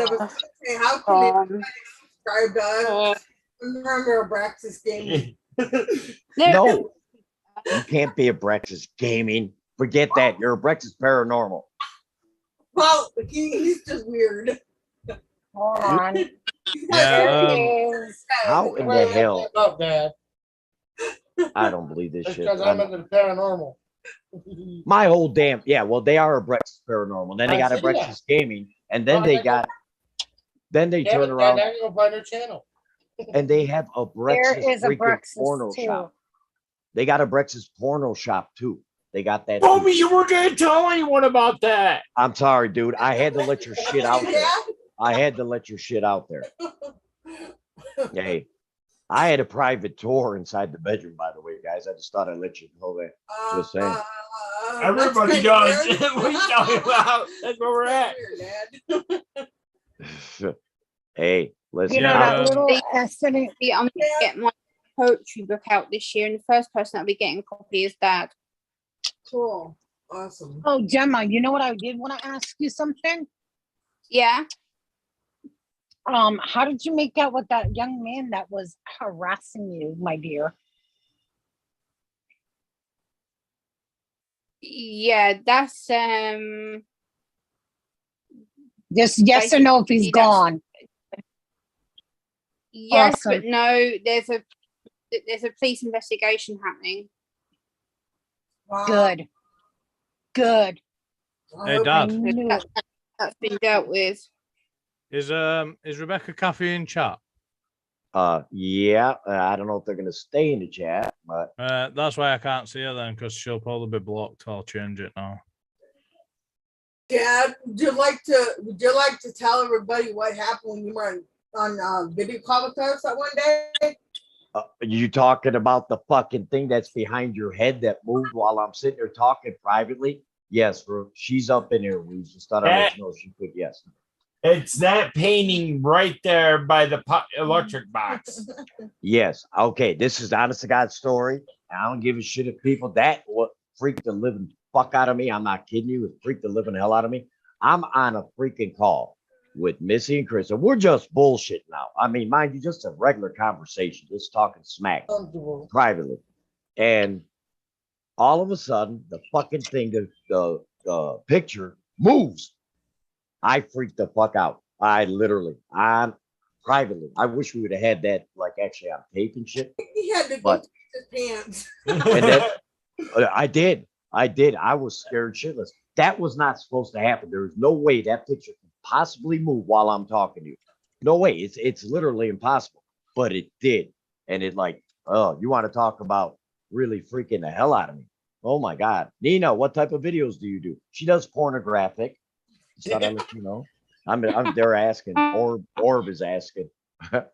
I was gonna say, how can it. they subscribe to us? Remember Abraxas Gaming. No, you can't be a Brexis Gaming. Forget that. You're a Brexis Paranormal. Well, he's just weird. Hold on. Yeah, There it is. How in the hell? Up, Dad. I don't believe this It's shit. because I'm into the paranormal. My whole damn well, they are a Brexis Paranormal. Then they got a I see that. Brexis Gaming, and then they turn around Dad, go find their channel. and they have a There Brexis is a freaking porno Brexis too. shop. They got a Brexis porno shop too. They got that. Told too. me you weren't gonna tell anyone about that. I'm sorry, dude. I had to let your shit out there. Yeah. I had to let your shit out there. Hey, I had a private tour inside the bedroom, by the way, guys. I just thought I'd let you know that. Just saying. Everybody does. What are you talking about? That's where we're at. Hey, listen. You know Yeah, that little estimate. Yeah, I'm gonna get my poetry book out this year, and the first person that'll be getting a copy is Dad. Cool. Awesome. Oh, Gemma, you know what I did want to ask you something? Yeah. How did you make out with that young man that was harassing you, my dear? Yeah, that's Just yes or no if he's He does. gone. yes, Awesome. but no, there's a police investigation happening. Wow. Good. Good. I Hey, hope- I Dad, knew it. That's been dealt with. is Rebecca Caffey in chat? Yeah, I don't know if they're gonna stay in the chat, but That's why I can't see her then, because she'll probably be blocked. I'll change it now. Dad, would you like to tell everybody what happened when you were on video call with us that one day? you talking about the fucking thing that's behind your head that moved while I'm sitting there talking privately? Yes, she's up in here. We just thought I'd let you know she could. Yes. It's that painting right there by the electric box. Yes. Okay. This is honest to God story. I don't give a shit if people that what freaked the living fuck out of me. I'm not kidding you. It freaked the living hell out of me. I'm on a freaking call. with Missy and Chris, and we're just bullshit now. I mean, mind you, just a regular conversation, just talking smack Comfortable. privately. And all of a sudden, the fucking thing, the picture moves. I freaked the fuck out. I literally, I'm privately. I wish we would have had that like actually on tape and shit. He had to go But- to his pants. And that I did. I was scared shitless. That was not supposed to happen. There was no way that picture could possibly move while I'm talking to you. No way. It's literally impossible. But it did. And it like, oh, you want to talk about really freaking the hell out of me. Oh my God. Nina, what type of videos do you do? She does pornographic. Just thought I'd let you know. I'm they're asking. Orb is asking. Right.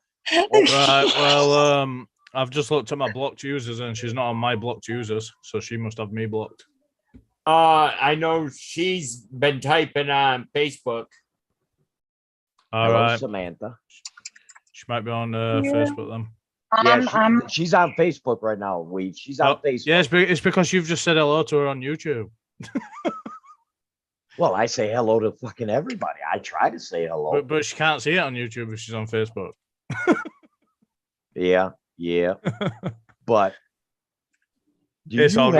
Well, I've just looked at my blocked users and she's not on my blocked users, so she must have me blocked. I know she's been typing on Facebook. All Hello, right. Samantha. She might be on Yeah. Facebook then. Yeah, she's on Facebook right now. She's on Facebook. Yeah, it's because you've just said hello to her on YouTube. Well, I say hello to fucking everybody. I try to say hello. But she can't see it on YouTube if she's on Facebook. Yeah. But do It's all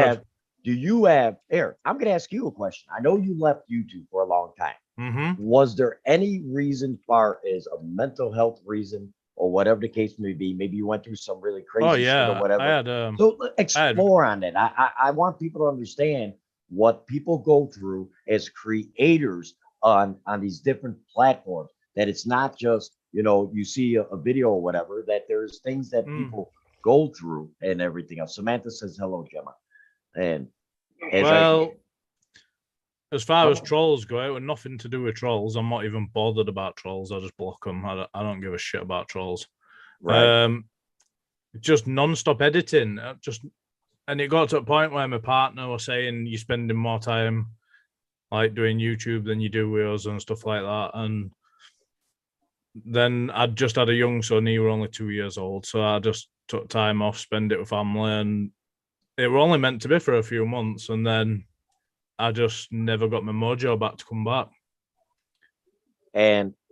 you have Eric? I'm gonna ask you a question. I know you left YouTube for a long time. Mm-hmm. Was there any reason far as a mental health reason or whatever the case may be? Maybe you went through some really crazy Oh shit yeah, or whatever. I had So explore on that. I want people to understand what people go through as creators on these different platforms. That it's not just, you see a video or whatever, that there's things that people go through and everything else. Samantha says hello, Gemma. And as far as trolls go, it had nothing to do with trolls. I'm not even bothered about trolls. I just block them. I don't give a shit about trolls. right. Just non-stop editing. And it got to a point where my partner was saying you're spending more time like doing YouTube than you do with us and stuff like that. And then I'd just had a young son. He were only 2 years old, so I just took time off, spend it with family, and it were only meant to be for a few months, and then I just never got my mojo back to come back.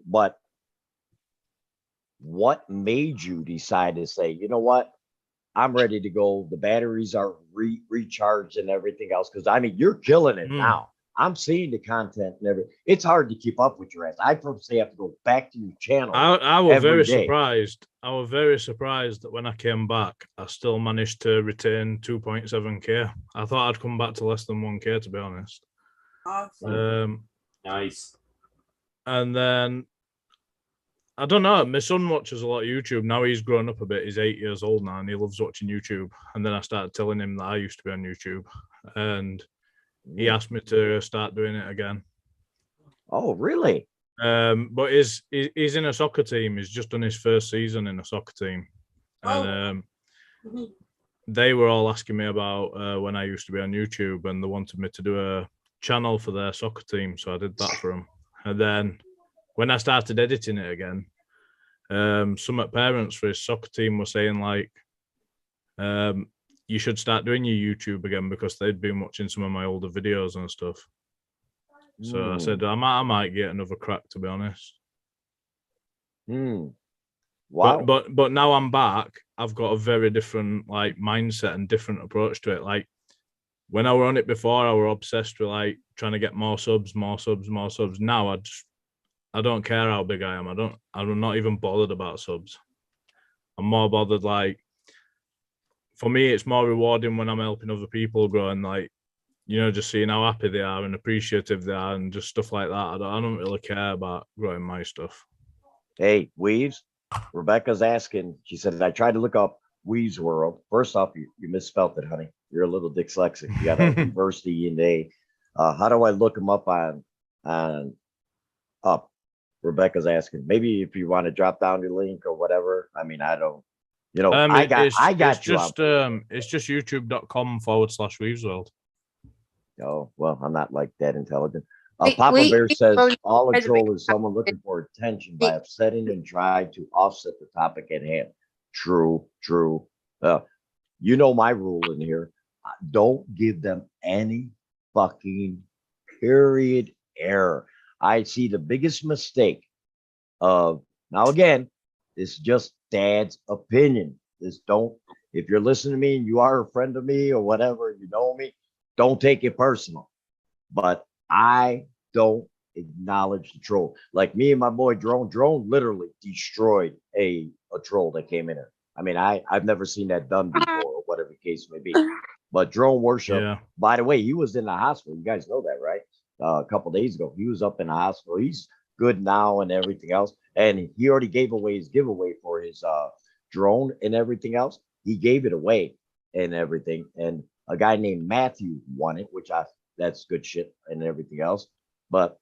But what made you decide to say, you know what? I'm ready to go. The batteries are recharged and everything else. Because I mean, you're killing it now. I'm seeing the content and everything. It's hard to keep up with your ass. I probably have to go back to your channel. I was every very day. surprised. I was very surprised that when I came back, I still managed to retain 2.7K. I thought I'd come back to less than 1K, to be honest. Awesome. Nice. And then I don't know. My son watches a lot of YouTube. Now he's grown up a bit. He's 8 years old now and he loves watching YouTube. And then I started telling him that I used to be on YouTube. And he asked me to start doing it again. Oh, really? But he's in a soccer team. He's just done his first season in a soccer team. And they were all asking me about when I used to be on YouTube, and they wanted me to do a channel for their soccer team. So I did that for them. And then when I started editing it again, some parents for his soccer team were saying like, you should start doing your YouTube again because they'd been watching some of my older videos and stuff. So I said, I might get another crack, to be honest. Wow. But now I'm back, I've got a very different like mindset and different approach to it. Like when I were on it before, I were obsessed with like trying to get more subs. Now I don't care how big I am. I'm not even bothered about subs. I'm more bothered like, for me, it's more rewarding when I'm helping other people grow and like, just seeing how happy they are and appreciative they are and just stuff like that. I don't really care about growing my stuff. Hey, Weaves, Rebecca's asking, she said, I tried to look up Weaves World. First off, you misspelled it, honey. You're a little dyslexic. You got to reverse the E and A. How do I look them up on up? Rebecca's asking. Maybe if you want to drop down the link or whatever. I mean, I don't, it's just youtube.com/Weavesworld. Oh, well, I'm not like that intelligent. Papa Bear says all a troll is someone looking for attention by upsetting and try to offset the topic at hand. True. You know my rule in here. Don't give them any fucking period error. I see the biggest mistake Now again, this is just Dad's opinion. This don't, if you're listening to me and you are a friend of me or whatever, you know me, don't take it personal. But I don't acknowledge the troll. Like me and my boy Drone literally destroyed a troll that came in here. I mean, I've never seen that done before, or whatever the case may be. But Drone Worship, Yeah. by the way, he was in the hospital. You guys know that, right? A couple days ago, he was up in the hospital. He's good now and everything else. And he already gave away his giveaway for his drone and everything else. He gave it away and everything. And a guy named Matthew won it, which that's good shit and everything else. But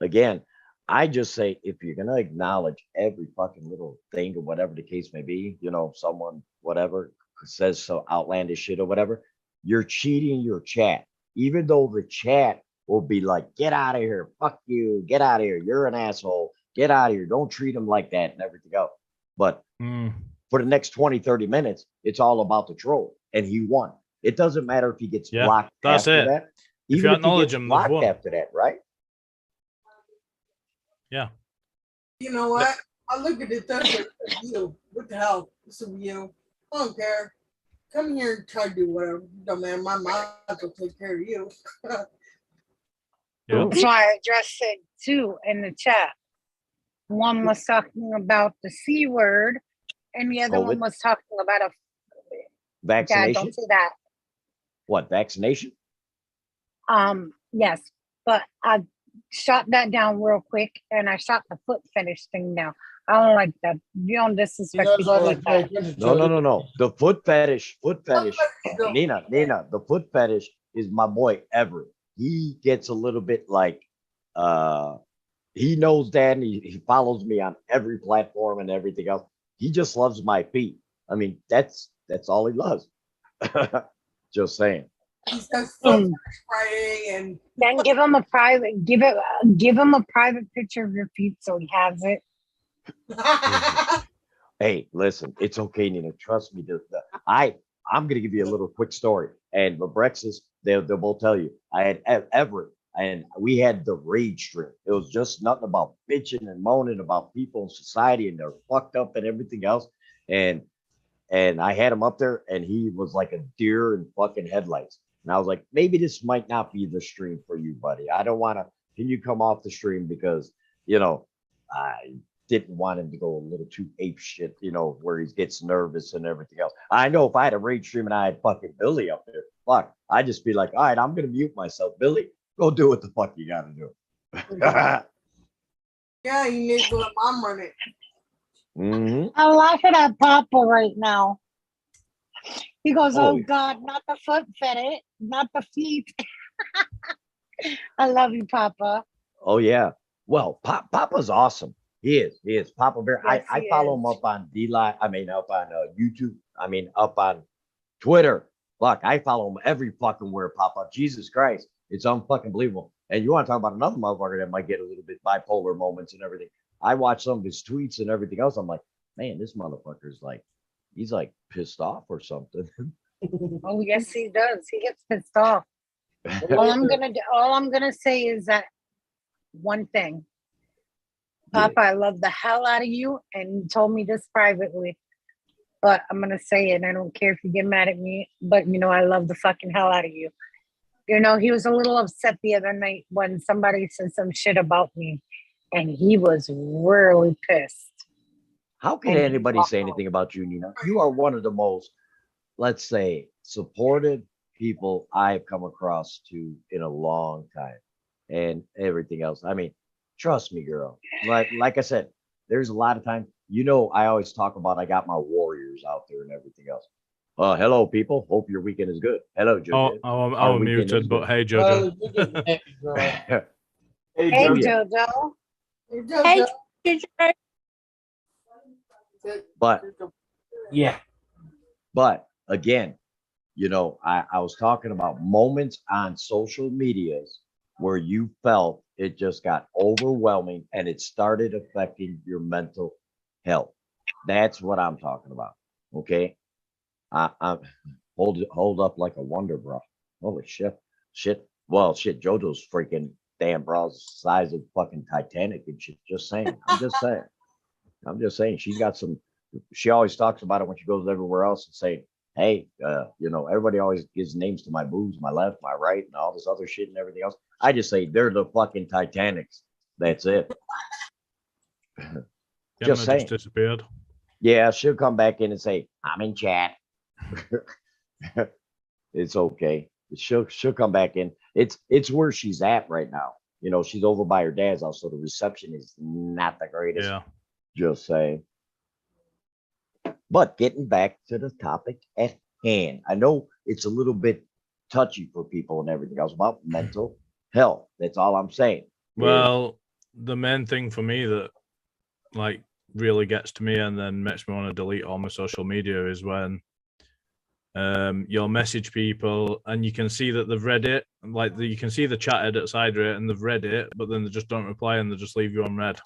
again, I just say if you're gonna acknowledge every fucking little thing or whatever the case may be, you know, someone whatever says so outlandish shit or whatever, you're cheating your chat. Even though the chat will be like, get out of here, fuck you, get out of here, you're an asshole, get out of here, don't treat him like that and everything else. But for the next 20, 30 minutes, it's all about the troll. And he won. It doesn't matter if he gets blocked after that. If you acknowledge him, they've won. After that, right? Yeah. You know what? I look at it this way. You, what the hell? This is you. I don't care. Come here and try to do whatever. Don't matter. My mom will take care of you. Yeah. That's why I just said two in the chat. One was talking about the C word, and the other one was talking about a vaccination. Dad, don't say that. What, vaccination? Yes, but I shot that down real quick, and I shot the foot fetish thing down. I don't like that. You don't disrespect people like that. No. The foot fetish. Nina, the foot fetish is my boy Everett. He gets a little bit like he knows that, and he follows me on every platform and everything else. He just loves my feet. I mean, that's all he loves. Just saying. He says foot Friday, and then give him a private picture of your feet so he has it. Hey, listen, it's okay, Nina. Trust me. I'm gonna give you a little quick story, and the Brexis, they'll both tell you. I had Everett, and we had the rage stream. It was just nothing about bitching and moaning about people in society, and they're fucked up and everything else. And I had him up there, and he was like a deer in fucking headlights. And I was like, maybe this might not be the stream for you, buddy. I don't want to. Can you come off the stream, because I didn't want him to go a little too ape shit, where he gets nervous and everything else. I know if I had a rage stream and I had fucking Billy up there, fuck, I'd just be like, all right, I'm gonna mute myself. Billy, go do what the fuck you gotta do. Yeah, you need to let mom run it. Mm-hmm. I'm laughing at Papa right now. He goes, oh God, not the foot fetish, not the feet. I love you, Papa. Oh yeah. Well, Papa's awesome. He is. Papa Bear. Yes, I follow him up on up on YouTube. Up on Twitter. Fuck, I follow him every fucking where, Papa. Jesus Christ. It's unfucking believable. And you want to talk about another motherfucker that might get a little bit bipolar moments and everything. I watch some of his tweets and everything else. I'm like, man, this motherfucker's like, he's like pissed off or something. Oh yes, he does. He gets pissed off. All I'm gonna say is that one thing. Papa, I love the hell out of you, and you told me this privately, but I'm gonna say it. I don't care if you get mad at me, but I love the fucking hell out of you. He was a little upset the other night when somebody said some shit about me, and he was really pissed. How can anybody say anything about you, Nina? You are one of the most, let's say, supportive people I've come across in a long time, and everything else. Trust me, girl. Like I said, there's a lot of times, I always talk about I got my warriors out there and everything else. Hello, people. Hope your weekend is good. Hello, Jojo. I'm muted, but hey, Jojo. Hey, Jojo. Hey, Jojo. But again, I was talking about moments on social medias where you felt it just got overwhelming and it started affecting your mental health. That's what I'm talking about. Okay. I hold up like a wonder bra. Holy shit. Well, shit. JoJo's freaking damn bras the size of fucking Titanic and shit. Just saying. I'm just saying. I'm just saying. She's got some. She always talks about it when she goes everywhere else and say, "Hey, you know, everybody always gives names to my boobs, my left, my right, and all this other shit and everything else." I just say they're the fucking Titanics. That's it. Just saying. disappeared. Yeah, she'll come back in and say, "I'm in chat." It's okay. She'll come back in. It's where she's at right now. You know, she's over by her dad's house, so the reception is not the greatest. Yeah. Just saying. But getting back to the topic at hand, I know it's a little bit touchy for people and everything else about mental health. That's all I'm saying. Well, the main thing for me that like really gets to me and then makes me want to delete all my social media is when you'll message people and you can see that they've read it, like you can see the chat edit side of it and they've read it, but then they just don't reply and they just leave you unread.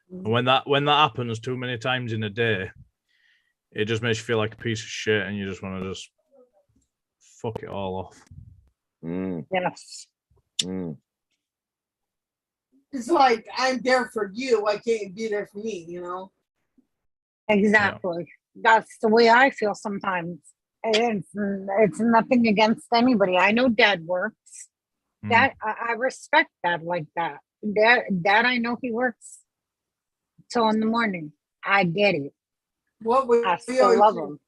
And when that happens too many times in a day, it just makes you feel like a piece of shit and you just want to just fuck it all off. Yes. It's like I'm there for you. Why can't you be there for me? You know. Exactly. That's the way I feel sometimes. It's nothing against anybody. I know Dad works. That I respect Dad like that. Dad, I know he works till in the morning. I get it. I still love him.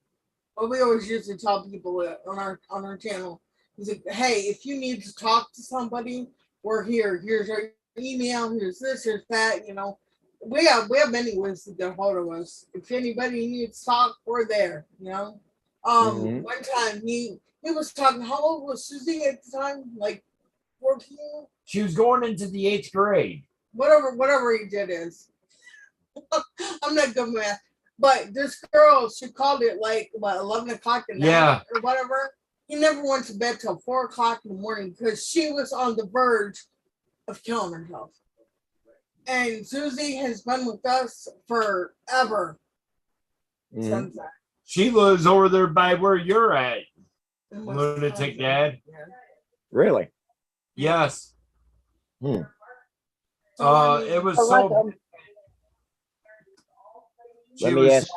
What we always used to tell people on our channel is like, hey, if you need to talk to somebody, we're here. Here's our email. Here's this. Here's that. You know, we have many ways to get a hold of us. If anybody needs to talk, we're there. You know. One time he was talking. How old was Susie at the time? Like 14. She was going into the 8th grade. Whatever he did is. I'm not good with math. But this girl, she called it like what 11 o'clock at night or whatever. He never went to bed till 4 o'clock in the morning because she was on the verge of killing herself. And Susie has been with us forever. Since that. She lives over there by where you're at. Lunatic Dad. Yeah. Really? Yes. Hmm. It was so. Let me ask.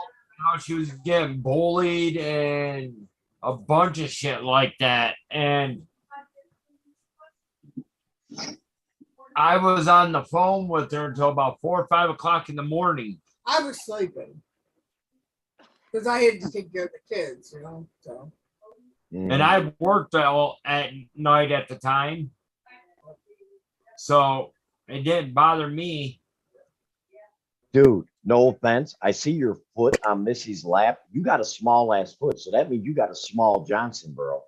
How she was getting bullied and a bunch of shit like that. And I was on the phone with her until about 4 or 5 o'clock in the morning. I was sleeping because I had to take care of the kids, you know. So. And I worked all at night at the time. So it didn't bother me. Dude, no offense. I see your foot on Missy's lap. You got a small ass foot. So that means you got a small Johnson, bro.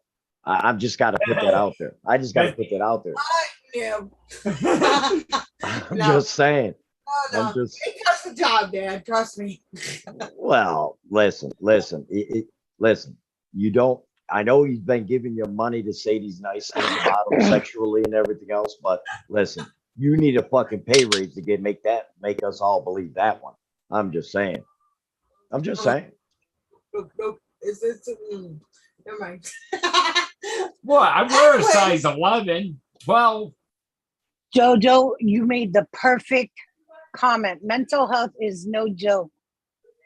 I've just got to put that out there. I just got to put that out there. I'm just saying. No. I'm just. It does the job, Dad. Trust me. Well, listen. Listen. You don't. I know he's been giving you money to say these nice things about him sexually and everything else, but listen, you need a fucking pay raise to make us all believe that one. I'm just saying. Never mind. What? I wear a size 11, 12. Jojo, you made the perfect comment. Mental health is no joke.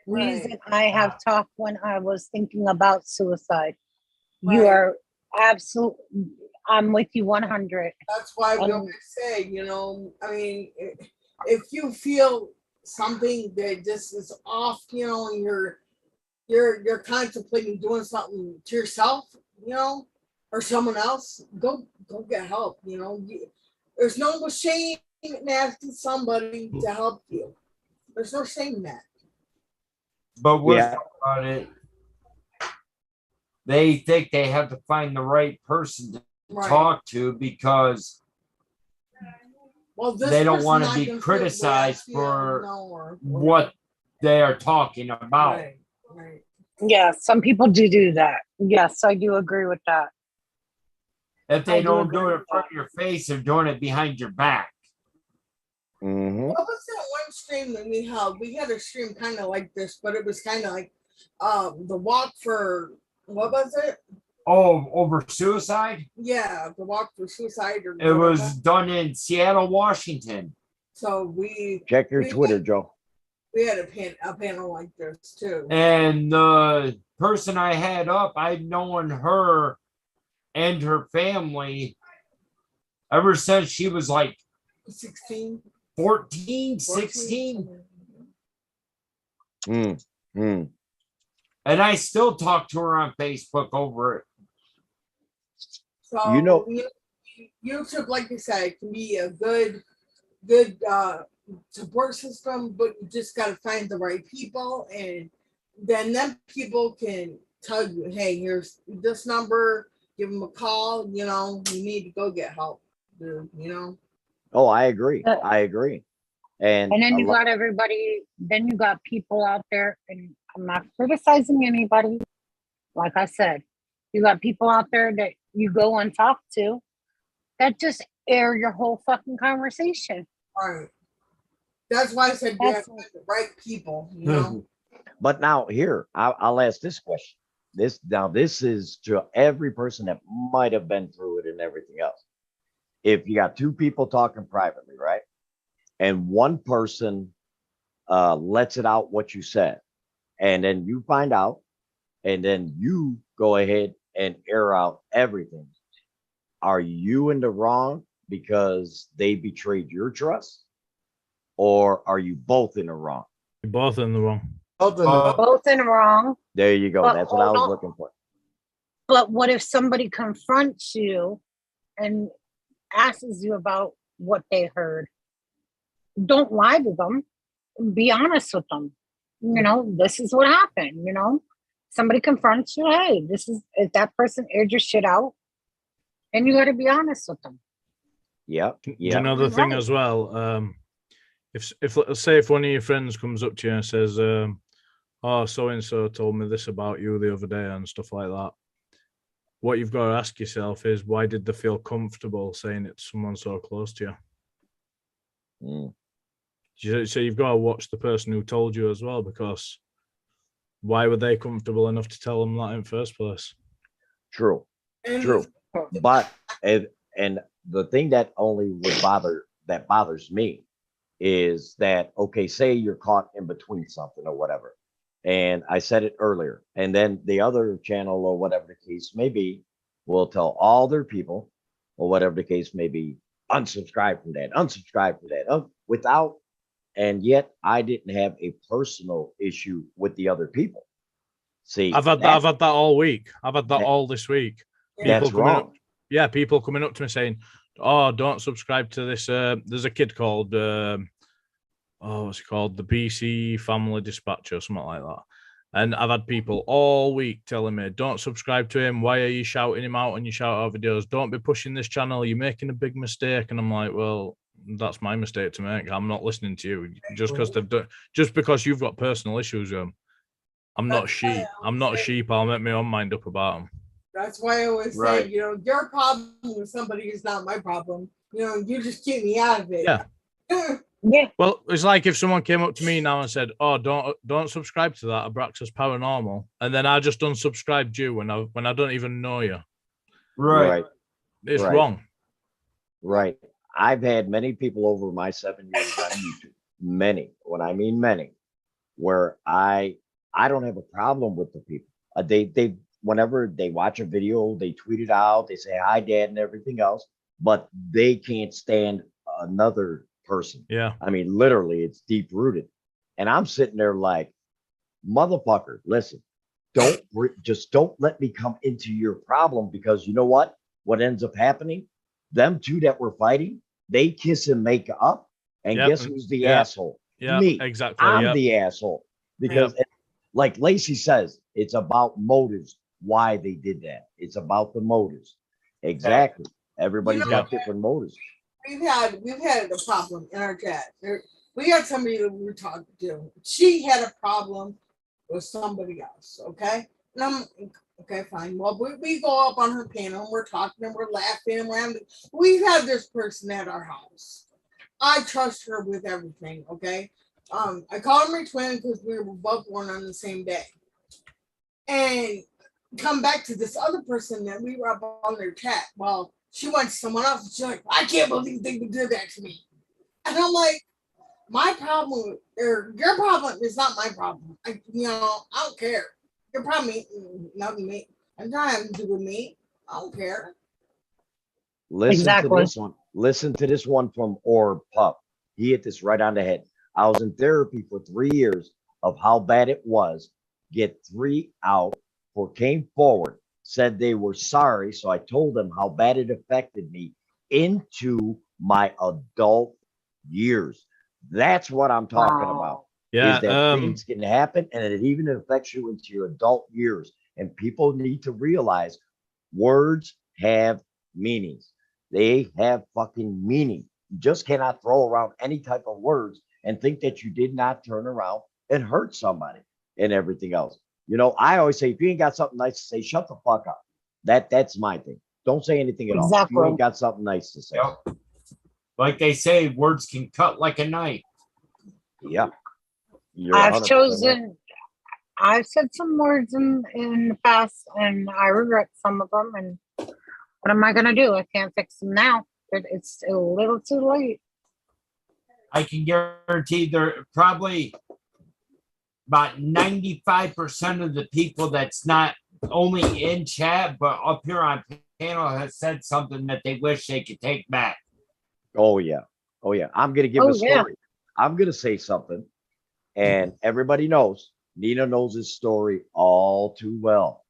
Reason I have talked when I was thinking about suicide. You are absolutely, I'm with you 100. That's why we always say, you know, I mean, if you feel something that just is off, you know, and you're contemplating doing something to yourself, you know, or someone else, go get help. You know, there's no shame in asking somebody to help you. There's no shame in that. But what's about it? They think they have to find the right person to talk to because they don't want to be criticized for what they are talking about. Right. Yeah, some people do that. Yes, I do agree with that. If they don't do it in front of your face, they're doing it behind your back. Mm-hmm. What was that one stream that we held? We had a stream kind of like this, but it was kind of like the walk for, what was it? Oh, over suicide? Yeah, the walk for suicide or It was whatever. done in Seattle, Washington. So we Check your we Twitter, Joe. we had a panel like this too. And the person I had up, I've known her and her family ever since she was like 16, 14, 14, 16. Mm, mm. And I still talk to her on Facebook over it. So You know- YouTube, like you said, can be a good support system, but you just got to find the right people, and then them people can tell you, hey, here's this number, give them a call, you need to go get help, dude, Oh, I agree. Uh, I agree. And And then a you lo- got everybody, then you got people out there, and I'm not criticizing anybody. Like I said, you got people out there that you go and talk to that just air your whole fucking conversation. All right. That's why I said you have That's- to find the right people, but now here, I'll ask this question. This is to every person that might have been through it and everything else. If you got two people talking privately, right? And one person lets it out what you said, and then you find out, and then you go ahead and air out everything. Are you in the wrong because they betrayed your trust? Or are you both in the wrong? You're both in the wrong. Both of them. Both in the wrong. There you go. But That's what I hold was on. looking for. But what if somebody confronts you and asks you about what they heard? Don't lie to them. Be honest with them. This is what happened. Somebody confronts you. Hey, if that person aired your shit out, and you got to be honest with them. Yep. Do you Yep. know the thing Right. as well? If let's say if one of your friends comes up to you and says, "Oh, so and so told me this about you the other day" and stuff like that, what you've got to ask yourself is, why did they feel comfortable saying it to someone so close to you? Mm, So you've got to watch the person who told you as well, because why were they comfortable enough to tell them that in the first place? true. And True. But and the thing that only bothers me is that, okay, say you're caught in between something or whatever. And I said it earlier, and then the other channel or whatever the case may be will tell all their people or whatever the case may be, unsubscribe from that, without, and yet I didn't have a personal issue with the other people. See, I've had that all week. I've had that that- all this week. that's coming up- wrong. Yeah, people coming up to me saying, "Oh, don't subscribe to this." There's a kid called, what's it called? The BC Family Dispatch or something like that. And I've had people all week telling me, "Don't subscribe to him. Why are you shouting him out when you shout out videos? Don't be pushing this channel. You're making a big mistake." And I'm like, well, that's my mistake to make. I'm not listening to you just because you've got personal issues with them. I'm not That's sheep. why I'm not a saying- sheep. I'll make my own mind up about them. That's why I always Right. say, your problem with somebody is not my problem. You just keep me out of it. Yeah. Yeah. Well, it's like if someone came up to me now and said, "Oh, don't subscribe to that Abraxas Paranormal," and then I just unsubscribed you when I don't even know you. Right. It's Right. wrong. Right. I've had many people over my 7 years on YouTube, many, when I mean many, where I don't have a problem with the people. They whenever they watch a video, they tweet it out, they say hi dad and everything else, but they can't stand another person. Yeah. I mean, literally, it's deep rooted. And I'm sitting there like, motherfucker, listen, just don't let me come into your problem, because you know what? What ends up happening? Them two that were fighting, they kiss and make up. And Yep. guess who's the Yeah. asshole? Yeah. Me. Exactly. I'm Yeah. the asshole. Because like Lacey says, it's about motives, why they did that. It's about the motives. Exactly. Everybody's You know- got different motives. We've had a problem in our chat. We had somebody that we were talking to. She had a problem with somebody else. Okay. And I'm okay, fine. Well, we go up on her panel and we're talking and we're laughing and we're having, we've had this person at our house. I trust her with everything. Okay. I call her my twin because we were both born on the same day. And come back to this other person that we were up on their chat. Well, she went to someone else and she's like, I can't believe they would do that to me. And I'm like, my problem or your problem is not my problem. I don't care. Your problem ain't nothing me. I'm not having to do with me. I don't care. Listen Exactly. to this one. Listen to this one from Orb Pup. He hit this right on the head. I was in therapy for 3 years of how bad it was. Get 3 out or came forward, said they were sorry. So I told them how bad it affected me into my adult years. That's what I'm talking about. Yeah. Is that things can happen and it even affects you into your adult years. And people need to realize words have meanings. They have fucking meaning. You just cannot throw around any type of words and think that you did not turn around and hurt somebody and everything else. I always say, if you ain't got something nice to say, shut the fuck up. That's my thing. Don't say anything at all. If you Exactly. ain't got something nice to say. Yep. Like they say, words can cut like a knife. Yeah. You're I've 100% right. chosen. I've said some words in the past, and I regret some of them. And what am I gonna do? I can't fix them now. It's a little too late. I can guarantee there probably about 95% of the people that's not only in chat, but up here on panel has said something that they wish they could take back. Oh, yeah. Oh, yeah. I'm going to give a story. I'm going to say something. And everybody knows, Nina knows this story all too well.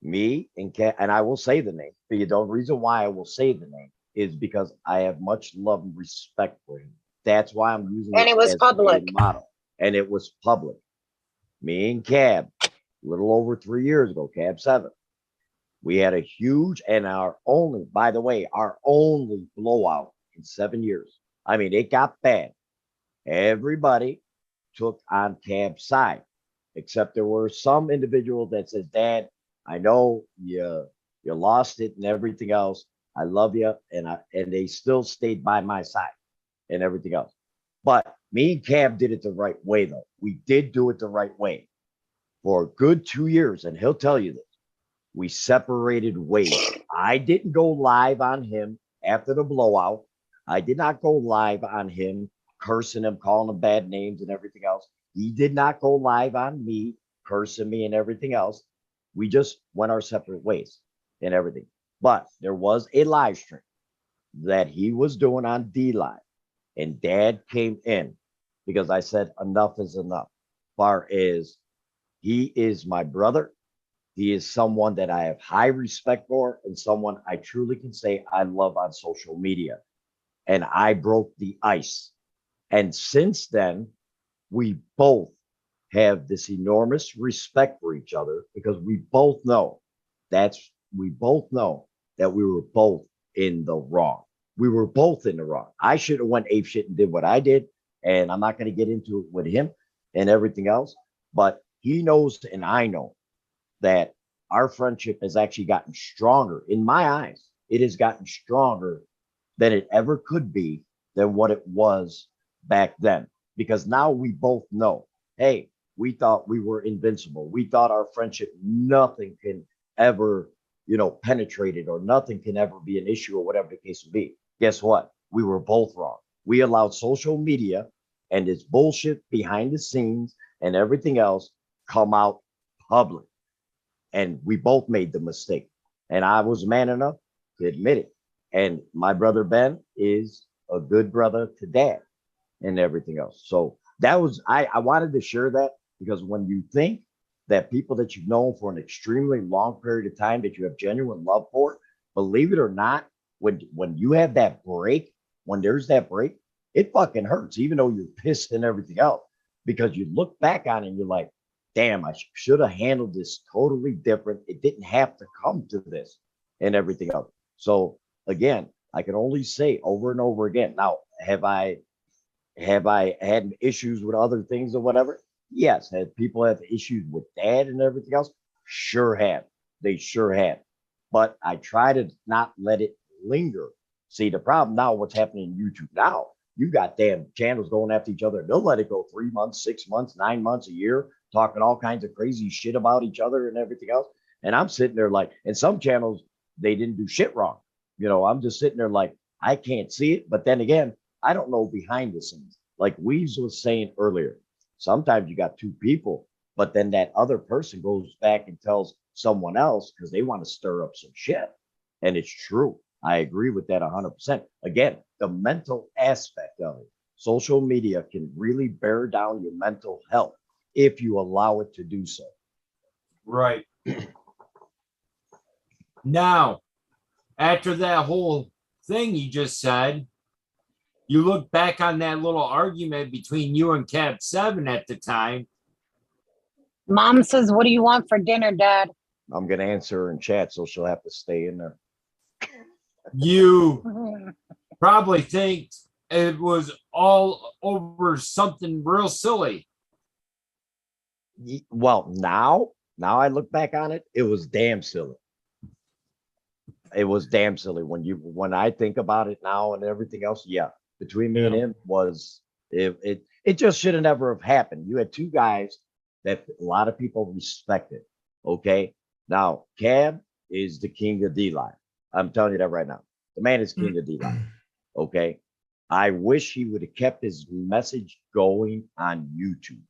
Me and Kat, and I will say the name. But the reason why I will say the name is because I have much love and respect for him. That's why I'm using And it was public. a model. And it was public. Me and Cab, a little over 3 years ago, Cab 7. We had a huge and our only blowout in 7 years. I mean, it got bad. Everybody took on Cab's side, except there were some individuals that said, Dad, I know you lost it and everything else. I love you. And they still stayed by my side and everything else. But me and Cab did it the right way, though. We did do it the right way for a good 2 years. And he'll tell you this. We separated ways. I didn't go live on him after the blowout. I did not go live on him, cursing him, calling him bad names and everything else. He did not go live on me, cursing me and everything else. We just went our separate ways and everything. But there was a live stream that he was doing on D Live. And Dad came in because I said enough is enough. Far as he is my brother, he is someone that I have high respect for and someone I truly can say I love on social media. And I broke the ice. And since then, we both have this enormous respect for each other because we both know that we were both in the wrong. We were both in the wrong. I should have went ape shit and did what I did. And I'm not going to get into it with him and everything else. But he knows and I know that our friendship has actually gotten stronger. In my eyes, it has gotten stronger than it ever could be than what it was back then. Because now we both know, hey, we thought we were invincible. We thought our friendship, nothing can ever, penetrate it or nothing can ever be an issue or whatever the case would be. Guess what? We were both wrong. We allowed social media and its bullshit behind the scenes and everything else come out public. And we both made the mistake. And I was man enough to admit it. And my brother Ben is a good brother to Dad and everything else. So that was, I wanted to share that because when you think that people that you've known for an extremely long period of time that you have genuine love for, believe it or not, when you have that break, when there's that break, it fucking hurts, even though you're pissed and everything else, because you look back on it and you're like, damn, I should have handled this totally different. It didn't have to come to this and everything else. So again, I can only say over and over again. Now, have I had issues with other things or whatever? Yes. Have people have issues with Dad and everything else? Sure have. They sure have. But I try to not let it linger. See, the problem now, what's happening in YouTube now, you got damn channels going after each other. They'll let it go 3 months, 6 months, 9 months, a year, talking all kinds of crazy shit about each other and everything else. And I'm sitting there like, and some channels, they didn't do shit wrong. You know, I'm just sitting there like, I can't see it. But then again, I don't know behind the scenes. Like Weaves was saying earlier, sometimes you got two people, but then that other person goes back and tells someone else because they want to stir up some shit. And it's true. I agree with that 100%. Again, the mental aspect of it. Social media can really bear down your mental health if you allow it to do so. Right. Now, after that whole thing you just said, you look back on that little argument between you and Cab 7 at the time. Mom says, "What do you want for dinner, Dad?" I'm going to answer her in chat, so she'll have to stay in there. You probably think it was all over something real silly. Well, now I look back on it, it was damn silly. It was damn silly when I think about it now and everything else. Yeah, between me and him was it just should have never have happened. You had two guys that a lot of people respected. Okay, now Cab is the king of D-line. I'm telling you that right now. The man is king of D-line. Okay, I wish he would have kept his message going on YouTube.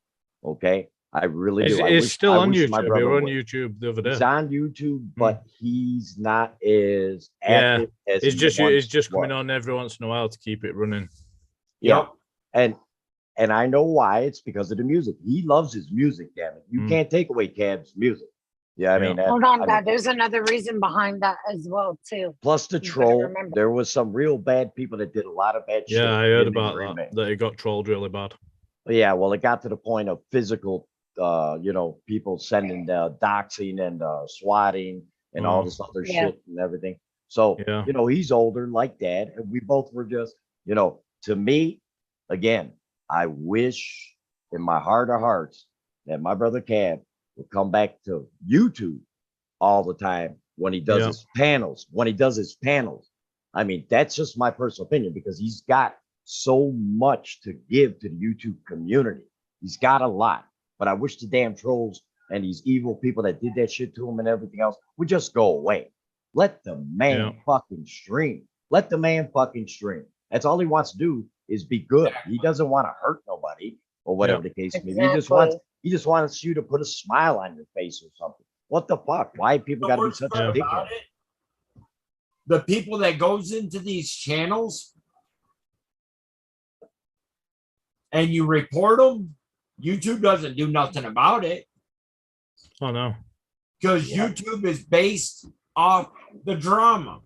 Okay, I really do. It's still on YouTube. My They brother were on would. YouTube the other day. He's on YouTube, but he's not as active as It's just once it's just coming was. on every once in a while to keep it running. Yeah. And I know why. It's because of the music. He loves his music, damn it. You can't take away Cab's music. Yeah, I mean, Hold on, Dad. There's another reason behind that as well, too. plus the You gotta troll. remember. There was some real bad people that did a lot of bad shit. Yeah, I heard in the about remake. that it got trolled really bad. Yeah, well, it got to the point of physical, people sending doxing and swatting and all this other shit and everything. So, he's older like Dad, and we both were just, to me, again, I wish in my heart of hearts that my brother Cab would come back to YouTube all the time when he does his panels. I mean, that's just my personal opinion because he's got so much to give to the YouTube community. He's got a lot, but I wish the damn trolls and these evil people that did that shit to him and everything else would just go away. Let the man fucking stream. Let the man fucking stream. That's all he wants to do is be good. He doesn't want to hurt nobody or whatever the case may be. He just wants you to put a smile on your face or something. What the fuck? Why people got to be such a dickhead? The people that goes into these channels and you report them, YouTube doesn't do nothing about it. Oh no. Because YouTube is based off the drama.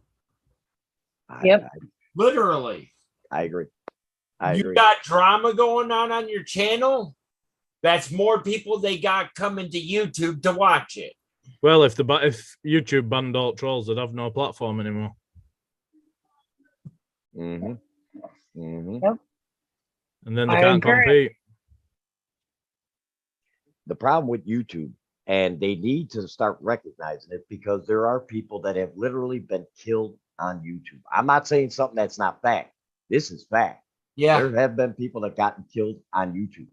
Literally. I agree. You got drama going on your channel, that's more people they got coming to YouTube to watch it. Well, if YouTube banned all trolls, they'd have no platform anymore. Yep. And then they can't compete. The problem with YouTube, and they need to start recognizing it because there are people that have literally been killed on YouTube. I'm not saying something that's not fact. This is fact. Yeah. There have been people that gotten killed on YouTube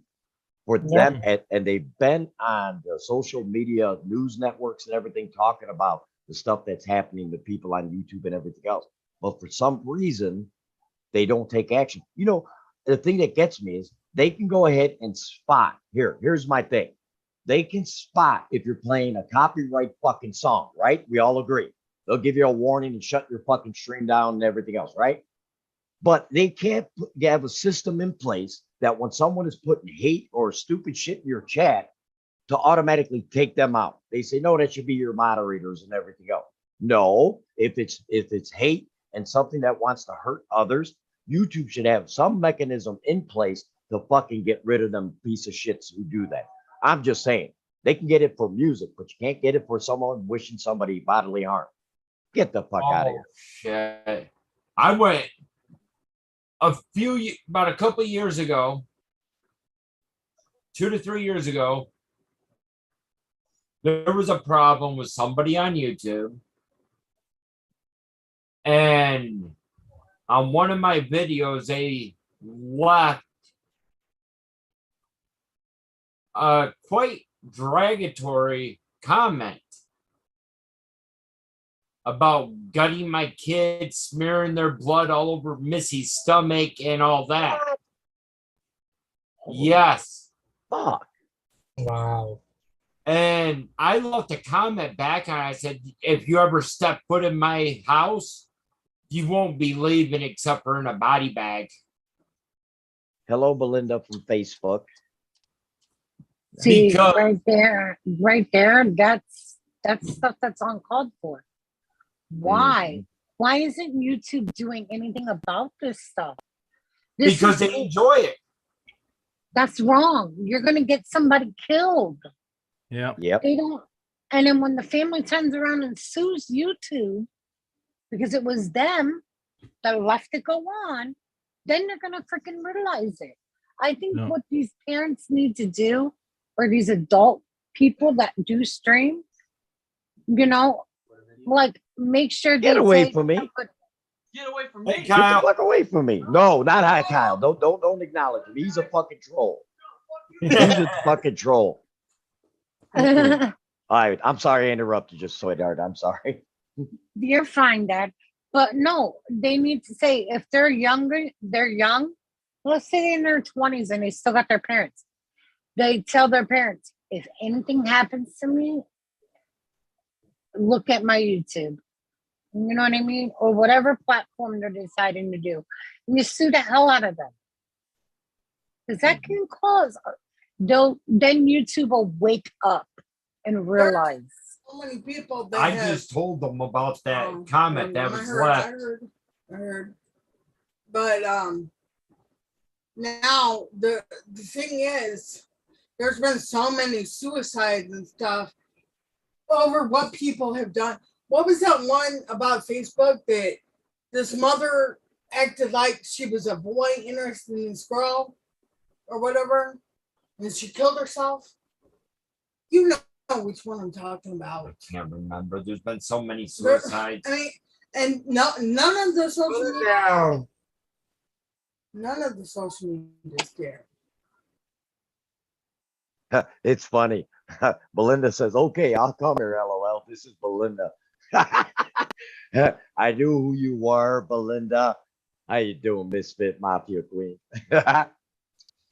for them, and they've been on the social media news networks and everything talking about the stuff that's happening to people on YouTube and everything else. But for some reason, they don't take action. The thing that gets me is they can go ahead and spot. Here's my thing. They can spot if you're playing a copyright fucking song, right? We all agree. They'll give you a warning and shut your fucking stream down and everything else, right? But they can't have a system in place that when someone is putting hate or stupid shit in your chat to automatically take them out. They say, no, that should be your moderators and everything else. No, if it's hate and something that wants to hurt others, YouTube should have some mechanism in place to fucking get rid of them piece of shits who do that. I'm just saying, they can get it for music, but you can't get it for someone wishing somebody bodily harm. Get the fuck out of here. Shit. I went about a couple of years ago, 2 to 3 years ago, there was a problem with somebody on YouTube. And on one of my videos, they left a quite derogatory comment. about gutting my kids, smearing their blood all over Missy's stomach and all that. Yes. Fuck. Wow. And I left a comment back and I said, if you ever step foot in my house, you won't be leaving except for in a body bag. Hello, Belinda from Facebook. See, Because- right there, that's stuff that's uncalled for. Why? Why isn't YouTube doing anything about this stuff? Because they enjoy it. That's wrong. You're gonna get somebody killed. Yeah. Yep. They don't. And then when the family turns around and sues YouTube because it was them that left it go on, then they're gonna freaking realize it. I think No. what these parents need to do, or these adult people that do stream, you know, like make sure Get they away say, from me. Get away from Hey, me. Get the Kyle. fuck away from me. No, not hi, Kyle. Don't acknowledge him. He's a fucking troll. He's a fucking troll. All right. I'm sorry I interrupted you, sweetheart. I'm sorry. You're fine, Dad. But no, they need to say if they're younger, they're young. Let's say in their 20s and they still got their parents. They tell their parents, if anything happens to me, look at my YouTube. You know what I mean? Or whatever platform they're deciding to do. And you sue the hell out of them. Because that can cause, then YouTube will wake up and realize. So many people that I have, just told them about that um, comment that I was heard, left. I heard. But now the thing is, there's been so many suicides and stuff over what people have done. What was that one about Facebook that this mother acted like she was a boy interested in this girl or whatever, and she killed herself? You know which one I'm talking I about. can't remember. There's been so many There- suicides. I mean, and none of the social media, Down. none of the social media is there. It's funny. Belinda says, okay, I'll come here, LOL. This is Belinda. I knew who you were, Belinda. How you doing, Misfit Mafia Queen?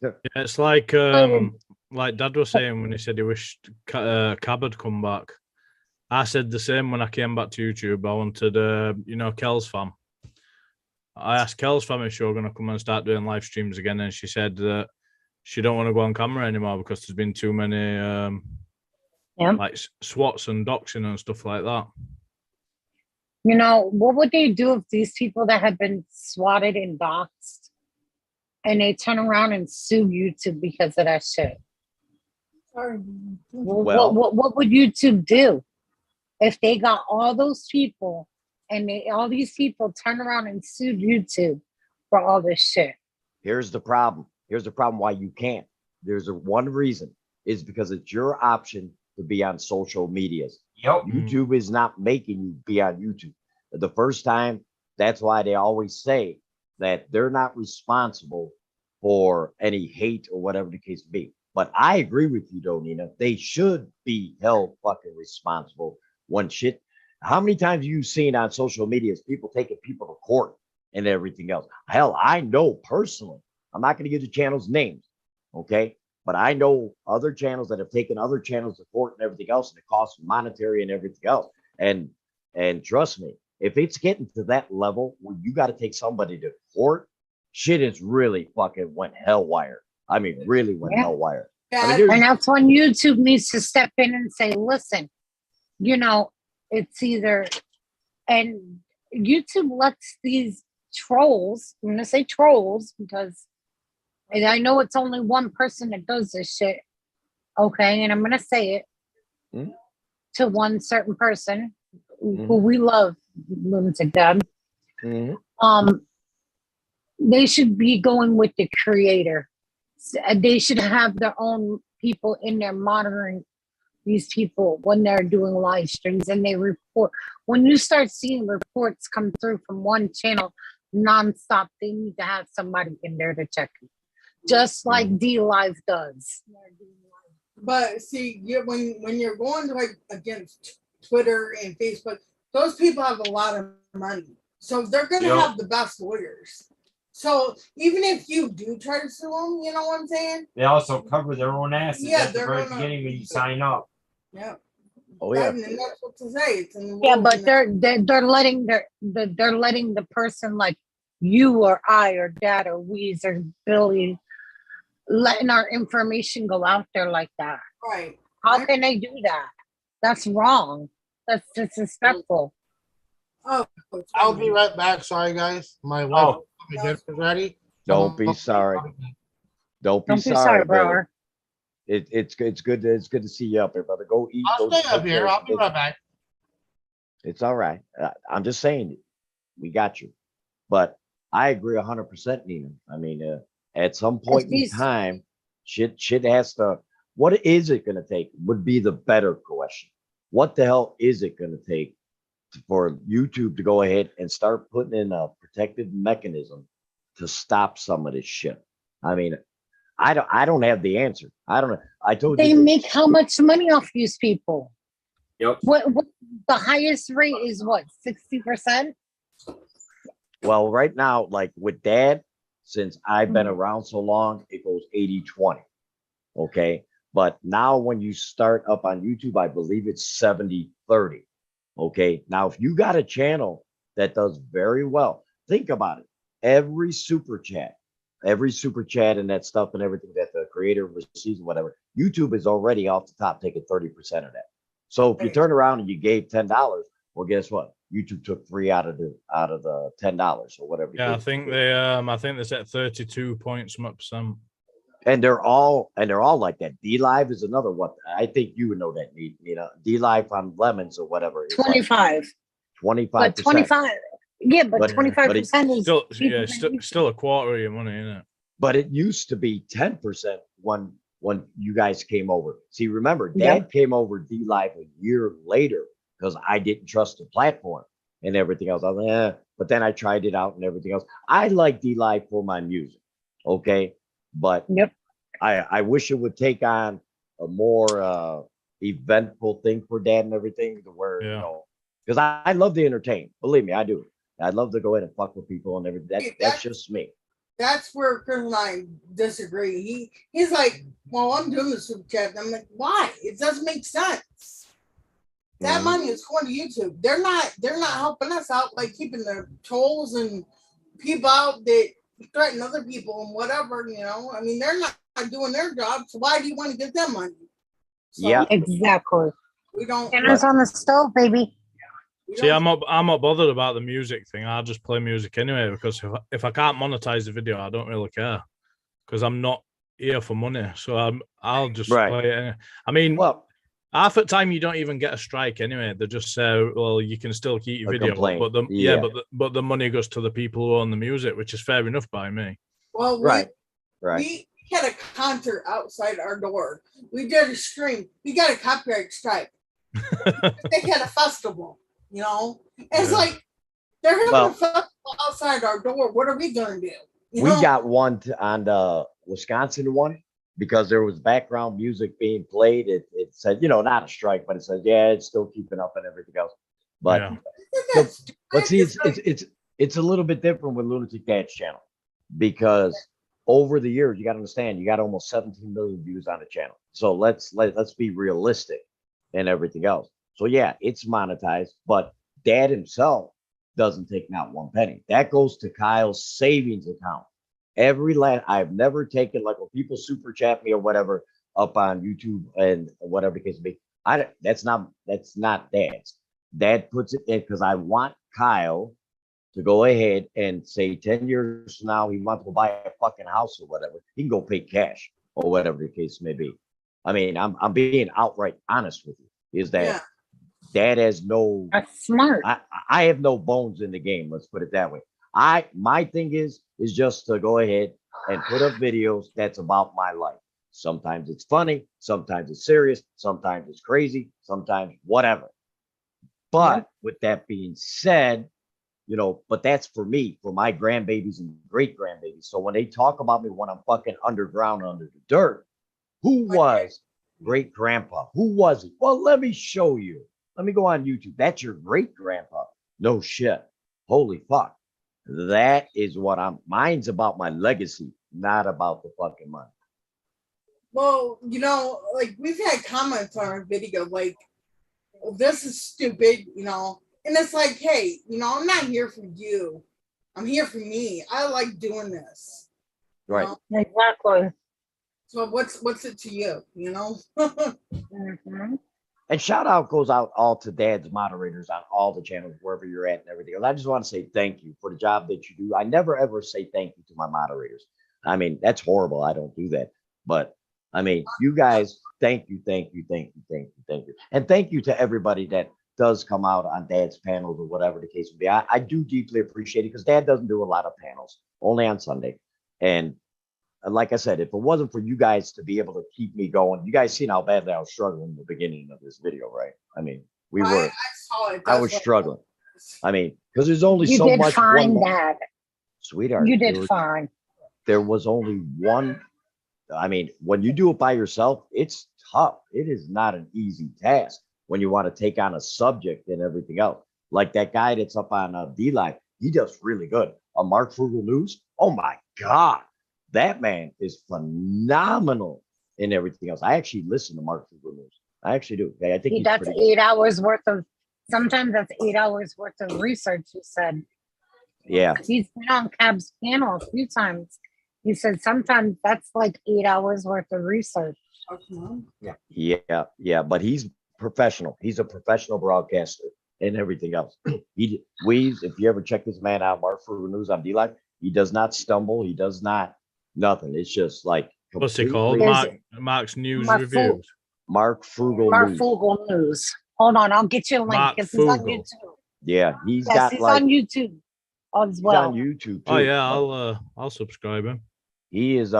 Yeah, it's like Dad was saying when he said he wished Cab had come back. I said the same when I came back to YouTube. I wanted, Kel's fam. I asked Kel's fam if she was going to come and start doing live streams again, and she said that she don't want to go on camera anymore because there's been too many like swats and doxing and stuff like that. You know, what would they do if these people that have been swatted and doxxed and they turn around and sue YouTube because of that shit? Sorry. Well- What would YouTube do if they got all those people and all these people turn around and sued YouTube for all this shit? Here's the problem. Here's the problem why you can't. There's one reason is because it's your option to be on social medias. Yep. YouTube is not making you be on YouTube. The first time, that's why they always say that they're not responsible for any hate or whatever the case may be. But I agree with you, though, Nina. They should be held fucking responsible when shit. How many times have you seen on social media people taking people to court and everything else? Hell, I know personally. I'm not going to give the channels names, okay? But I know other channels that have taken other channels to court and everything else, and it costs monetary and everything else. And trust me, if it's getting to that level where you got to take somebody to court, shit is really fucking went hellwire. I mean, really went Yeah. hellwire. Yeah, there's- And that's when YouTube needs to step in and say, listen, it's either, and YouTube lets these trolls, I'm going to say trolls because and I know it's only one person that does this shit, okay, and I'm going to say it to one certain person who we love, Lunatic Dad. They should be going with the creator. They should have their own people in there monitoring these people when they're doing live streams, and they report. When you start seeing reports come through from one channel nonstop, they need to have somebody in there to check it, just like D Live does. but see, when you're going like against Twitter and Facebook, those people have a lot of money. So they're going to Yep. have the best lawyers. So even if you do try to sue them, you know what I'm saying? They also cover their own asses Yeah, at the they're very gonna- beginning when you sign up. Yeah. Oh yeah. And that's what to say. It's in the Yeah, rules but and they're letting they're letting the person like you or I or Dad or Weez or Billy letting our information go out there like that. right. How can they do that? That's wrong. That's disrespectful. Oh, I'll be right back. Sorry, guys. My wife told me dinner's ready. Don't be sorry. Don't be Don't be sorry, sorry, brother. brother. It's good to see you up here, brother. Go eat. I'll go stay up take here. care I'll of be business. right back. It's all right. I'm just saying, we got you. But I agree 100%, Nina. I mean, at some point in these- time, shit has to. What is it going to take? Would be the better question. What the hell is it going to take for YouTube to go ahead and start putting in a protective mechanism to stop some of this shit? I mean, I don't have the answer. I don't know. I told They you. make how much money off these people? Yep. What the highest rate is what, 60%? Well, right now, like with Dad, since I've been Mhm. around so long, it goes 80-20. Okay. But now when you start up on YouTube, I believe it's 70-30. Okay. Now, if you got a channel that does very well, think about it. Every super chat and that stuff and everything that the creator receives, whatever, YouTube is already off the top taking 30% of that. So if you turn around and you gave $10, well, guess what? YouTube took 3 out of the $10 or whatever. Yeah, I think they set 32 points percent. And they're all like that. D Live is another one. I think you would know that, D Live on Lemons or whatever. It's like 25. 25%. But 25. Yeah, but But- 25% is Still, people yeah, that still a quarter of your money, isn't it? But it used to be 10% when you guys came over. See, remember, Dad Yep. came over D Live a year later because I didn't trust the platform and everything else. I was like, but then I tried it out and everything else. I like D Live for my music. Okay. But Yep. I wish it would take on a more eventful thing for Dad and everything to where, because I love to entertain. Believe me, I do. I love to go in and fuck with people and everything. That's just me. That's where Chris and I disagree. He's like, well, I'm doing the super chat. And I'm like, why? It doesn't make sense. That money is going to YouTube. They're not helping us out, like keeping the trolls and people out that threaten other people and whatever, I mean, they're not doing their job, so why do you want to give them money? So Yeah. Exactly. we don't Dinner's on the stove, baby. See, I'm not bothered about the music thing. I just play music anyway because if I can't monetize the video, I don't really care because I'm not here for money. So I'll just play it. Anyway. I mean, well, half the time you don't even get a strike anyway. They just say, well, you can still keep your video, complaint. but the money goes to the people who own the music, which is fair enough by me. Well, right. We had a concert outside our door. We did a stream. We got a copyright strike. They had a festival, It's like they're having a festival outside our door. What are we gonna do? We got one on the Wisconsin one because there was background music being played. It said, not a strike, but it says, yeah, it's still keeping up and everything else. But but see, it's a little bit different with Lunatic Dad's channel because over the years, you got to understand, you got almost 17 million views on the channel. So let's be realistic and everything else. So yeah, it's monetized, but Dad himself doesn't take not one penny. That goes to Kyle's savings account. I've never taken, like when people super chat me or whatever up on YouTube and whatever the case may be. That's not Dad's. Dad puts it in because I want Kyle to go ahead and say 10 years from now he wants to buy a fucking house or whatever. He can go pay cash or whatever the case may be. I mean, I'm being outright honest with you. Is that Dad has no. That's smart. I have no bones in the game. Let's put it that way. My thing is just to go ahead and put up videos that's about my life. Sometimes it's funny, sometimes it's serious, sometimes it's crazy, sometimes whatever. But with that being said, but that's for me, for my grandbabies and great grandbabies. So when they talk about me when I'm fucking underground under the dirt, who was great grandpa? Who was he? Well, let me show you. Let me go on YouTube. That's your great grandpa. No shit. Holy fuck. That is what mine's about my legacy, not about the fucking money. Well, you know, like we've had comments on our video, like, well, this is stupid, you know, and it's like, hey, you know, I'm not here for you. I'm here for me. I like doing this. You Right. know? Exactly. So what's it to you, you know? Mhm. And shout out goes out all to Dad's moderators on all the channels, wherever you're at and everything. And I just want to say thank you for the job that you do. I never ever say thank you to my moderators. I mean, that's horrible. I don't do that. But I mean, you guys, thank you, thank you, thank you, thank you, thank you. And thank you to everybody that does come out on Dad's panels or whatever the case would be. I do deeply appreciate it because Dad doesn't do a lot of panels, only on Sunday. And like I said, if it wasn't for you guys to be able to keep me going, you guys seen how badly I was struggling in the beginning of this video, right? I mean, we were. I saw it. I was struggling. I mean, because there's only You so did much. fine, Dad. Sweetheart, You did fine. there was only one. I mean, when you do it by yourself, it's tough. It is not an easy task when you want to take on a subject and everything else. Like that guy that's up on D Live, he does really good. Mark Frugal News. Oh my God. That man is phenomenal in everything else. I actually listen to Mark Frugal News. I actually do. I think That's pretty good. 8 hours worth of, sometimes that's 8 hours worth of research, he said. Yeah. He's been on Cab's panel a few times. He said sometimes that's like 8 hours worth of research. Yeah. But he's professional. He's a professional broadcaster and everything else. Weaves, if you ever check this man out, Mark Frugal News on D Live, he does not stumble. He does not nothing. It's just like What's it called? Mark's News Mark Reviews. Mark Frugal Mark News. Frugal News. Hold on, I'll get you a link Mark because he's on Frugal. YouTube. Yeah, he's Yes, got he's like on YouTube as he's well. on YouTube too. Oh yeah, I'll subscribe him. He is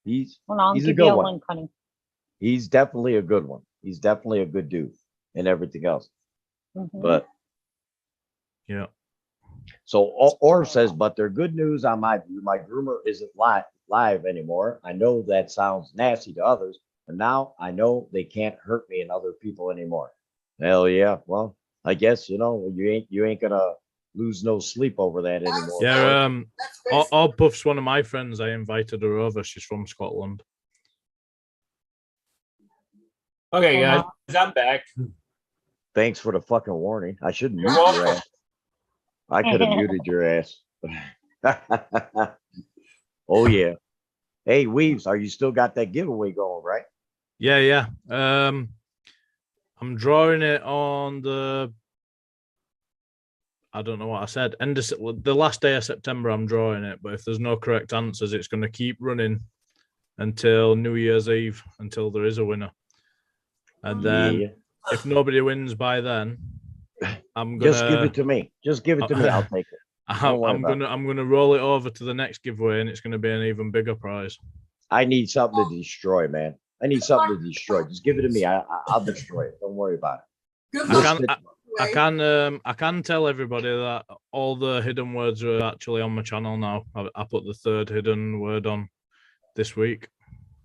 he's Hold on, I'll he's a give good you a one. link, honey. He's definitely a good one. He's definitely a good dude and everything else. Mhm. But Yeah. so Or says, but they're good news on my view. My groomer isn't live anymore. I know that sounds nasty to others, but now I know they can't hurt me and other people anymore. Hell yeah. Well, I guess you ain't gonna lose no sleep over that anymore. Yeah, That's All Puff's one of my friends. I invited her over. She's from Scotland. Okay, guys, I'm back. Thanks for the fucking warning. I should mute You're your welcome. ass. I could have muted your ass. Oh yeah. Hey Weaves, are you still got that giveaway going, right? Yeah. I'm drawing it on the. I don't know what I said. The last day of September, I'm drawing it. But if there's no correct answers, it's going to keep running until New Year's Eve, until there is a winner. And then, if nobody wins by then, I'm gonna just give it to me. Just give it to me. I'll take it. I'm gonna roll it over to the next giveaway, and it's gonna be an even bigger prize. I need something to destroy, man. I need something to destroy. Just give it to me. I'll destroy it. Don't worry about it. Good luck. I can tell everybody that all the hidden words are actually on my channel now. I put the third hidden word on this week.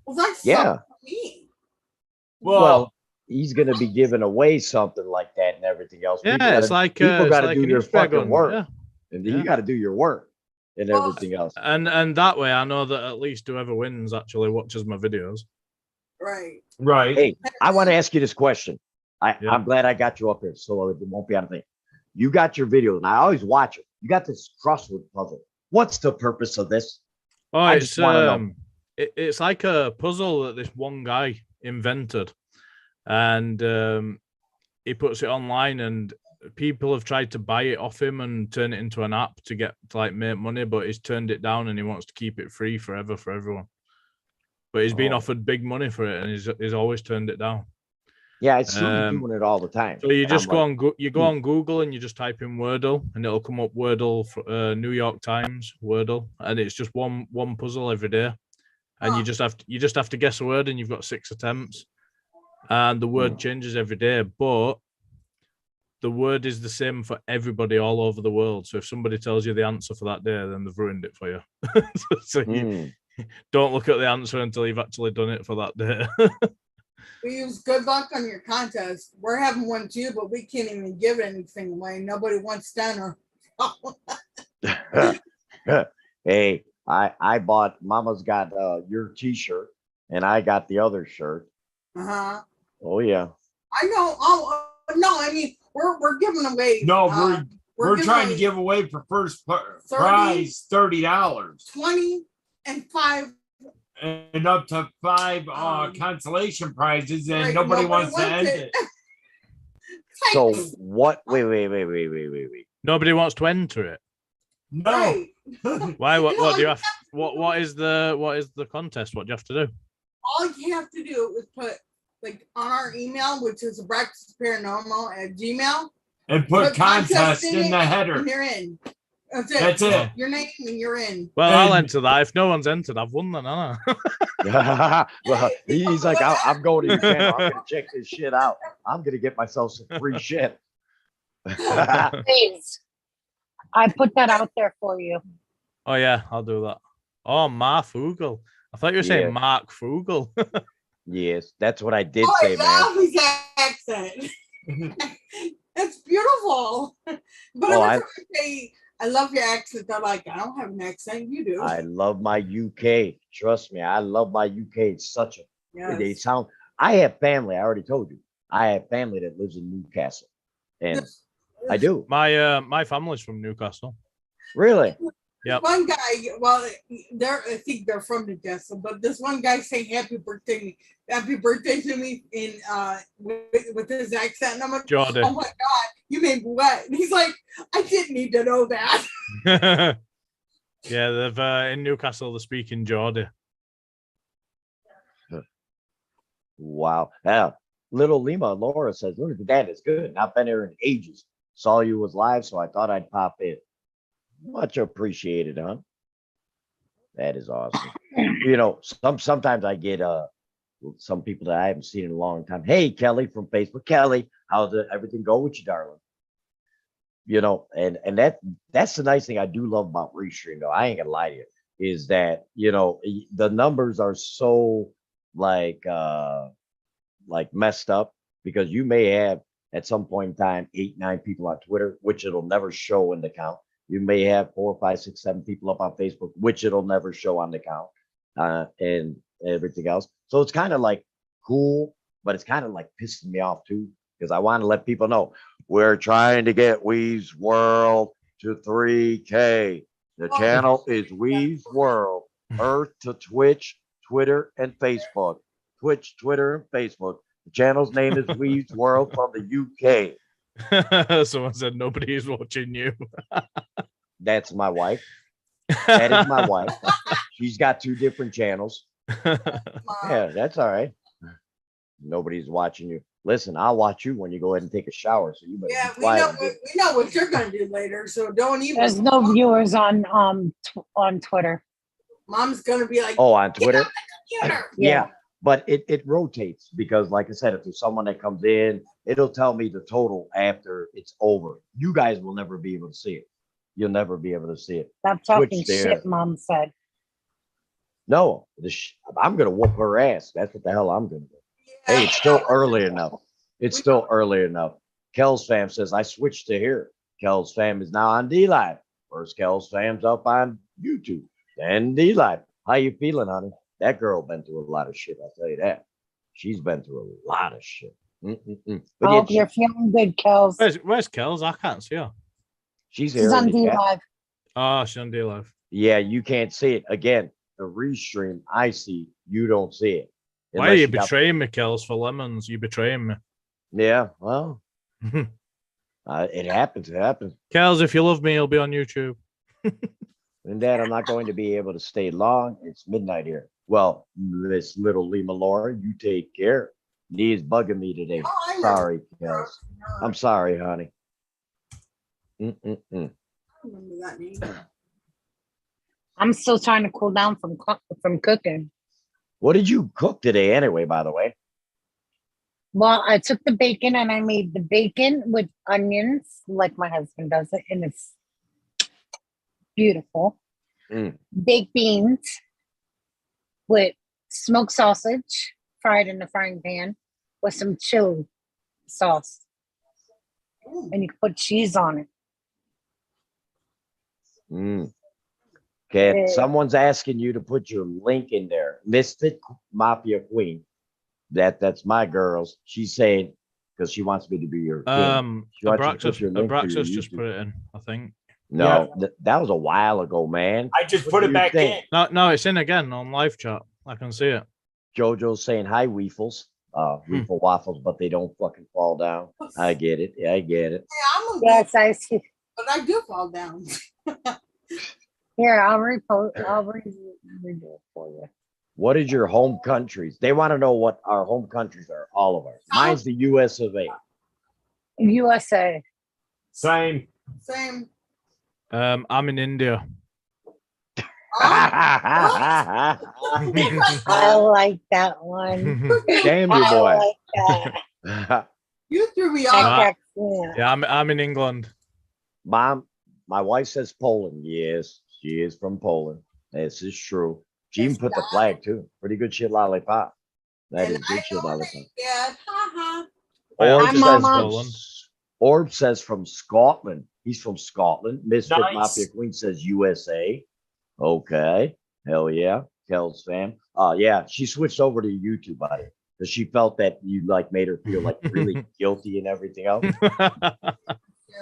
Well, that's Yeah. me. Well, he's gonna be giving away something like that and everything else. Yeah, people gotta like do an their Easter egg fucking on, work, yeah. and then you got to do your work and everything else. And that way, I know that at least whoever wins actually watches my videos. Right. Hey, I want to ask you this question. I'm glad I got you up here, so it won't be on a thing. You got your video, and I always watch it. You got this crossword puzzle. What's the purpose of this? Oh, I just want to know. It's like a puzzle that this one guy invented, and he puts it online, and people have tried to buy it off him and turn it into an app to make money, but he's turned it down and he wants to keep it free forever for everyone. But he's been offered big money for it, and he's always turned it down. Yeah, it's doing it all the time. So you just go on Google and you just type in Wordle, and it'll come up Wordle, New York Times Wordle, and it's just one puzzle every day, and you just have to guess a word, and you've got 6 attempts, and the word changes every day, but the word is the same for everybody all over the world. So if somebody tells you the answer for that day, then they've ruined it for you. So you don't look at the answer until you've actually done it for that day. We use good luck on your contest. We're having one too, but we can't even give anything away. Nobody wants dinner. Hey, I bought Mama's got your t-shirt and I got the other shirt. Uh-huh. Oh yeah. I know. Oh no, I mean we're giving away. No, we're giving trying to away give away for first prize $30 20 and 5. and up to 5 consolation prizes, and right, nobody wants to end it. So what? Wait. Nobody wants to enter it. No. Right. Why? What No, do you have? What is the contest? What do you have to do? All you have to do is put like on our email, which is breakfastparanormal@gmail, And put contest in the header. and you're in. That's it. That's it. Your name and you're in. Well, I'll And- enter that. If no one's entered, I've won then, haven't I? Well, he's like, I'm going to your channel. I'm gonna check this shit out. I'm gonna get myself some free shit. Please. I put that out there for you. Oh yeah, I'll do that. Oh, Mark Fugel. I thought you were saying Yeah. Mark Fugel. Yes, that's what I did Oh, say, I man. love his accent. It's beautiful. But Oh, every time I say I love your accent, they're like, I don't have an accent. You do. I love my UK. Trust me, I love my UK. It's such a Yes. they sound. I have family. I already told you. I have family that lives in Newcastle, and I do My family's from Newcastle. really. Yep. One guy, well, I think they're from Newcastle, but this one guy saying happy birthday to me in with his accent. And I'm like, Jordan. oh my God, you made me wet. And he's like, I didn't need to know that. Yeah, they've in Newcastle they're speaking Geordie. Wow. Yeah. Little Lima Laura says, "Look at that. It's good. Not been here in ages. Saw you was live, so I thought I'd pop in. Much appreciated, huh? That is awesome. You know, sometimes I get some people that I haven't seen in a long time. Hey, Kelly from Facebook. Kelly, how's everything go with you, darling? You know, and that's the nice thing I do love about Restream, though. I ain't gonna lie to you, is that you know the numbers are so like messed up because you may have at some point in time 8, 9 people on Twitter, which it'll never show in the count. You may have 4, 5, 6, 7 people up on Facebook, which it'll never show on the count, and everything else. So it's kind of like cool, but it's kind of like pissing me off too, because I want to let people know we're trying to get Wee's World to 3K. The channel is Wee's World, Earth to Twitch, Twitter, and Facebook. Twitch, Twitter, and Facebook. The channel's name is Wee's World from the UK. Someone said nobody is watching you. That's my wife. That is my wife. She's got 2 different channels. Yeah, that's all right. Nobody's watching you. Listen, I'll watch you when you go ahead and take a shower. So you better Yeah, be we know quiet. we know what you're gonna do later, so don't even. There's no viewers on Twitter. Mom's gonna be like, Oh, on Twitter? computer. Yeah, but it rotates because, like I said, if there's someone that comes in, it'll tell me the total after it's over. You guys will never be able to see it. You'll never be able to see it. Stop talking Twitch there. shit, Mom said. No, I'm gonna whoop her ass. That's what the hell I'm gonna do. Hey, it's still early enough. It's still early enough. Kel's fam says I switched to here. Kel's fam is now on D Live. First Kel's fam's up on YouTube. Then D Live. How you feeling, honey? That girl been through a lot of shit. I'll tell you that. She's been through a lot of shit. But I yeah, hope you're feeling good, Kels. Where's Kels? I can't see her. she's here. She's in on the D chat. Live. Oh, she's on D Live. Yeah, you can't see it. Again, the restream I see, you don't see it. Why are Unless you got- betraying me, Kels, for lemons? You betraying me. Yeah, well, it happens. It happens. Kels, if you love me, you'll be on YouTube. And Dad, I'm not going to be able to stay long. It's midnight here. Well, Miss Little Lima Laura, you take care. Knee's bugging me today. Oh, I Sorry, Kels. I'm sorry, honey. remember that name. I'm still trying to cool down from cooking. What did you cook today, anyway? By the way, Well, I took the bacon and I made the bacon with onions, like my husband does it, and it's beautiful. Mm. Baked beans with smoked sausage, fried in the frying pan with some chili sauce. And you can put cheese on it. Okay, Yeah. someone's asking you to put your link in there. Misfit Mafia Queen. That's my girls. She's saying because she wants me to be your king. She wants you to put your link to your Abraxas just YouTube. put it in, I think. No, that was a while ago, man. I just What put do it you back think? in. No, it's in again on live chat. I can see it. JoJo's saying hi, Weefles. Weefle waffles, but they don't fucking fall down. I get it. Yeah, I get it. Yeah, I'm a Yes, I see. but I do fall down. Here, I'll repost. I'll redo it for you. What is your home countries? They want to know what our home countries are. All of ours. Mine's the US of A. USA. Same. Same. I'm in India. I like that one. Damn you, I boy. like that. You threw me That off. accent. Yeah, I'm in England. Mom, my wife says Poland. Yes, she is from Poland. This is true. She even put the flag too. Pretty good shit, lollipop. That And is good I shit, know lollipop. that, yeah, haha. Orb Hi, says, Mama. from, Orb says from Scotland. He's from Scotland. Misfit Nice. Mafia Queen says USA. Okay. Hell yeah. Kel's fan. Yeah, she switched over to YouTube, buddy. Because she felt that you like made her feel like really guilty and everything else.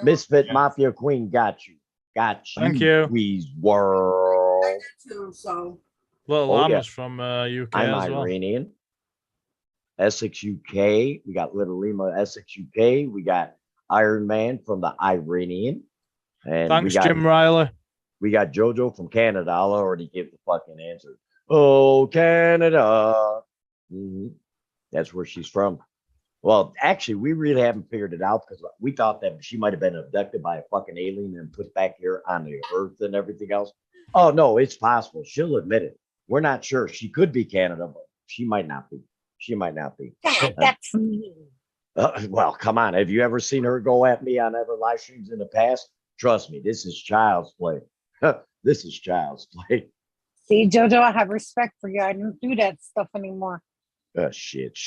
Misfit Yeah. Mafia Queen got you. Got you. Thank you. Squeeze world. I do too, so Little Oh, Llama's yeah. from UK I'm as well. Iranian. Essex UK. We got Little Lima, Essex UK. We got Iron Man from the Iranian. And Thanks, Jim Riley. we got JoJo from Canada. I'll already give the fucking answer. Oh, Canada. Mhm. That's where she's from. Well, actually, we really haven't figured it out because we thought that she might have been abducted by a fucking alien and put back here on the earth and everything else. Oh, no, it's possible. She'll admit it. We're not sure. She could be Canada, but she might not be. She might not be. God, that's me. Well, come on. Have you ever seen her go at me on ever live streams in the past? Trust me, this is child's play. This is child's play. See, JoJo, I have respect for you. I don't do that stuff anymore. Shit.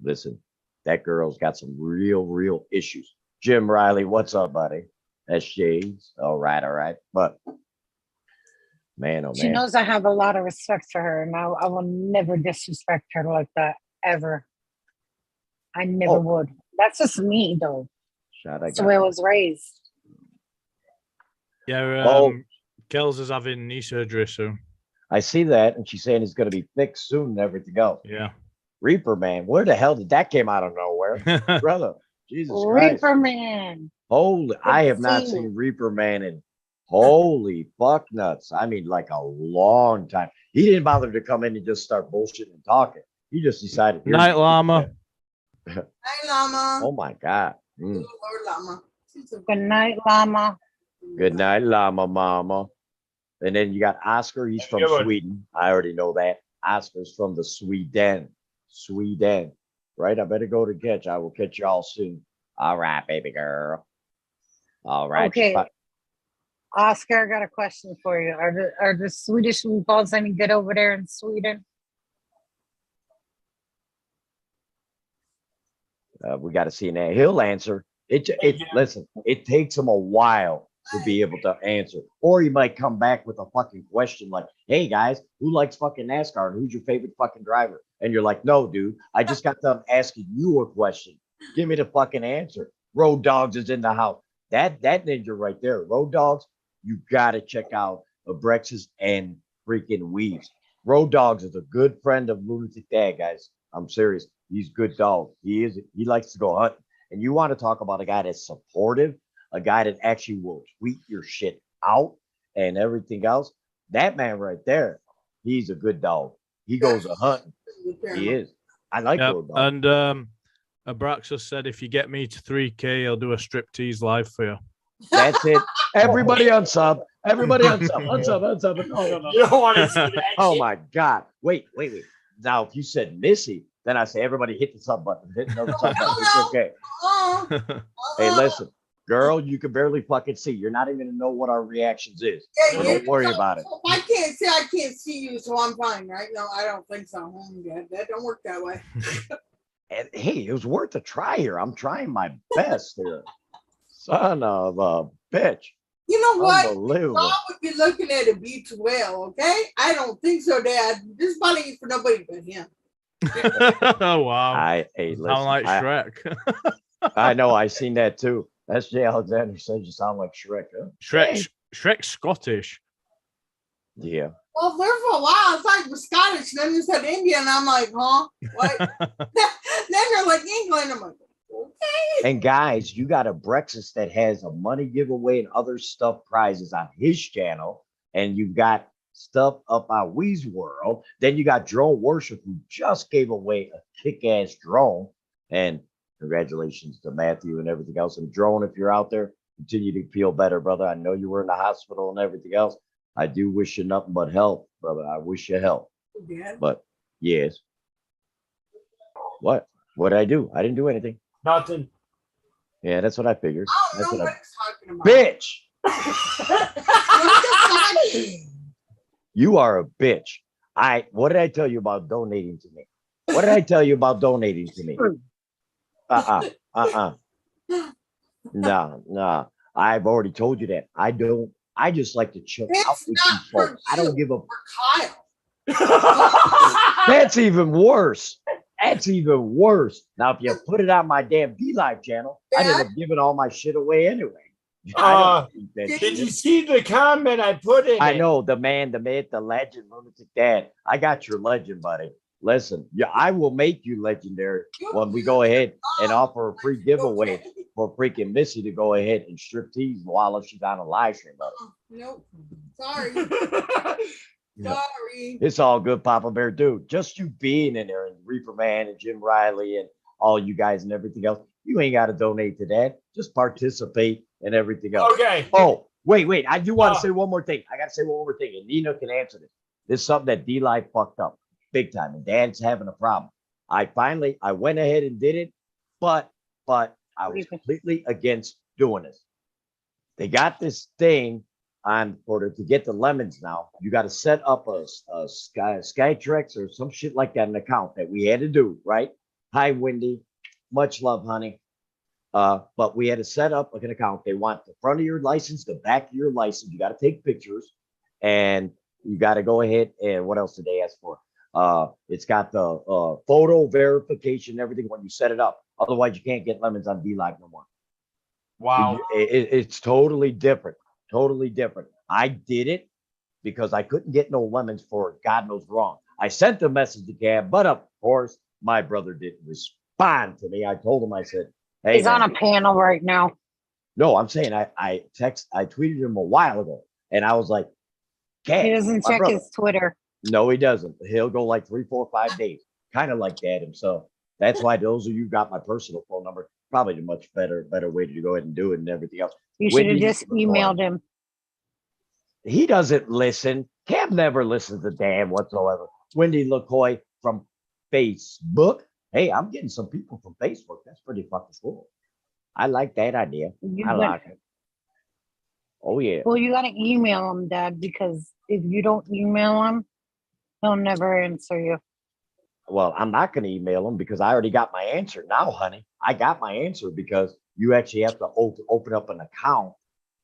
Listen, that girl's got some real issues. Jim Riley, what's up, buddy? That's Shades. All right. But man, oh She man. knows I have a lot of respect for her, and I will never disrespect her like that, ever. I never would. That's just me, though. That's the way I was raised. Yeah, Kells is having knee surgery soon. I see that, and she's saying it's going to be fixed soon and everything else. Yeah. Reaper Man, where the hell did that came out of nowhere? Brother, Jesus Christ. Reaper Man. Holy, I have not see. seen Reaper Man in holy fuck nuts. I mean, like a long time. He didn't bother to come in and just start bullshitting and talking. He just decided. Night Llama. Hi, Llama. Oh my God. Mm. Lord Llama. Good night, Llama. Good night, Llama Mama. And then you got Oscar. He's from Good one. Sweden. I already know that. Oscar's from the Sweden. Right? I better go to catch. I will catch y'all soon. All right, baby girl. All right. Okay. Oscar, I got a question for you. Are the Swedish meatballs any good over there in Sweden? We got to see that. He'll answer. Listen, it takes him a while to be able to answer. Or he might come back with a fucking question like, hey guys, who likes fucking NASCAR and who's your favorite fucking driver? And you're like, no, dude, I just got done asking you a question. Give me the fucking answer. Road Dogs is in the house. That ninja right there. Road Dogs, you gotta check out Abrex's and freaking Weaves. Road Dogs is a good friend of Lunatic Dad, guys. I'm serious. He's a good dog. He likes to go hunting. And you want to talk about a guy that's supportive, a guy that actually will tweet your shit out and everything else. That man right there, he's a good dog. He goes a hunting. He is. I like Road Dogs. And Abraxas said if you get me to 3K, I'll do a striptease live for you. That's it. Everybody on sub. Everybody on sub. Unsub. No. You don't want to see that Oh shit. my God. Wait. Now, if you said Missy, then I say everybody hit the sub button. Hit another sub button. It's okay. Hey, listen. girl, you can barely fucking see. You're not even gonna know what our reactions is. So don't worry about it. If I can't see, I can't see you, so I'm fine, right? No, I don't think so. That don't work that way. And hey, it was worth a try here. I'm trying my best here. Son of a bitch. You know what? Unbelievable. I would be looking at a beach whale, okay? I don't think so, Dad. This body ain't for nobody but him. Oh wow. Hey, listen, Sound like Shrek. I know, I seen that too. S.J. Alexander says you sound like Shrek. Huh? Shrek's Scottish. Yeah. Well, there for a while, it's like was Scottish, and then you said Indian, and I'm like, huh? What? Then you're like England. I'm like, okay. And guys, you got a Brexus that has a money giveaway and other stuff prizes on his channel, and you've got stuff up on Wee's World. Then you got Drone Worship, who just gave away a kick-ass drone. And congratulations to Matthew and everything else. And Drone, if you're out there, continue to feel better, brother. I know you were in the hospital and everything else. I do wish you nothing but health, brother. I wish you health. Yeah. But yes. What? What did I do? I didn't do anything. Nothing. Yeah, that's what I figured. I That's don't know what what he's talking about. Bitch! You are a bitch. What did I tell you about donating to me? What did I tell you about donating to me? No. I've already told you that. I just like to chill out It's with not you folks. I don't give a. For Kyle. That's even worse. That's even worse. Now, if you put it on my damn D-Live channel, I'd end up giving all my shit away anyway. I don't need that Did shit. you see the comment I put in? I know, the man, the myth, the legend, lunatic dad. I got your legend, buddy. Listen, yeah, I will make you legendary when we go ahead and offer a free giveaway for freaking Missy to go ahead and strip tease while she's on a live stream. Nope. Sorry. Yeah. Sorry. It's all good, Papa Bear, dude. Just you being in there, and Reaper Man and Jim Riley and all you guys and everything else, you ain't got to donate to that. Just participate and everything else. Okay. Oh, wait. I do want to say one more thing. I got to say one more thing, and Nina can answer this. This is something that D-Live fucked up big time, and Dad's having a problem. I went ahead and did it, but I was completely against doing this. They got this thing on to get the lemons now. You got to set up a Skytrex or some shit like that, an account that we had to do, right? Hi, Wendy. Much love, honey. But we had to set up an account. They want the front of your license, the back of your license. You got to take pictures, and you got to go ahead. And what else did they ask for? It's got the photo verification and everything when you set it up. Otherwise, you can't get lemons on D-Live no more. Wow. It's totally different. Totally different. I did it because I couldn't get no lemons for God knows wrong. I sent the message to Gab, but of course, my brother didn't respond to me. I told him, I said, hey, He's on a panel right now. No, I'm saying I tweeted him a while ago, and I was like, Gab, He doesn't check his Twitter. No, he doesn't. He'll go like 3, 4, 5 days, kind of like that himself. That's why those of you got my personal phone number. Probably a much better way to go ahead and do it and everything else. You should have just emailed him. He doesn't listen. Cam never listens to Dan whatsoever. Wendy LaCoy from Facebook. Hey, I'm getting some people from Facebook. That's pretty fucking cool. I like that idea. I like it. Oh, yeah. Well, you got to email him, Dad, because if you don't email him, he'll never answer you. Well, I'm not going to email him because I already got my answer now, honey. I got my answer because you actually have to open up an account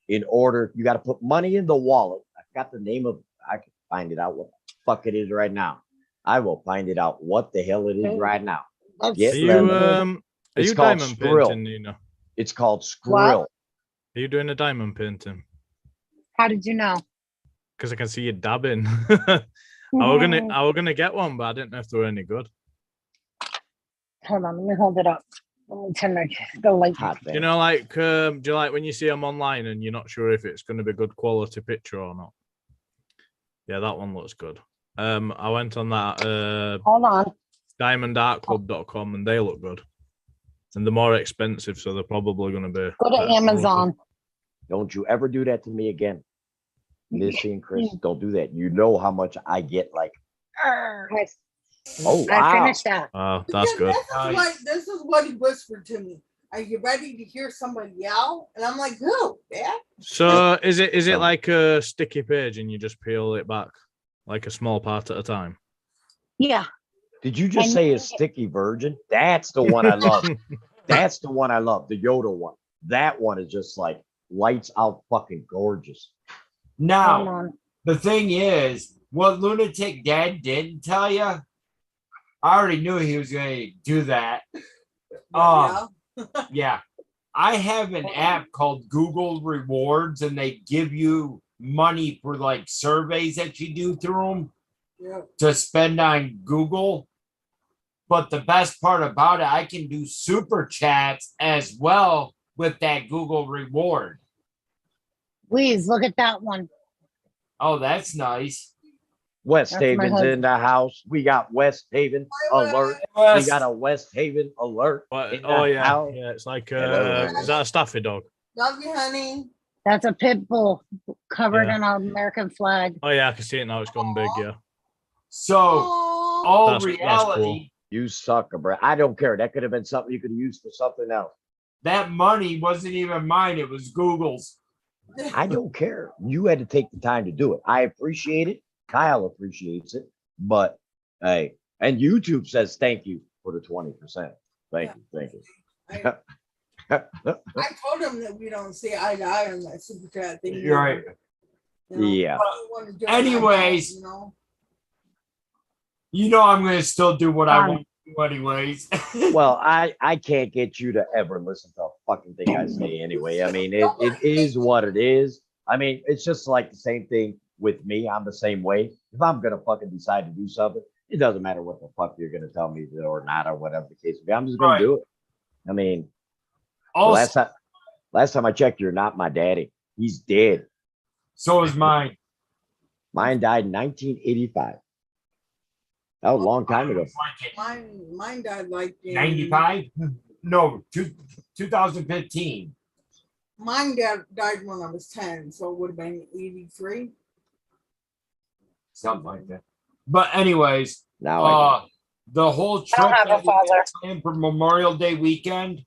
in order. You got to put money in the wallet. I got the name of. I can find it out what the fuck it is right now. I will find it out what the hell it is right now. Are you diamond painting, Nina? It's called Skrill. What? Are you doing a diamond painting? How did you know? Because I can see you dabbing. I were gonna get one, but I didn't know if they were any good. Hold on, let me hold it up. Let me turn the light. You know, like, do you like when you see them online and you're not sure if it's going to be good quality picture or not? Yeah, that one looks good. I went on that. Hold on. DiamondArtClub.com and they look good. And they're more expensive, so they're probably going to be. Go to Amazon. Don't you ever do that to me again. Missy and Chris, don't do that. You know how much I get, like. Oh, wow. I finished that. Oh, that's good. This is what he whispered to me. Are you ready to hear somebody yell? And I'm like, who, Dad? So is it like a sticky page and you just peel it back like a small part at a time? Yeah. Did you just And- say a sticky virgin? That's the one I love. That's the one I love. The Yoda one. That one is just like lights out fucking gorgeous. Now, the thing is, what Lunatic Dad didn't tell you, I already knew he was going to do that. Yeah. I have an app called Google Rewards, and they give you money for like surveys that you do through them to spend on Google. But the best part about it, I can do super chats as well with that Google reward. Please look at that one. Oh, that's nice. West That's my Haven's husband. in the house. We got West Haven alert. We got a West Haven alert. But, in oh the yeah, house. yeah. It's like Hello. is that a Staffy dog? Love you, honey. That's a pit bull covered Yeah. in an American flag. Oh yeah, I can see it now. It's gone big. Yeah. So, Aw. all That's reality, cool. You sucker, bro. I don't care. That could have been something you could have used for something else. that money wasn't even mine, it was Google's. I don't care. You had to take the time to do it. I appreciate it. Kyle appreciates it. But hey, and YouTube says thank you for the 20%. Thank you. Thank you. I told him that we don't see eye to eye on that super chat thing. You're right. You know, Yeah. we wanna do it Anyways. you know? You know I'm going to still do what I Um, want to do anyways. Well, I can't get you to ever listen to a fucking thing I say anyway. I mean, it is what it is. I mean, it's just like the same thing with me. I'm the same way. If I'm gonna fucking decide to do something, it doesn't matter what the fuck you're gonna tell me to or not or whatever the case may be. I'm just gonna Right. do it. I mean, Also, last time I checked, you're not my daddy. He's dead. so is mine. Mine died in 1985. That was a long time ago. Mine died like in 95? No, 2015. Mine died when I was 10, so it would have been 83. Something like that. But anyways, Now I the whole trip have a that we father. planned for Memorial Day weekend,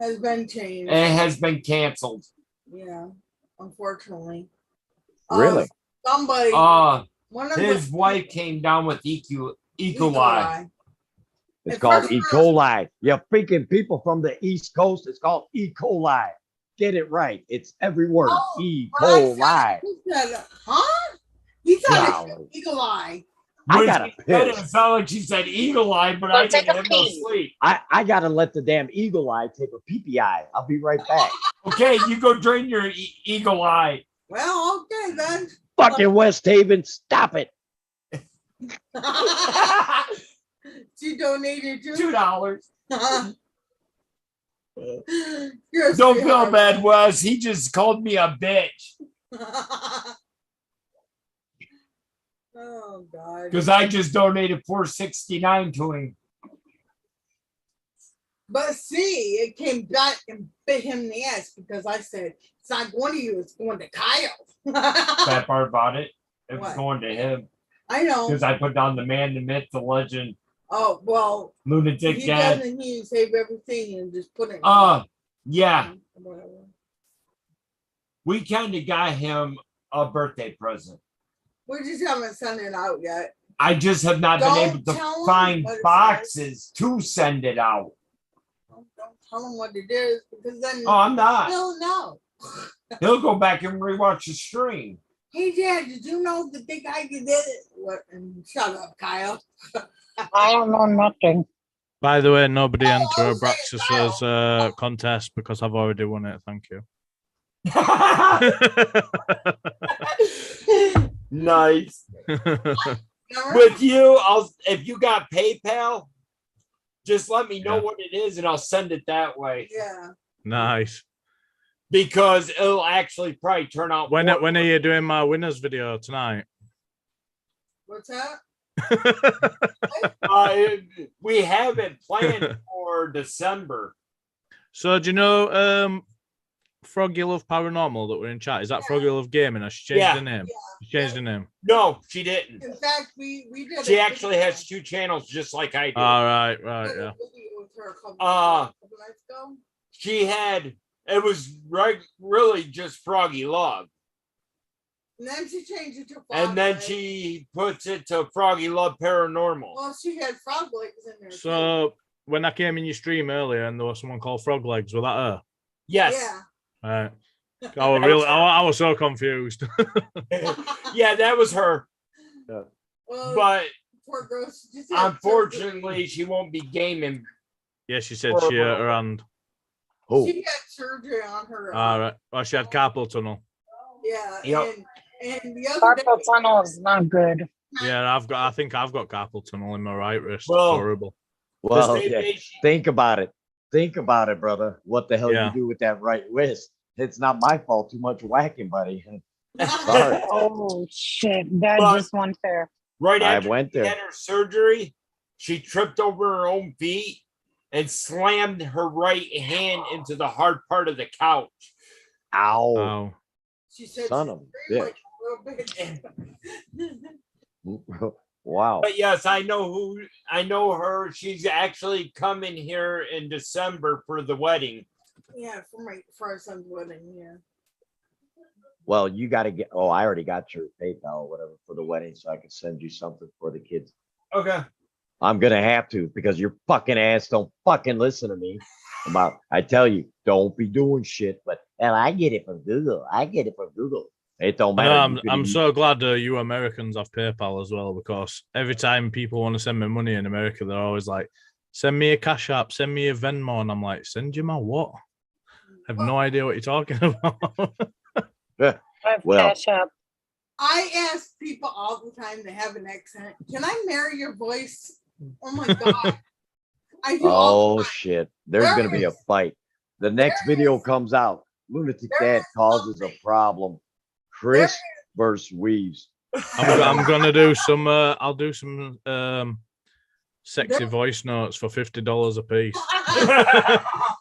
Has been changed. it has been canceled. Yeah, unfortunately. really. Somebody, one of His the wife came down with E. E. coli. It's At called first E. I was- coli. You freaking people from the East Coast. It's called E. coli. Get it right. It's every word. Oh, E. when I coli. said it, he said, huh? He said Wow. eagle eye. I When gotta she said it, piss. it sounded like she said eagle eye, but Go I take didn't a have no pee. sleep. I gotta let the damn eagle eye take a pee eye. I'll be right back. Okay, you go drain your eagle eye. Well, okay then. Fucking West Haven, stop it. She donated you. $2. You're a Don't feel sweetheart. bad, Wes. He just called me a bitch Oh God. because I just donated $4.69 to him. But see, it came back and bit him in the ass because I said it's not going to you, it's going to Kyle. That part about it, it was What? going to him I know. because I put down the man, the myth, the legend, Oh well, lunatic he dad. doesn't. He save everything and just put it. Yeah, Whatever. we kind of got him a birthday present. We just haven't sent it out yet. I just have not Don't been able to tell him find what it boxes to send it out. Don't tell him what it is because then Oh, I'm not. he'll know. He'll go back and rewatch the stream. Hey Dad, did you know that the guy who did it? What? And shut up, Kyle. I don't know nothing. By the way, nobody Oh, enter say Abraxas's contest because I've already won it. Thank you. Nice. Remember? With you, if you got PayPal, just let me know Yeah. what it is and I'll send it that way. Yeah. Nice. Because it'll actually probably turn out. When more- are you doing my winners video tonight? What's that? We have it planned for December. So do you know Froggy Love Paranormal that were in chat? Is that Froggy Love Gaming? Has she changed Yeah. the name? She changed the name. No, she didn't. In fact, we did. She actually has 2 channels just like I do. All right, yeah. With her a couple nights ago. She had, it was really just Froggy Love. And then she changed it to frog And then legs. she puts it to Froggy Love Paranormal. Well, she had frog legs in there. too. So when I came in your stream earlier and there was someone called Frog Legs, was that her? Yes. Yeah. Right. I was so confused. Yeah, that was her. Well, But poor girl, she just had unfortunately, she won't be gaming. Yeah, she said she hurt her hand. Oh, She had surgery on her. All right. Well, she had carpal tunnel. Yeah. Yep. And the other day, Carpal tunnel is not good. Yeah, I think I've got carpal tunnel in my right wrist. Well- It's horrible. well, The same yeah. day she- Think about it. Think about it, brother. What the hell Yeah. you do with that right wrist? It's not my fault. Too much whacking, buddy. Sorry. Oh shit, that But- just went there. right I after went she there. had her surgery, she tripped over her own feet and slammed her right hand into the hard part of the couch. Ow. Oh. she said, Son she of a screamed like a little bitch. Wow. But yes, I know her. She's actually coming here in December for the wedding. Yeah, for our son's wedding. Yeah. Well, you got to get. Oh, I already got your PayPal or whatever for the wedding, so I can send you something for the kids. Okay. I'm gonna have to because your fucking ass don't fucking listen to me. I tell you, don't be doing shit. But well, I get it from Google. I get it from Google. It don't I matter. know, You could I'm use- so glad you Americans have PayPal as well, because every time people want to send me money in America, they're always like, send me a Cash App, send me a Venmo. And I'm like, send you my what? I have no idea what you're talking about. I have Well- Cash App. I ask people all the time to have an accent. Can I marry your voice? Oh my god. I do all Oh the time. shit! There's There gonna be a is- fight. The next there video is- comes out. Lunatic there Dad is causes a something. problem. Chris versus Weaves. I'm gonna do some. I'll do some sexy There- voice notes for $50 a piece.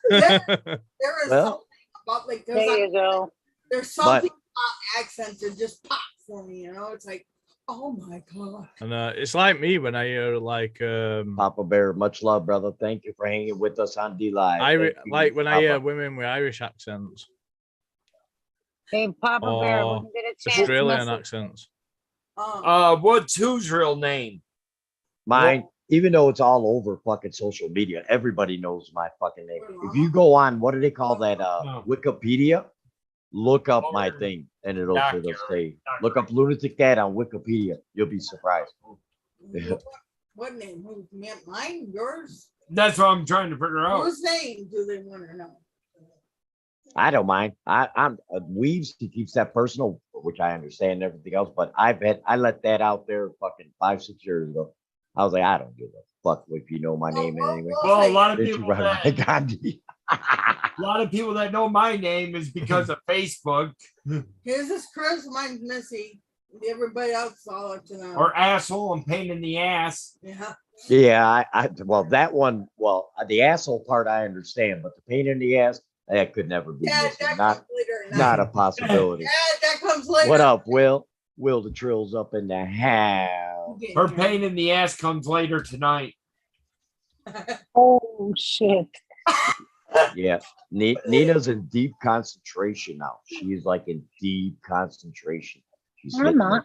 There is Well- something about like There you go. there's something about accents that just pop for me, you know? It's like, oh my god. And it's like me when I hear like Papa Bear, much love, brother. Thank you for hanging with us on D Live. Thank you, like when I hear Papa. women with Irish accents Hey, Papa Bear, or when you get a chance, Australian message- accents. What's whose real name? Mine, even though it's all over fucking social media, everybody knows my fucking name. If you go on, what do they call that? Wikipedia. Look up my thing, and it'll say. Look up Lunatic Dad on Wikipedia. You'll be surprised. What name? Who, mine? Yours? That's what I'm trying to figure out. Whose name do they want to know? I don't mind. I'm Weaves. He keeps that personal, which I understand and everything else. But I let that out there fucking 5-6 years ago. I was like, I don't give a fuck if you know my name anyway. Well, a lot of Did you people run my that, Gandhi? a lot of people that know my name is because of Facebook His is Chris, mine's Missy. Everybody else is all up to now. or asshole and pain in the ass. Yeah. Yeah, well, that one, the asshole part I understand, but the pain in the ass, that could never be Yeah, missing. that Not, comes later. not a possibility. Yeah, that comes later. What up, Will? Will the Trill's up in the house. Her pain in the ass comes later tonight. Oh shit. Yeah, Nina's in deep concentration now. She's like in deep concentration. She's I'm hitting not.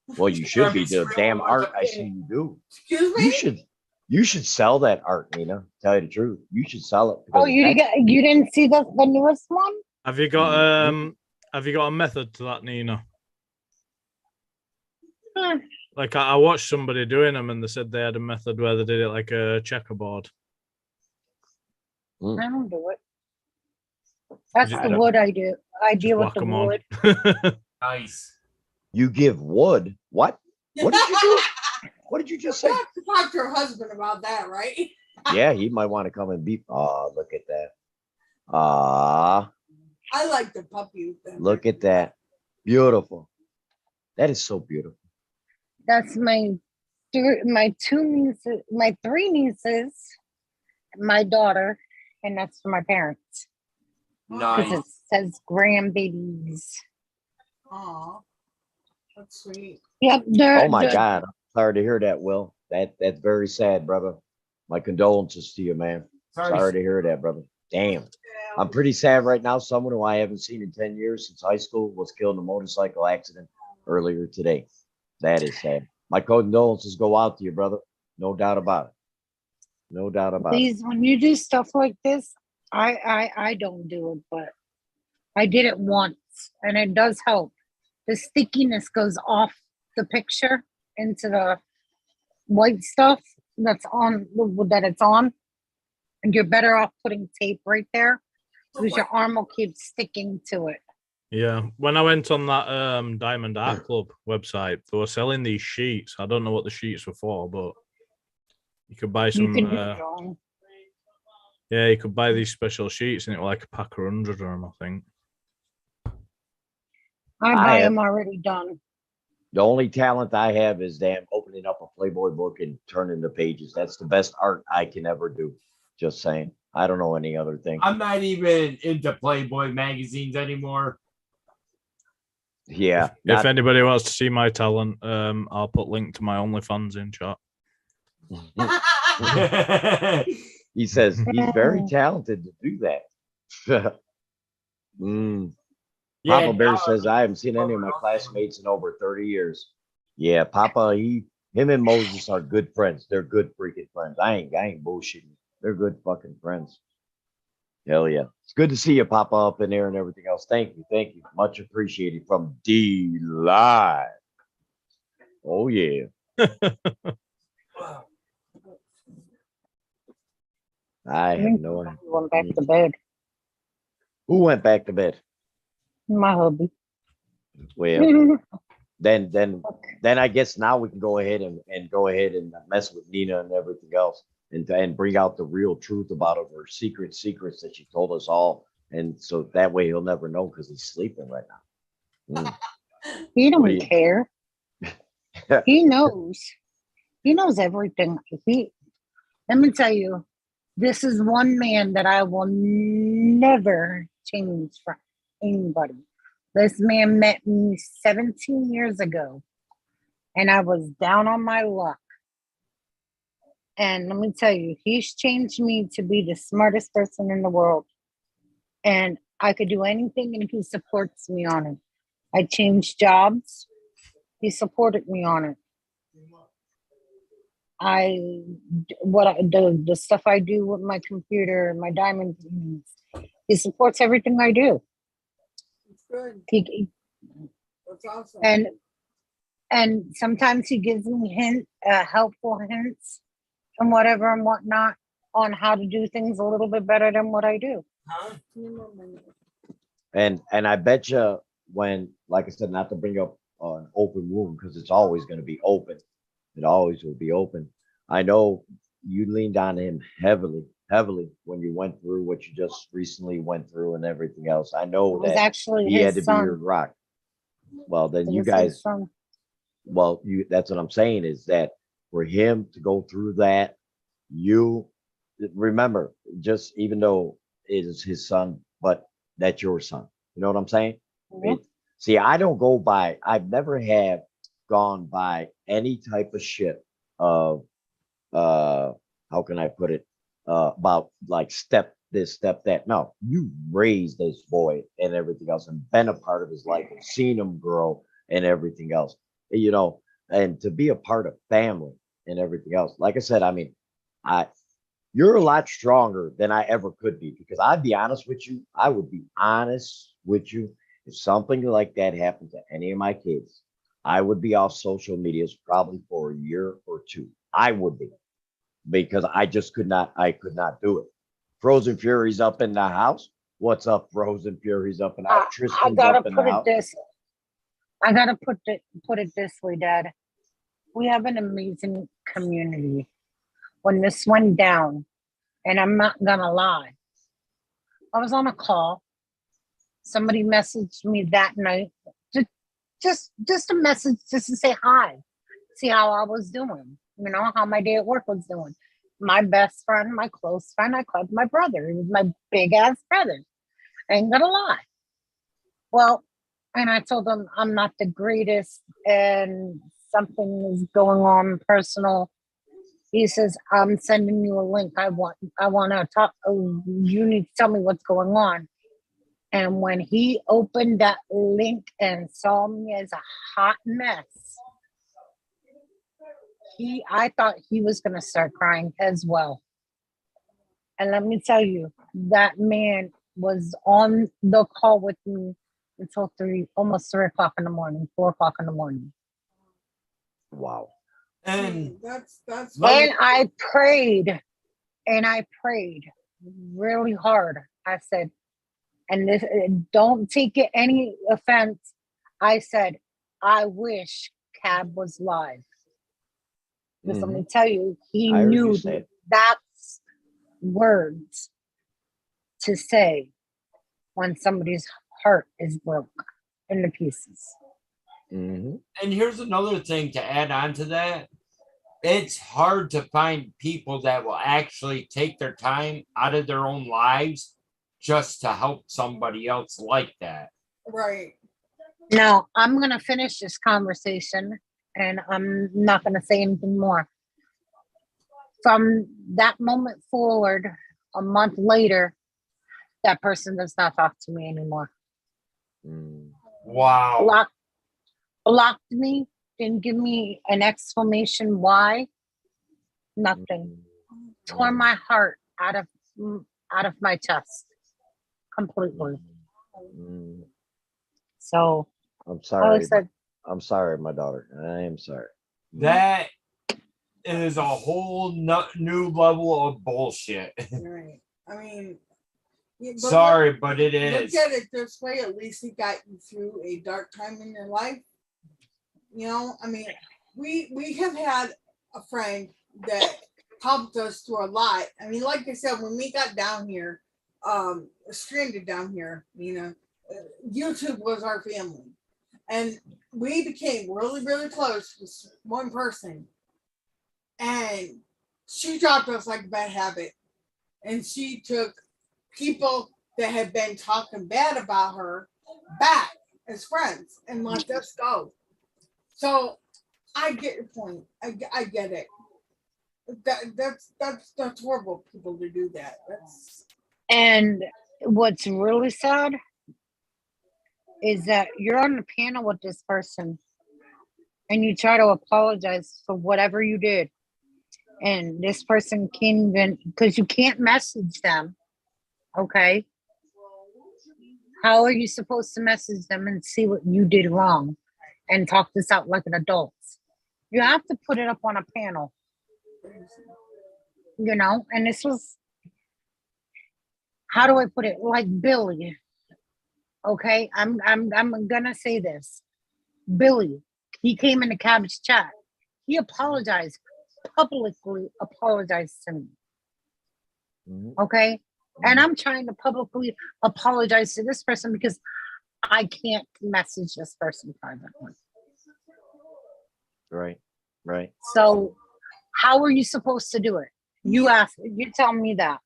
it. Well, you should be. The damn art I see you do. Excuse me? You should sell that art, Nina. Tell you the truth. You should sell it. Oh, because you didn't see the newest one? Have you got a method to that, Nina? Hmm. Like I watched somebody doing them, and they said they had a method where they did it like a checkerboard. I don't do it. That's Just the don't- wood I do. I deal with Whack the 'em on. wood. Nice. You give wood. What? What did you do? What did you just say? You have to talk to her husband about that, right? Yeah, he might want to come and beat. Oh, look at that. Ah, I like the puppy. look at that. Beautiful. That is so beautiful. That's my two nieces, my three nieces, my daughter, and that's for my parents. Nice. Because it's says grandbabies. Aw, that's sweet. Yep, they're Oh my God. I'm sorry to hear that, Will. That's very sad, brother. My condolences to you, man. Sorry to hear that, brother. Damn. I'm pretty sad right now. Someone who I haven't seen in 10 years since high school was killed in a motorcycle accident earlier today. That is sad. My condolences go out to you, brother. No doubt about it. No doubt about it. Please, when you do stuff like this, I don't do it, but I did it once, and it does help. The stickiness goes off the picture into the white stuff that's on that it's on, and you're better off putting tape right there because your arm will keep sticking to it. Yeah, when I went on that Diamond Art Club website, they were selling these sheets. I don't know what the sheets were for, but you could buy You some. can do it all. Yeah, you could buy these special sheets, and it was like a pack of 100 of them, I think. I buy them already done. The only talent I have is damn opening up a Playboy book and turning the pages. That's the best art I can ever do. Just saying. I don't know any other thing. I'm not even into Playboy magazines anymore. Yeah. If anybody wants to see my talent, I'll put link to my OnlyFans in chat. He says he's very talented to do that. Papa Bear says I haven't seen any of my classmates in over 30 years. Yeah, Papa, him and Moses are good friends. They're good freaking friends. I ain't bullshitting. They're good fucking friends. Hell yeah. It's good to see you, Papa, up in there and everything else. Thank you. Much appreciated from D Live. Oh yeah. I have no idea. Went back to bed. Who went back to bed? My hubby. Well, then I guess now we can go ahead and go ahead and mess with Nina and everything else and bring out the real truth about her secrets that she told us all. And so that way he'll never know because he's sleeping right now. He don't care. He knows. He knows everything. Let me tell you, this is one man that I will never change for anybody. This man met me 17 years ago, and I was down on my luck. And let me tell you, he's changed me to be the smartest person in the world. And I could do anything, and he supports me on it. I changed jobs. He supported me on it. The stuff I do with my computer, my diamond, he supports everything I do. It's good. That's awesome. And sometimes he gives me helpful hints and whatever and whatnot on how to do things a little bit better than what I do. And I bet you when, like I said, not to bring up an open wound because it's always going to be open. It always will be open. I know you leaned on him heavily when you went through what you just recently went through and everything else. I know It was that actually he had to his be your son. rock. Well, then It you was his guys, son. that's what I'm saying is that for him to go through that, you remember, just even though it is his son, but that's your son. You know what I'm saying? Mhm. See, I've never have gone by any type of shit of how can I put it about like step this, step that. No, you raised this boy and everything else and been a part of his life and seen him grow and everything else, you know, and to be a part of family and everything else. Like I said, I mean, you're a lot stronger than I ever could be because I'd be honest with you. I would be honest with you. If something like that happened to any of my kids, I would be off social medias probably for a year or two. I would be because I could not do it. Frozen Fury's up in the house. What's up, Frozen Fury's up in the house. Tristan's up in the house. I gotta put it this way, Dad. We have an amazing community. When this went down, and I'm not gonna lie, I was on a call. Somebody messaged me that night, just a message, just to say hi, see how I was doing, you know, how my day at work was doing. My best friend, my close friend, I called my brother. He was my big ass brother. I ain't gonna lie. Well, and I told him I'm not the greatest and something is going on personal. He says, I'm sending you a link. I want to talk. Oh, you need to tell me what's going on. And when he opened that link and saw me as a hot mess, I thought he was going to start crying as well. And let me tell you, that man was on the call with me until almost 3 o'clock in the morning, 4 o'clock in the morning. Wow. And that's And I prayed really hard. I said, and this, don't take it any offense. I said, I wish Cab was live. Because let me tell you, he I heard you knew say it. that's words to say when somebody's heart is broke into pieces. Mhm. and here's another thing to add on to that. It's hard to find people that will actually take their time out of their own lives just to help somebody else like that. right. Now, I'm going to finish this conversation and I'm not going to say anything more. From that moment forward, a month later, that person does not talk to me anymore. Mm. Wow. Blocked me, didn't give me an explanation why. Nothing. Tore my heart out of my chest completely. Mm. So I'm I sorry. always said, I'm sorry, my daughter. I am sorry. That is a whole new level of bullshit. Right. I mean, yeah, but Sorry, but it look is. at it this way. At least it got you through a dark time in your life. You know, I mean, we have had a friend that helped us through a lot. I mean, like I said, when we got down here, stranded down here, you know, YouTube was our family, and we became really, really close with one person, and she dropped us like a bad habit, and she took people that had been talking bad about her back as friends and let us go. So I get your point. I get it. That's horrible. People to do that. That's and what's really sad is that you're on the panel with this person and you try to apologize for whatever you did. And this person can't even, because you can't message them. Okay. How are you supposed to message them and see what you did wrong and talk this out like an adult? You have to put it up on a panel, you know? And this was, how do I put it? Like Billy. Okay. I'm gonna say this. Billy, he came in the Cabbage chat. He apologized, publicly apologized to me. Mhm. Okay. And I'm trying to publicly apologize to this person because I can't message this person privately. Right. Right. So how are you supposed to do it? You tell me that.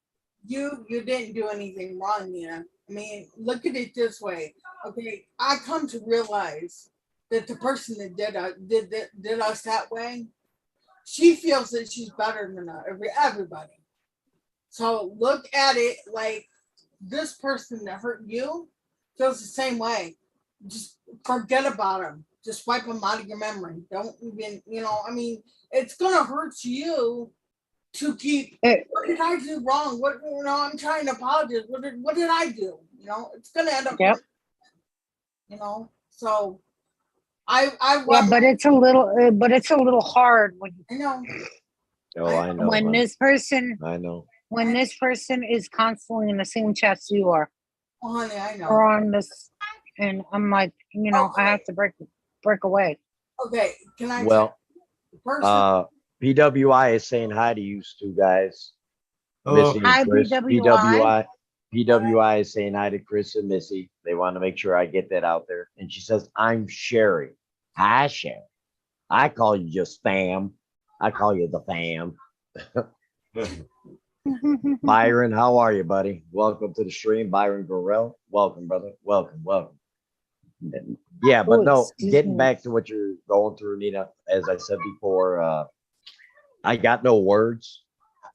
you didn't do anything wrong, Nina. I mean, look at it this way. Okay, I come to realize that the person that did us that way, she feels that she's better than everybody. So look at it like this person that hurt you feels the same way. Just forget about them. Just wipe them out of your memory. Don't even, I mean, it's gonna hurt you to keep. What did I do wrong? I'm trying to apologize. What did I do? It's gonna end up. Yep. So I Yeah, but it's a little hard when I know. Oh, I know. when this person I know. when this person is constantly in the same chats you are, Oh, honey, I know. or on this, and I'm like, I have to break away. Okay, can I? Well, The person. PWI is saying hi to you two guys. Hello. Missy Hi, and Chris. PWI. PWI is saying hi to Chris and Missy. They want to make sure I get that out there. And she says, I'm Sherry. Hi, Sherry. I call you just fam. I call you the fam. Byron, how are you, buddy? Welcome to the stream. Byron Gorell. Welcome, brother. Welcome. Yeah, but Oh, no, excuse getting me. back to what you're going through, Nina, as I said before, I got no words,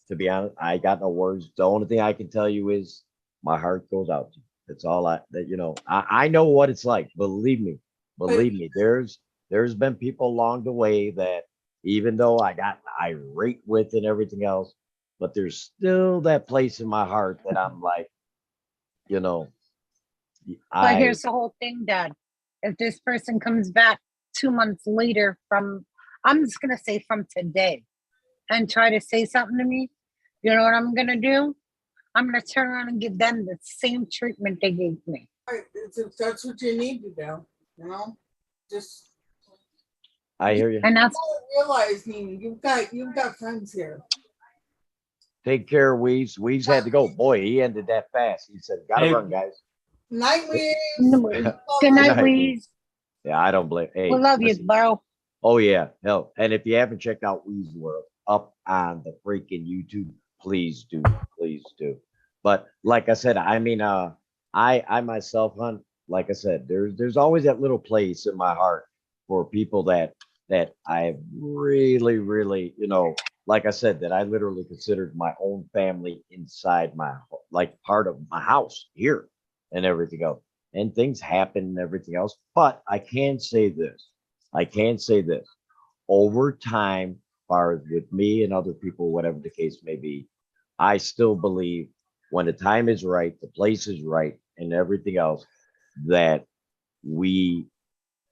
to be honest. I got no words. The only thing I can tell you is my heart goes out to you. That's all I know what it's like. Believe me, there's been people along the way that even though I got irate with and everything else, but there's still that place in my heart that I'm like, you know, But I here's the whole thing, Dad. If this person comes back 2 months later from, I'm just gonna say from today, and try to say something to me, you know what I'm gonna do? I'm gonna turn around and give them the same treatment they gave me. That's what you need to do, you know? Just I hear you. And that's realize, Nina, you've got friends here. Take care, Weeze. Weeze had to go. Boy, he ended that fast. He said, "Gotta Hey. run, guys." Night Weaves. good night, night, Weeze. Yeah, I don't blame. Hey, We love you, listen. bro. Oh yeah, hell. And if you haven't checked out Weeze World up on the freaking YouTube, please do, please do. But like I said, I mean, I myself, hunt. Like I said, there's always that little place in my heart for people that I really, really, like I said, that I literally considered my own family inside like part of my house here and everything else. And things happen and everything else. But I can say this. I can say this. Over time, as far as with me and other people, whatever the case may be, I still believe when the time is right, the place is right, and everything else, that we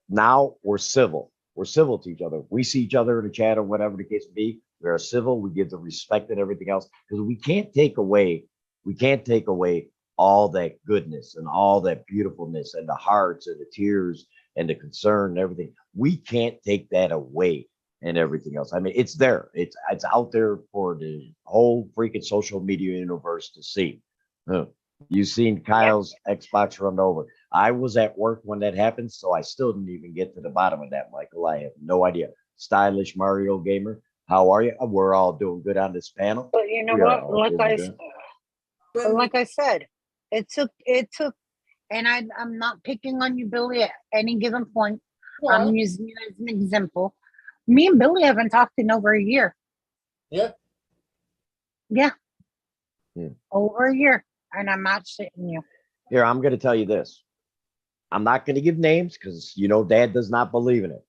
now we're civil. We're civil to each other. We see each other in the chat or whatever the case may be. We are civil. We give the respect and everything else because we can't take away all that goodness and all that beautifulness and the hearts and the tears and the concern and everything. We can't take that away and everything else. I mean, it's there. It's out there for the whole freaking social media universe to see. You've seen Kyle's Xbox run over. I was at work when that happened, so I still didn't even get to the bottom of that, Michael. I have no idea. Stylish Mario Gamer, how are you? We're all doing good on this panel. But you know We are what? all doing good. But like I said, it took, and I'm not picking on you, Billy, at any given point. I'm using you as an example. Me and Billy haven't talked in over a year. Yeah. Yeah. Hmm. Over a year. And I'm not shitting you. Here, I'm going to tell you this. I'm not going to give names because, Dad does not believe in it.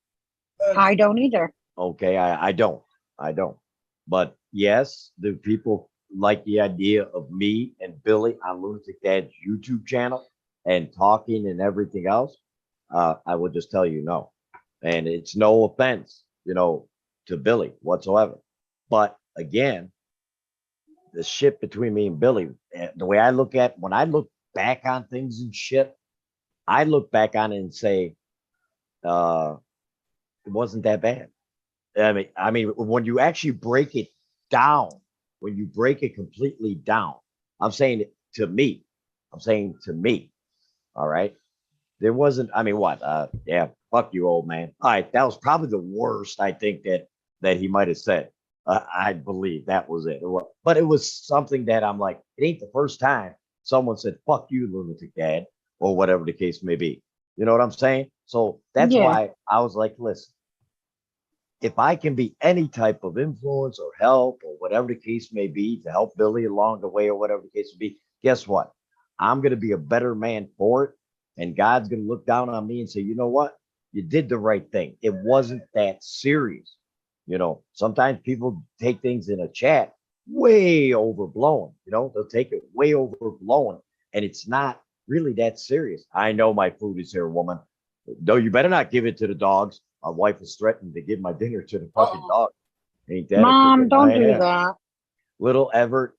I don't either. Okay, I don't. But yes, the people like the idea of me and Billy on Lunatic Dad's YouTube channel and talking and everything else. I will just tell you no. And it's no offense, to Billy whatsoever. But again, the shit between me and Billy, the way I look at when I look back on things and shit, I look back on it and say, it wasn't that bad. I mean, when you actually break it down, when you break it completely down, I'm saying it to me. All right. There wasn't, I mean, what? Yeah, fuck you, old man. All right, that was probably the worst I think that he might have said. I believe that was it. But it was something that I'm like, it ain't the first time someone said, fuck you, lunatic dad, or whatever the case may be. You know what I'm saying? So that's why I was like, listen, if I can be any type of influence or help or whatever the case may be to help Billy along the way or whatever the case may be, guess what? I'm going to be a better man for it. And God's going to look down on me and say, you know what? You did the right thing. It wasn't that serious. Sometimes people take things in a chat way overblown. They'll take it way overblown. And it's not really that serious. I know my food is here, woman. No, you better not give it to the dogs. My wife is threatening to give my dinner to the fucking dog. Ain't that Mom, don't do that. Little Everett,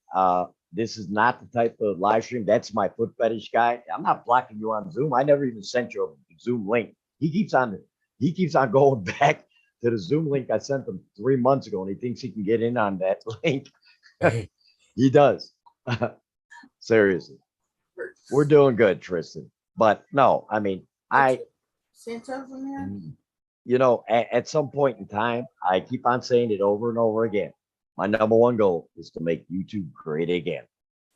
this is not the type of live stream. That's my foot fetish guy. I'm not blocking you on Zoom. I never even sent you a Zoom link. He keeps on going back to the Zoom link I sent him 3 months ago, and he thinks he can get in on that link. He does. Seriously. We're doing good, Tristan. But no, I mean, Santos in here? at some point in time, I keep on saying it over and over again. My number one goal is to make YouTube great again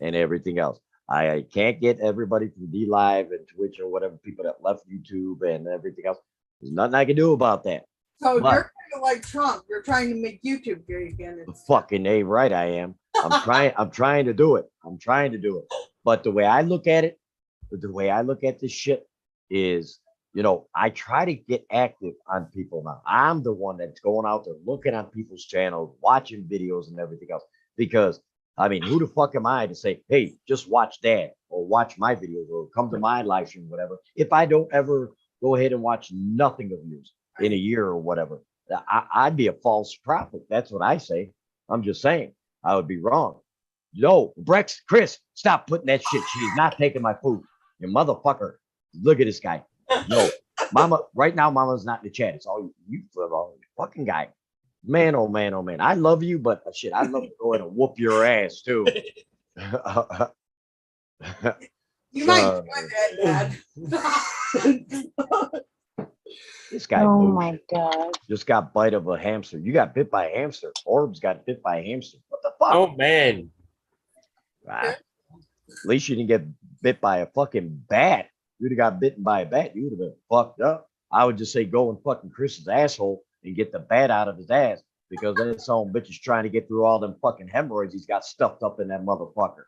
and everything else. I can't get everybody from D Live and Twitch or whatever people that left YouTube and everything else. There's nothing I can do about that. So But- you're kind of like Trump. You're trying to make YouTube great again. It's Fucking A right I am. I'm trying to do it. I'm trying to do it. But the way I look at it, the way I look at this shit is, you know, I try to get active on people now. I'm the one that's going out there looking on people's channels, watching videos and everything else. Because I mean, who the fuck am I to say, hey, just watch that or watch my videos or come to my live stream, whatever, if I don't ever go ahead and watch nothing of yours in a year or whatever. I'd be a false prophet. That's what I say. I'm just saying I would be wrong. No, Chris, stop putting that shit. She's not taking my food. You motherfucker. Look at this guy. No, mama, right now, mama's not in the chat. It's all you fucking guy. Man, oh man, oh man. I love you, but shit, I'd love to go ahead and whoop your ass too. you might do that, Dad. This guy Oh moves. my god. Just got bite of a hamster. You got bit by a hamster. Orbs got bit by a hamster. What the fuck? Oh man. Ah, at least you didn't get bit by a fucking bat. You'd have got bitten by a bat. You would have been fucked up. I would just say go in fucking Chris's asshole and get the bat out of his ass because that son bitch is trying to get through all them fucking hemorrhoids he's got stuffed up in that motherfucker.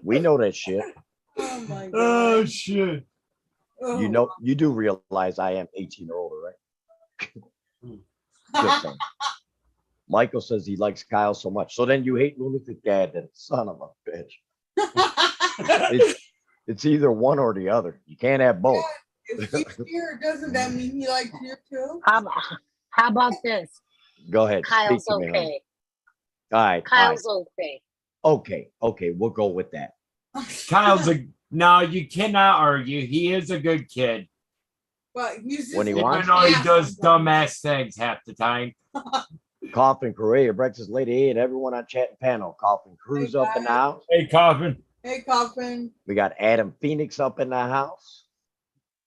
We know that shit. Oh my god. Oh shit. Oh. You know, you do realize I am 18 or older, right? Just saying. Michael says he likes Kyle so much. So then you hate Lunatic Dad, then son of a bitch. It's either one or the other. You can't have both. If he's here, doesn't that mean he likes you too? How about this? Go ahead. Kyle's speak to me, honey. okay. All right. Kyle's okay. Okay. We'll go with that. Kyle's no, you cannot argue. He is a good kid. But he's just When he Even wants- though he does dumbass. dumbass things half the time. Coffin Correa, Breakfast Lady, and everyone on chat and panel. Coffin Cruz Hey, up in the guys. house. Hey, Coffin. Hey, Coffin. We got Adam Phoenix up in the house.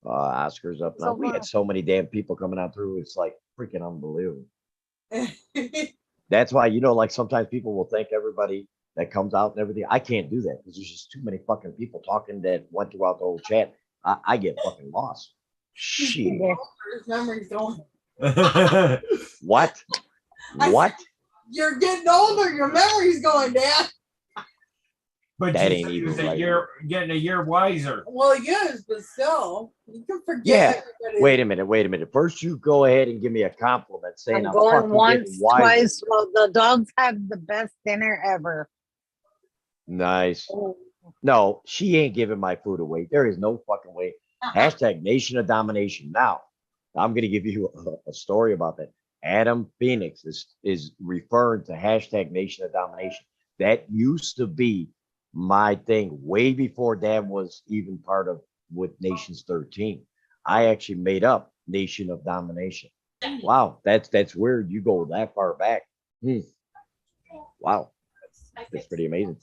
Oscar's up now. So We had so many damn people coming out through. It's like freaking unbelievable. That's why, you know, like sometimes people will thank everybody that comes out and everything. I can't do that because there's just too many fucking people talking that went throughout the whole chat. I get fucking lost. Shit. His memory's going. What? What? You're getting older. Your memory's going, Dad. But That you ain't said he even was a right. year getting a year wiser. Well, yes, but still, you can forget. Yeah. everybody. Wait a minute. First, you go ahead and give me a compliment saying I'm I'm going fucking once, getting wiser. twice. Well, the dogs have the best dinner ever. Nice. Oh, No, she ain't giving my food away. There is no fucking way. Hashtag Nation of Domination. Now, I'm going to give you a story about that. Adam Phoenix is referring to hashtag Nation of Domination. That used to be my thing way before Dad was even part of with Nations 13. I actually made up Nation of Domination. Wow, that's weird. You go that far back. Wow, that's pretty amazing.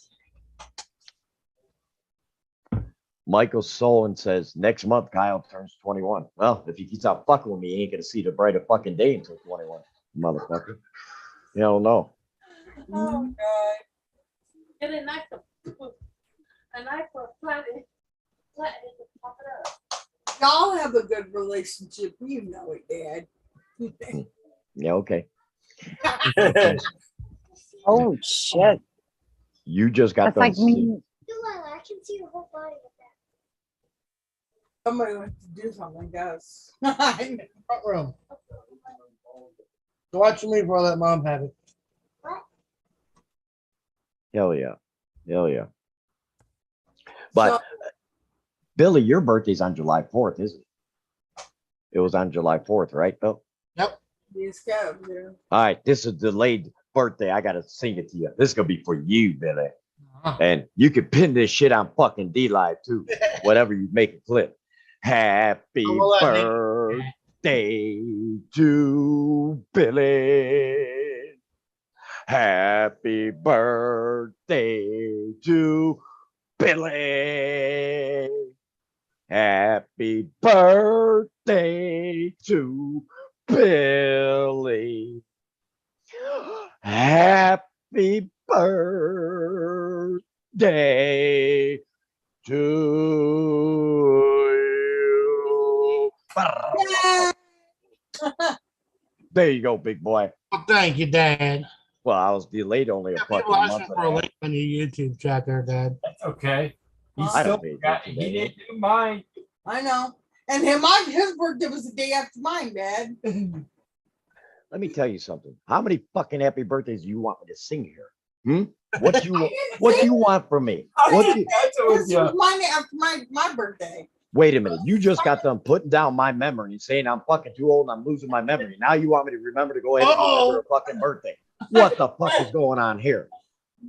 Michael Solon says next month Kyle turns 21. Well, if he keeps out fucking with me, he ain't gonna see the brighter fucking day until 21. Motherfucker. You don't know. Oh, God. Get a knife for flattening to pop it up. Y'all have a good relationship. You know it, Dad. Yeah, okay. oh shit. You just got That's done. like me. I can see your whole body with that. Somebody wants to do something, guys. Front room. Go watch me for that mom have it. Hell yeah. Hell yeah. But Billy, your birthday's on July 4th, isn't it? It was on July 4th, right, Bill? Yep. These scabs, yeah. All right, this is a delayed birthday. I gotta sing it to you. This is gonna be for you, Billy. And you can pin this shit on fucking D Live too. Whatever you make a clip. Happy Oh, well, birthday to Billy. Happy birthday to Billy. Happy birthday to Billy. Happy birthday birthday to you. There you go, big boy. Well, thank you, Dad. Well, I was delayed only a Yeah, fucking people asking month. for a link on your YouTube chat there, Dad. That's okay. He I still don't pay got. attention to He that. didn't do mine. I know. And his birthday was the day after mine, Dad. Let me tell you something. How many fucking happy birthdays do you want me to sing here? What you want from me? What you, This was mine after my birthday. wait a minute. You just got done putting down my memory and saying I'm fucking too old and I'm losing my memory. Now you want me to remember to go ahead and remember a fucking birthday. What the fuck is going on here?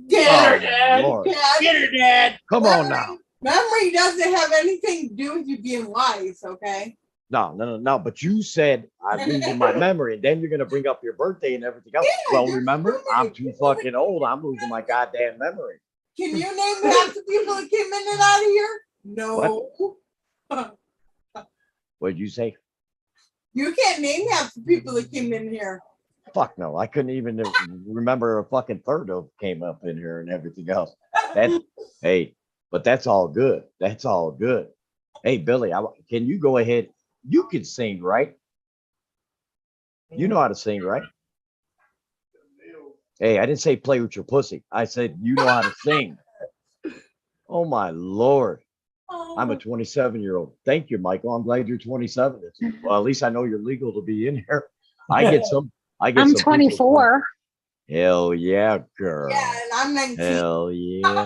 Dad, Oh, Lord. Dad, Get her, Dad. Come on now. memory doesn't have anything to do with you being wise, okay? No. But you said I'm losing my memory, and then you're gonna bring up your birthday and everything else. Yeah, Well, there's remember, so I'm many too people. fucking old. I'm losing my goddamn memory. Can you name half the people that came in and out of here? No. What'd you say? You can't name half the people that came in here. Fuck no. I couldn't even remember a fucking third of came up in here and everything else. That hey, but that's all good. That's all good. Hey, Billy, can you go ahead? You can sing, right? You know how to sing, right? Hey, I didn't say play with your pussy. I said you know how to sing. Oh my Lord. I'm a 27-year-old. Thank you, Michael. I'm glad you're 27. Well, at least I know you're legal to be in here. I'm I'm 24. Hell yeah, girl. Yeah, and I'm 19. Hell yeah.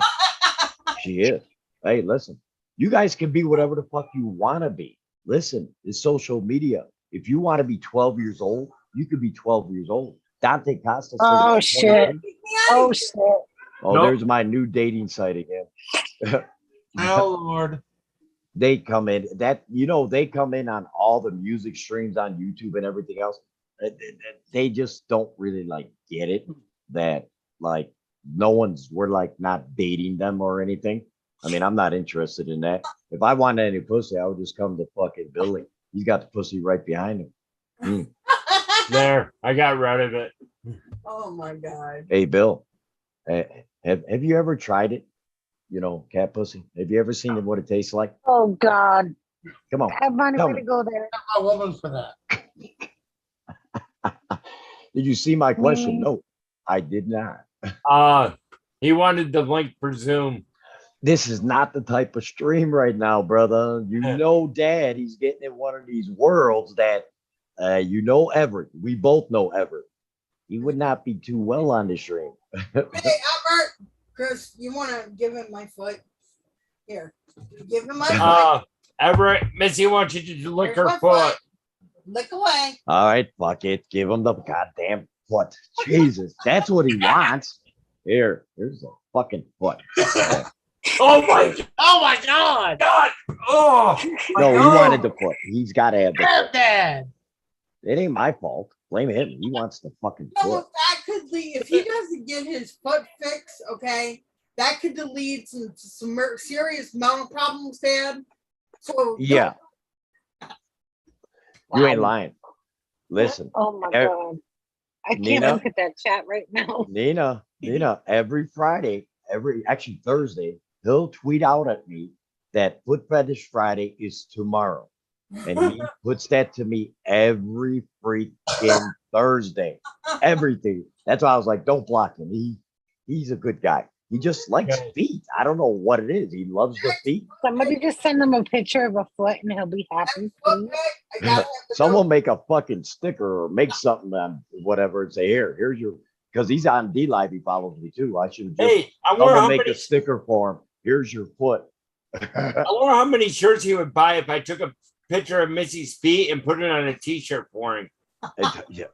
She is. Hey, listen. You guys can be whatever the fuck you want to be. Listen, it's social media. If you want to be 12 years old, you could be 12 years old. Dante Costa. Oh, shit. Oh, shit. Oh, Nope. there's my new dating site again. Oh, Lord. They come in they come in on all the music streams on YouTube and everything else. They just don't really like get it that like we're like not dating them or anything. I mean, I'm not interested in that. If I wanted any pussy, I would just come to fucking Billy. He's got the pussy right behind him. There, I got rid of it. Oh my God. Hey, Bill, have you ever tried it? You know, cat pussy. Have you ever seen what it tastes like? Oh, God. Come on. I have money Tell to me. go there. A woman for that. Did you see my question? Mm. No, I did not. He wanted the link for Zoom. This is not the type of stream right now, brother. You know, Dad, he's getting in one of these worlds that, Everett. We both know Everett. He would not be too well on the stream. Hey, Albert, Chris, you want to give him my foot? Here, give him my foot. Everett, Missy wants you to lick Here's her my foot. Lick away. All right, fuck it. Give him the goddamn foot. Jesus, that's what he wants. Here's the fucking foot. Oh my God. God! Oh, No, he wanted the foot. He's got to have the Help, foot. Dad. It ain't my fault. Blame him. He wants the fucking No, foot. that could lead, if he doesn't get his foot fixed, okay, that could lead to some serious mental problems, Dad. So Yeah. You ain't lying. Listen, Oh, my Er- God. I can't Nina? look at that chat right now. Nina, every Friday, actually Thursday, he'll tweet out at me that Foot Fetish Friday is tomorrow. And he puts that to me every freaking Thursday. Everything. That's why I was like, don't block him. He's a good guy. He just likes feet. I don't know what it is. He loves the feet. Somebody just send him a picture of a foot and he'll be happy. Okay, I gotta have to Someone go. make a fucking sticker or make something on whatever and say, here's your, because he's on D Live. He follows me too. I should have just hey! I wonder someone how make many. a sticker for him. Here's your foot. I wonder how many shirts he would buy if I took a picture of Missy's feet and put it on a T-shirt for him.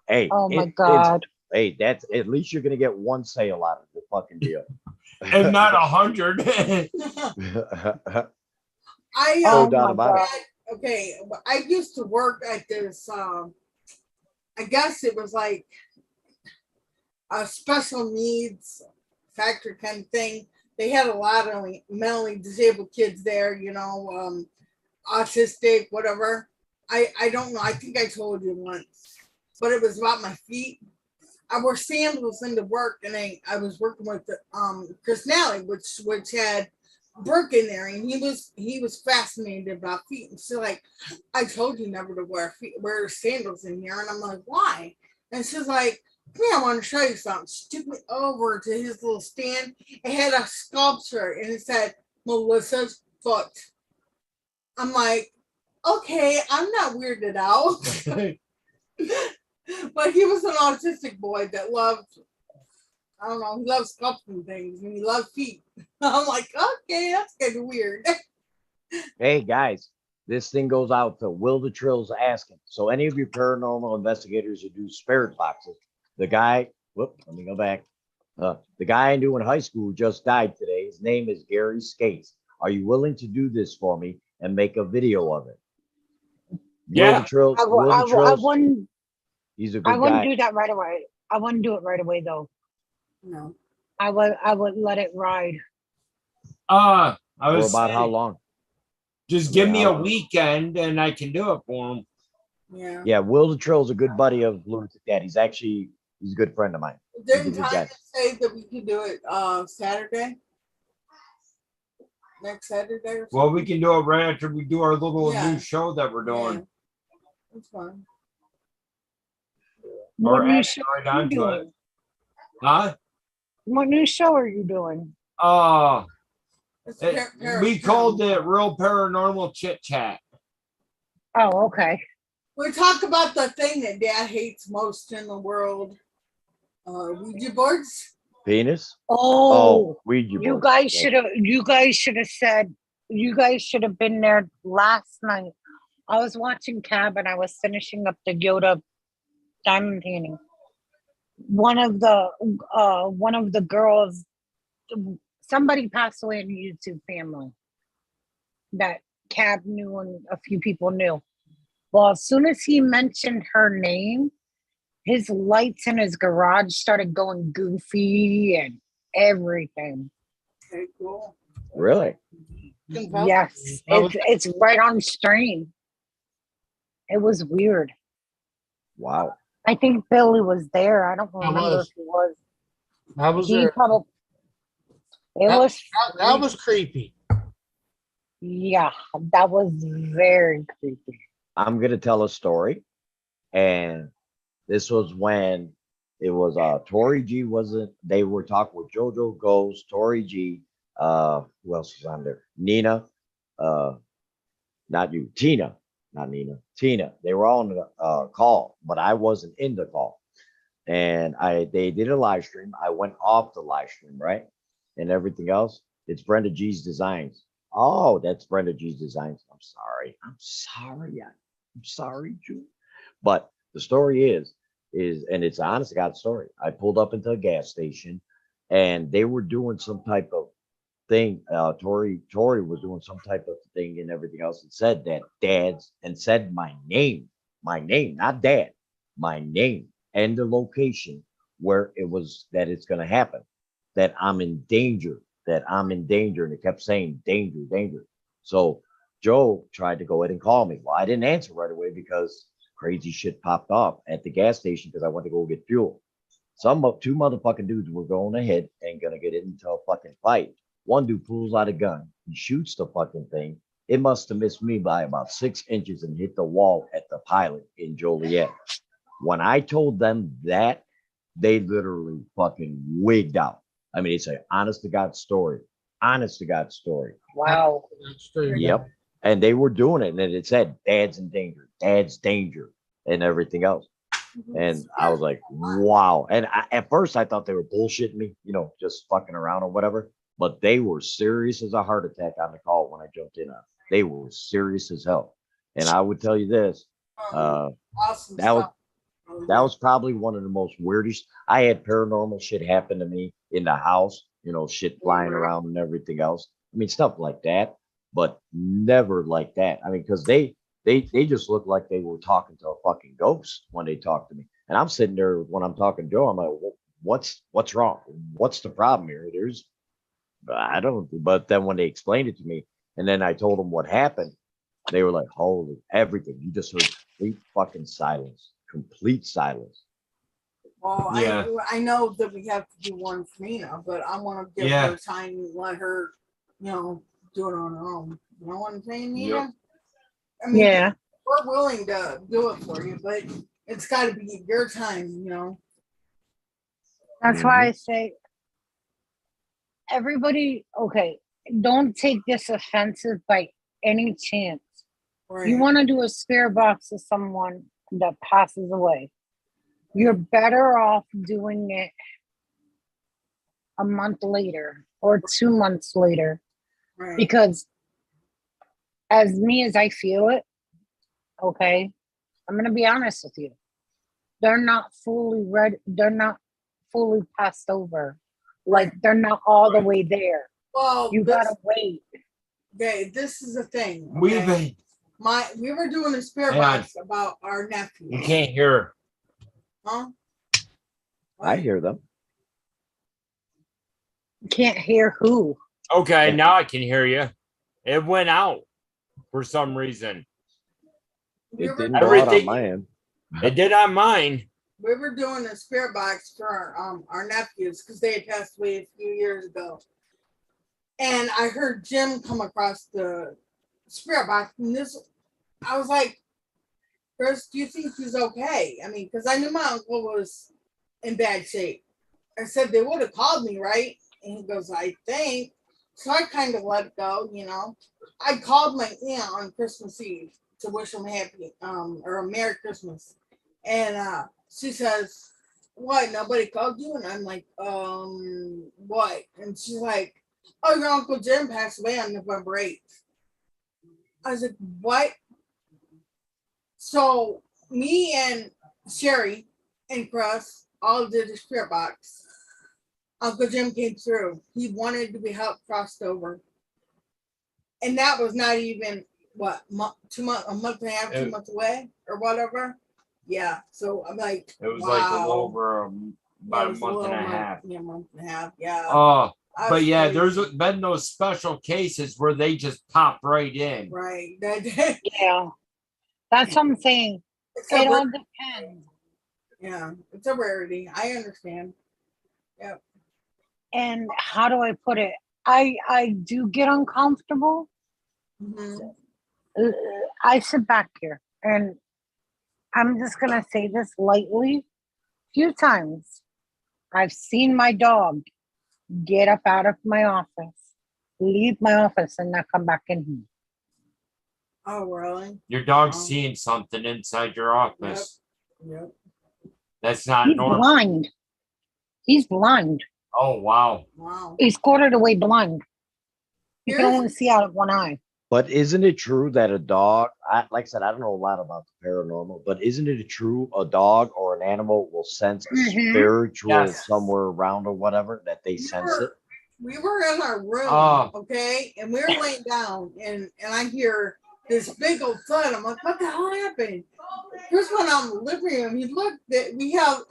Hey, Oh, my it's- God. hey, that's at least you're gonna get one sale out of the fucking deal. And not 100. I No Oh, doubt my about it. God. okay, I used to work at this I guess it was like a special needs factory kind of thing. They had a lot of mentally disabled kids there, autistic, whatever. I don't know. I think I told you once, but it was about my feet. I wore sandals into work, and I was working with Chris Nally, which had Brooke in there, and he was fascinated about feet. And so like, I told you never to wear sandals in here, and I'm like, why? And she's like, come here, I want to show you something. She took me over to his little stand. It had a sculpture, and it said Melissa's foot. I'm like, okay, I'm not weirded out. But he was an autistic boy that loved, I don't know, he loves sculpting things and he loved feet. I'm like, okay, that's kind of weird. Hey guys, this thing goes out to Will the Trills asking. So any of you paranormal investigators who do spirit boxes, the guy, let me go back. The guy I knew in high school just died today. His name is Gary Skates. Are you willing to do this for me and make a video of it? Yeah. Will the Trills, I wouldn't. he's a good I wouldn't guy. do that right away. I wouldn't do it right away though. No. I would let it ride. I For was about how saying, long? just give me a How long? weekend and I can do it for him. Yeah. Yeah, Will the Trill's a good buddy of Lunatic Dad. He's a good friend of mine. Didn't He's a good Tanya guy. say that we could do it Saturday? Next Saturday or something? Well, we can do it right after we do our little Yeah. new show that we're doing. Yeah. That's fine. What Or new add show right are you onto it. doing? Huh? What new show are you doing? It's We called it Real Paranormal Chit Chat. Oh, okay. We talk about the thing that Dad hates most in the world. Ouija boards. Penis? Oh, Ouija you board. guys should have. You guys should have said. You guys should have been there last night. I was watching Cab and I was finishing up the Yoda diamond painting. One of the girls, somebody passed away in the YouTube family that Cab knew and a few people knew. Well, as soon as he mentioned her name, his lights in his garage started going goofy and everything. Okay, cool. Really? Yes, it's right on stream. It was weird. Wow. I think Billy was there. I don't remember if he was. I was He there. probably. It That- was. That was creepy. Yeah, that was very creepy. I'm gonna tell a story, and this was when it was Tori G wasn't. They were talking with JoJo Ghost, Tori G. Who else was on there? Nina. Not you, Tina, not Nina. Tina. They were all on the call, but I wasn't in the call, and they did a live stream. I went off the live stream, right, and everything else. It's Brenda G's Designs. Oh, that's Brenda G's Designs. I'm sorry. I'm sorry, Drew. But the story is, and it's an honest to God story. I pulled up into a gas station and they were doing some type of thing. Tori was doing some type of thing and everything else, and said that said my name, not dad, my name and the location where it was that it's going to happen, that I'm in danger, and it kept saying danger, danger. So Joe tried to go ahead and call me. Well, I didn't answer right away because crazy shit popped off at the gas station because I went to go get fuel. Two motherfucking dudes were going ahead and gonna get into a fucking fight. One dude pulls out a gun, he shoots the fucking thing. It must have missed me by about 6 inches and hit the wall at the Pilot in Joliet. When I told them that, they literally fucking wigged out. I mean, it's an honest to God story. Honest to God story. Wow. Yep. And they were doing it, and it said dad's in danger, and everything else. And I was like, wow. And at first I thought they were bullshitting me, just fucking around or whatever. But they were serious as a heart attack on the call when I jumped in on. They were serious as hell. And I would tell you this, Awesome that was stuff. that was probably one of the most weirdest. I had paranormal shit happen to me in the house, shit flying around and everything else. I mean, stuff like that, but never like that. I mean, because they just looked like they were talking to a fucking ghost when they talked to me. And I'm sitting there when I'm talking to Joe, I'm like, what's wrong? What's the problem here? I don't, but then when they explained it to me, and then I told them what happened, they were like, holy, everything. You just heard complete fucking silence. Complete silence. Well, Yeah. I know that we have to do one for Nina, but I want to give Yeah. her time and let her, do it on her own. You know what I'm saying, Nina? Yep. I mean, Yeah. we're willing to do it for you, but it's got to be your time. That's why I say everybody, okay, don't take this offensive by any chance. Right. You want to do a spirit box of someone that passes away. You're better off doing it a month later or 2 months later. Right. Because as me as I feel it, okay, I'm going to be honest with you. They're not fully ready. They're not fully passed over. Like they're not all the way there. Well, You gotta wait. Okay, this is the thing. We've Okay? been. We were doing a spirit Hang on. box about our nephew. You can't hear. Huh? I hear them. Can't hear who. Okay, now I can hear you. It went out for some reason. It didn't I go out on think- my end. It did on mine. We were doing a spirit box for our nephews because they had passed away a few years ago. And I heard Jim come across the spirit box, and I was like, Chris, do you think he's okay? I mean, because I knew my uncle was in bad shape. I said they would have called me, right? And he goes, I think. So I kind of let it go, I called my aunt on Christmas Eve to wish him happy, or a Merry Christmas. And she says, what, nobody called you? And I'm like, what? And she's like, oh, your Uncle Jim passed away on November 8th. I was like, what? So me and Sherry and Chris all did a spirit box. Uncle Jim came through. He wanted to be helped crossed over. And that was not even, what, 2 months, a month and a half, 2 months away or whatever. Yeah. So I'm like, It was wow. like a little over about It a was month and a half. Yeah, month and a half. Yeah. Oh, I but was yeah, crazy. there's been those special cases where they just pop right in. Right. Yeah. That's what I'm saying. It's It a all rare- depends. yeah, it's a rarity. I understand. Yep. And how do I put it? I do get uncomfortable. Mhm. I sit back here and I'm just gonna say this lightly. Few times I've seen my dog get up out of my office, leave my office, and not come back in here. Oh, really? Your dog's Oh. seeing something inside your office. Yep. That's not He's normal. blind. He's blind. Oh, wow. Wow. He's quartered away blind. He can Here's- only see out of one eye. But isn't it true that a dog, like I said, I don't know a lot about the paranormal, but isn't it true a dog or an animal will sense a Mhm. spiritual Yes. somewhere around or whatever that they sense it? We were in our room, Oh. okay, and we were laying down, and I hear this big old thud. I'm like, what the hell happened? Chris went out in the living room. He looked that we have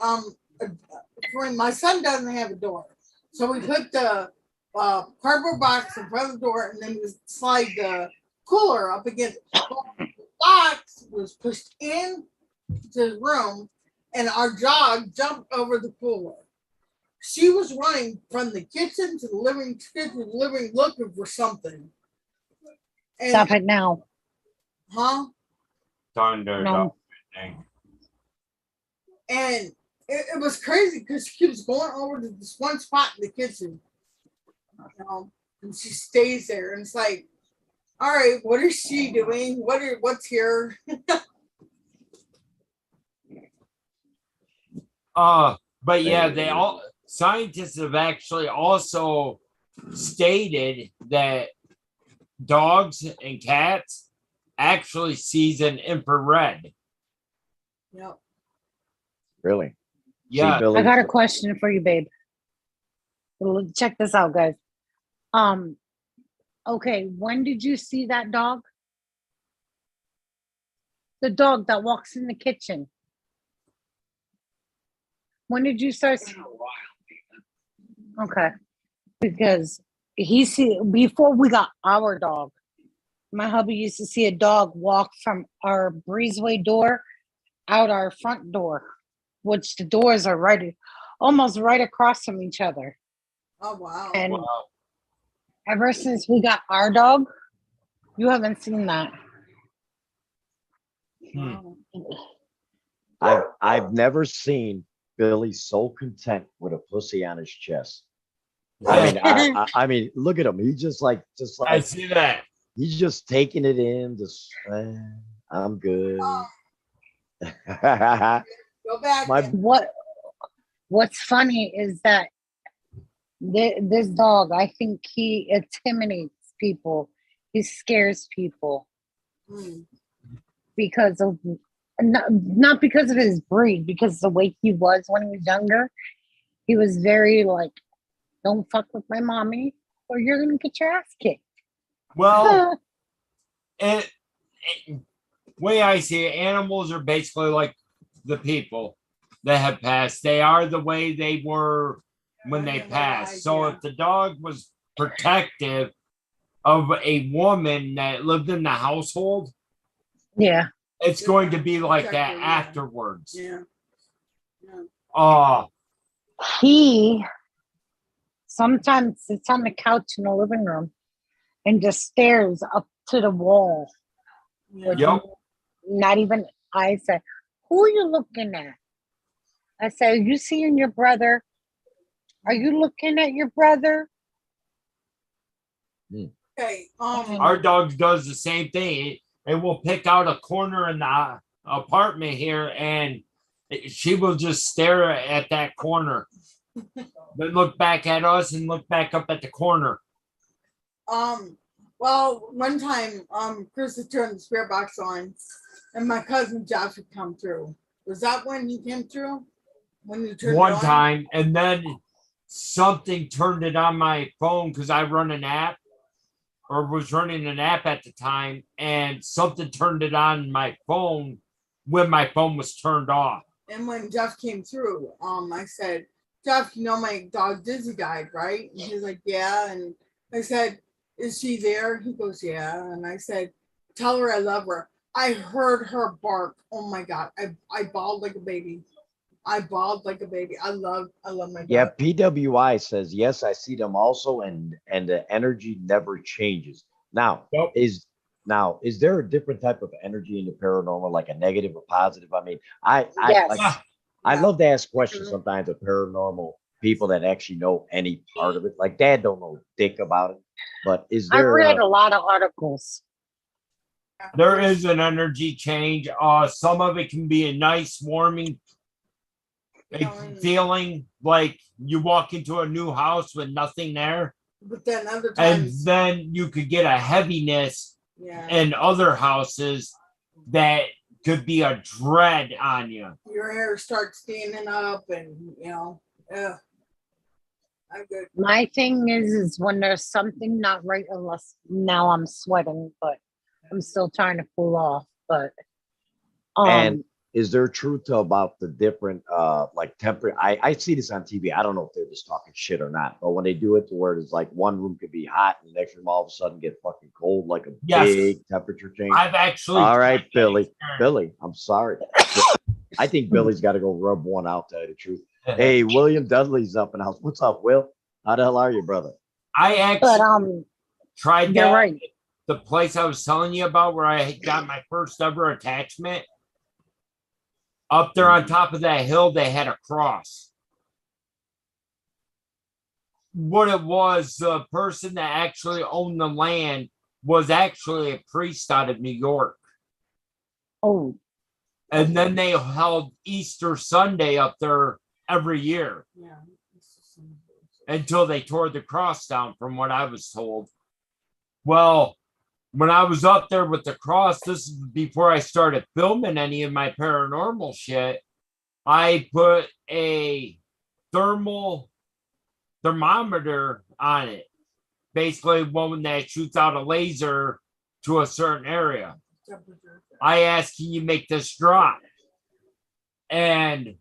my son doesn't have a door, so we put the cardboard box in front of the door, and then we slide the cooler up against it. The box was pushed in to the room, and our dog jumped over the cooler. She was running from the kitchen to the living looking for something. And, Stop it now. huh? Thunder. No. Thing. And it was crazy because she keeps going over to this one spot in the kitchen. And she stays there. And it's like, all right, what is she doing? What's here? But yeah, scientists have actually also stated that dogs and cats actually sees in infrared. Yep. Really? Yeah. See, Billy, I got a question for you, babe. Check this out, guys. Okay, when did you see that dog? The dog that walks in the kitchen. When did you start? Okay, because before we got our dog, my hubby used to see a dog walk from our breezeway door out our front door which the doors are almost right across from each other. Oh wow. And Wow. ever since we got our dog, you haven't seen that. Hmm. I've never seen Billy so content with a pussy on his chest. I mean, look at him. He's just I like see that. he's just taking it in. Just, I'm good. Go back. My What's funny is that this dog, I think he intimidates people. He scares people Mm. because of not because of his breed, because the way he was when he was younger, he was very like, don't fuck with my mommy or you're gonna get your ass kicked. Well, it, way I see it, animals are basically like the people that have passed. They are the way they were when they passed. So if the dog was protective of a woman that lived in the household, Yeah. it's going to be like that Protective, yeah. afterwards. Yeah. Yeah. Oh, He sometimes sits on the couch in the living room and just stares up to the wall. Yeah. With yep. not even, I said, who are you looking at? I said, you seeing your brother? Are you looking at your brother? Okay. Our dog does the same thing. It will pick out a corner in the apartment here, and she will just stare at that corner, then look back at us and look back up at the corner. Well, one time, Chris had turned the spirit box on, and my cousin Josh would come through. Was that when he came through? When you turned One it on? time, and then something turned it on my phone because I run an app or was running an app at the time, and something turned it on my phone when my phone was turned off. And when Jeff came through, I said, Jeff, you know my dog Dizzy died, right? And he's like, yeah. And I said, is she there? He goes, yeah. And I said, tell her I love her. I heard her bark. Oh my God. I bawled like a baby. I bawled like a baby. I love my dog. Yeah, PWI says yes, I see them also, and the energy never changes. Now, Nope. is there a different type of energy in the paranormal, like a negative or positive? I mean, Yes. like, Yeah. I Yeah. love to ask questions sometimes of paranormal people that actually know any part of it. Like Dad don't know dick about it, but is I there? read a lot of articles. There is an energy change. Some of it can be a nice, warming feeling, like you walk into a new house with nothing there, But then other and times, then you could get a heaviness yeah, in other houses that could be a dread on you. your hair starts standing up, and yeah. I'm good. My thing is when there's something not right, unless now I'm sweating, but I'm still trying to cool off. But And is there truth to about the different like temperature? I see this on TV. I don't know if they're just talking shit or not, but when they do it to where it's like one room could be hot and the next room all of a sudden get fucking cold, like a Yes. big temperature change. I've actually All right, tried that Billy. experience. Billy, I'm sorry. I think Billy's got to go rub one out, to tell you the truth. Hey, William Dudley's up in the house. What's up, Will? How the hell are you, brother? I but actually tried you're that right. at the place I was telling you about where I got my first ever attachment. Up there on top of that hill, they had a cross. What it was, the person that actually owned the land was actually a priest out of New York. Oh, And then they held Easter Sunday up there every year Yeah. until they tore the cross down, from what I was told. Well, when I was up there with the cross, this is before I started filming any of my paranormal shit, I put a thermometer on it. Basically, one that shoots out a laser to a certain area. I asked, can you make this drop? And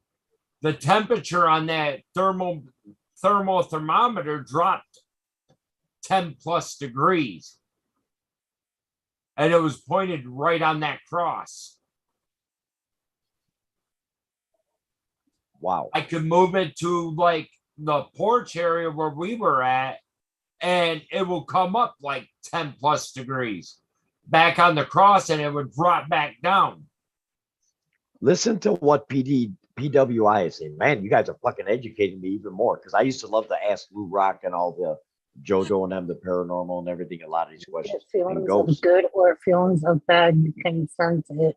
the temperature on that thermometer dropped 10 plus degrees. And it was pointed right on that cross. Wow. I could move it to like the porch area where we were at, and it will come up like 10 plus degrees back on the cross, and it would drop back down. Listen to what PWI is saying. Man, you guys are fucking educating me even more because I used to love to ask Lou Rock and all the JoJo and them, the paranormal and everything, a lot of these questions. And Feelings of ghosts. good or feelings of bad, you can sense it.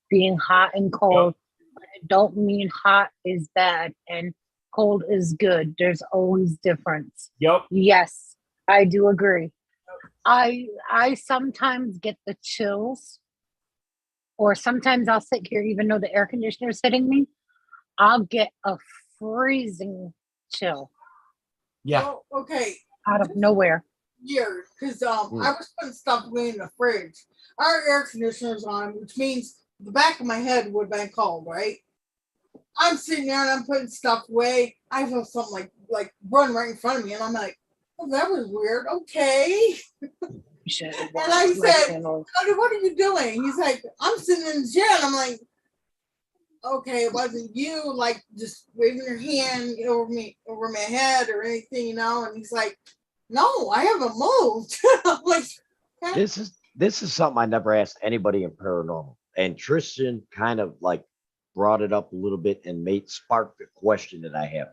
Being hot and cold, but it don't mean hot is bad and cold is good. There's always difference. Yep. Yes, I do agree. I sometimes get the chills, or sometimes I'll sit here even though the air conditioner is hitting me. I'll get a freezing chill Yeah. Well, okay. out of nowhere. Years, because I was putting stuff away in the fridge. Our air conditioner's on, which means the back of my head would have been cold, right? I'm sitting there and I'm putting stuff away. I feel something like run right in front of me, and I'm like, "Oh, that was weird." Okay. And I said, "Honey, what are you doing?" He's like, "I'm sitting in the chair," and I'm like, "Okay, it wasn't you, like just waving your hand over my head or anything, you know?" And he's like, "No, I haven't moved." I'm like, okay. This is something I never asked anybody in paranormal, and Tristan kind of like brought it up a little bit and sparked the question that I have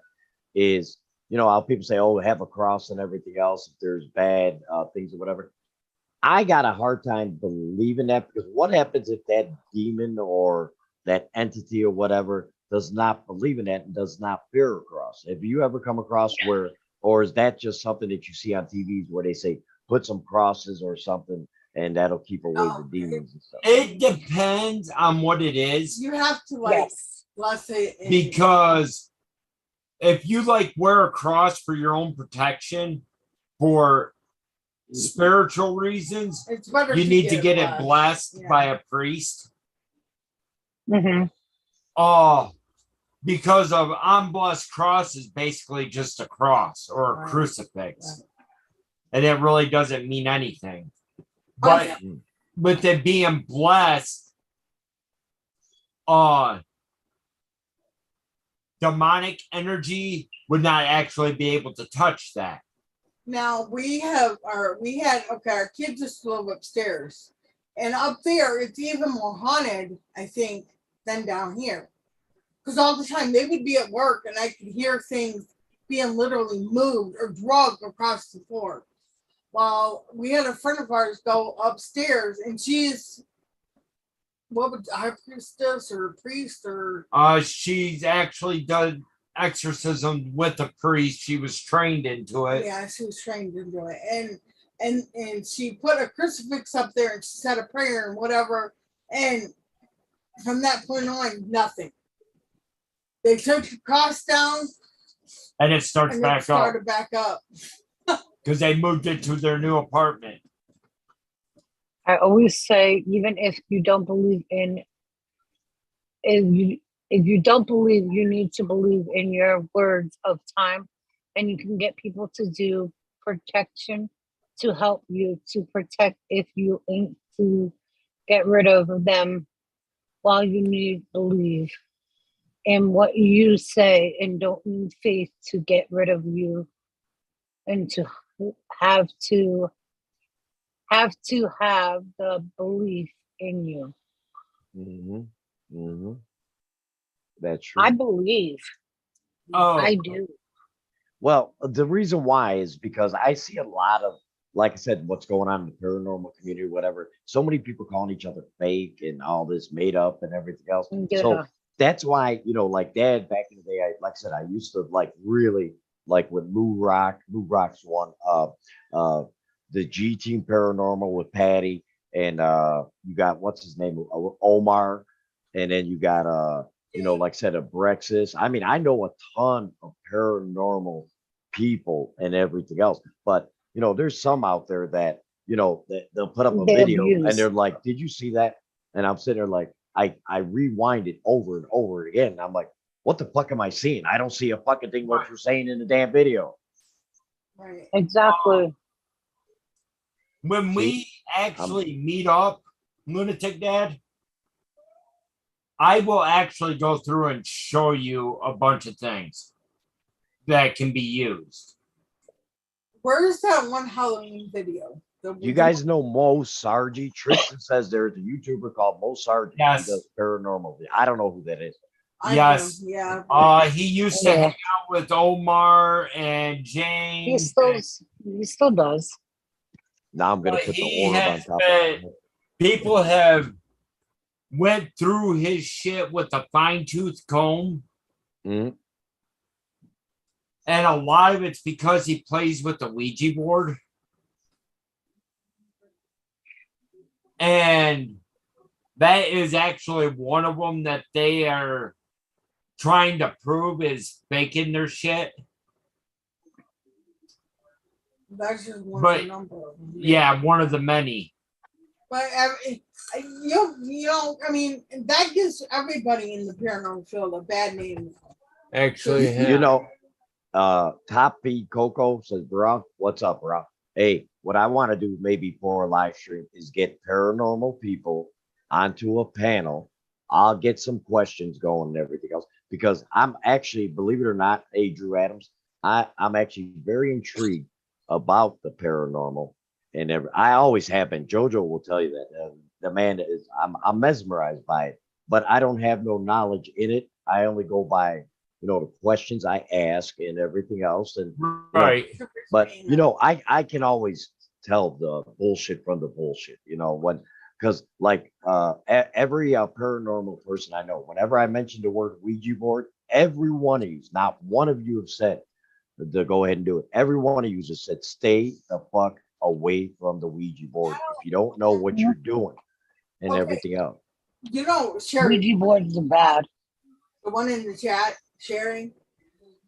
is, you know, how people say, "Oh, have a cross and everything else if there's bad things or whatever." I got a hard time believing that because what happens if that demon or that entity or whatever does not believe in that and does not fear a cross? Have you ever come across where, or is that just something that you see on TVs where they say put some crosses or something and that'll keep away the demons and stuff? It depends on what it is. You have to like, Yes. let's say, Because if you like wear a cross for your own protection for spiritual reasons, it's better you need to get it blessed. blessed Yeah. by a priest. Mm-hmm. Oh, because of unblessed cross is basically just a cross or a Right. crucifix. Right. And it really doesn't mean anything. But with it being blessed, demonic energy would not actually be able to touch that. Now our kids just live upstairs, and up there it's even more haunted, I think, than down here. Because all the time they would be at work, and I could hear things being literally moved or dragged across the floor. While we had a friend of ours go upstairs, and she's what would high priestess or priest or She's actually done exorcism with a priest. She was trained into it. yeah, she was trained into it, and she put a crucifix up there and she said a prayer and whatever, and from that point on, nothing. They took the cross down And it starts and back it started back up. because they moved it to their new apartment. I always say, even if you don't believe in, if you don't believe, you need to believe in your words of time, and you can get people to do protection to help you to protect if you ain't to get rid of them while you need believe in what you say and don't need faith to get rid of you and to have have the belief in you. Mm-hmm. Mm-hmm. That's true. I believe. Oh, I do. Well, the reason why is because I see a lot of, like I said, what's going on in the paranormal community, whatever. So many people calling each other fake and all this made up and everything else. Yeah. So that's why, you know, like Dad back in the day, like I said, I used to like really like with Lou Rock's one, the G Team Paranormal with Patty, and you got what's his name, Omar, and then you got you know, like I said, a Brexis. I mean, I know a ton of paranormal people and everything else, but you know, there's some out there that, you know, they'll put up a They video abuse. and they're like, "Did you see that?" And I'm sitting there like, I rewind it over and over again. And I'm like, what the fuck am I seeing? I don't see a fucking thing what you're saying in the damn video. Right. Exactly. when we actually meet up, Lunatic Dad, I will actually go through and show you a bunch of things that can be used. Where's that one Halloween video? You guys know Mo Sargi? Tristan says there's a YouTuber called Mo Sargi. Yes. He does paranormal. I don't know who that is. Yes. Yeah. He used to hang out with Omar and James. He still does. Now I'm gonna But put the he orb on has top been- of it. People have went through his shit with a fine-tooth comb. Mhm. And a lot of it's because he plays with the Ouija board. And that is actually one of them that they are trying to prove is faking their shit. That's just one But- of the number of them. Yeah, one of the many. But I mean, that gives everybody in the paranormal field a bad name. Actually, You know, Top P Coco says, bro, what's up, bro? Hey, what I want to do maybe for a live stream is get paranormal people onto a panel. I'll get some questions going and everything else because I'm actually, believe it or not, hey, Drew Adams, I'm actually very intrigued about the paranormal and I always have been. Jojo will tell you that. The man is, I'm mesmerized by it, but I don't have no knowledge in it. I only go by, the questions I ask and everything else. And right. but I can always tell the bullshit from the bullshit, because like every paranormal person I know, whenever I mention the word Ouija board, every one of you, not one of you have said to go ahead and do it. Every one of you has said, stay the fuck away from the Ouija board if you don't know what you're doing and everything else. Sherry, Ouija boards are bad. the one in the chat, sharing,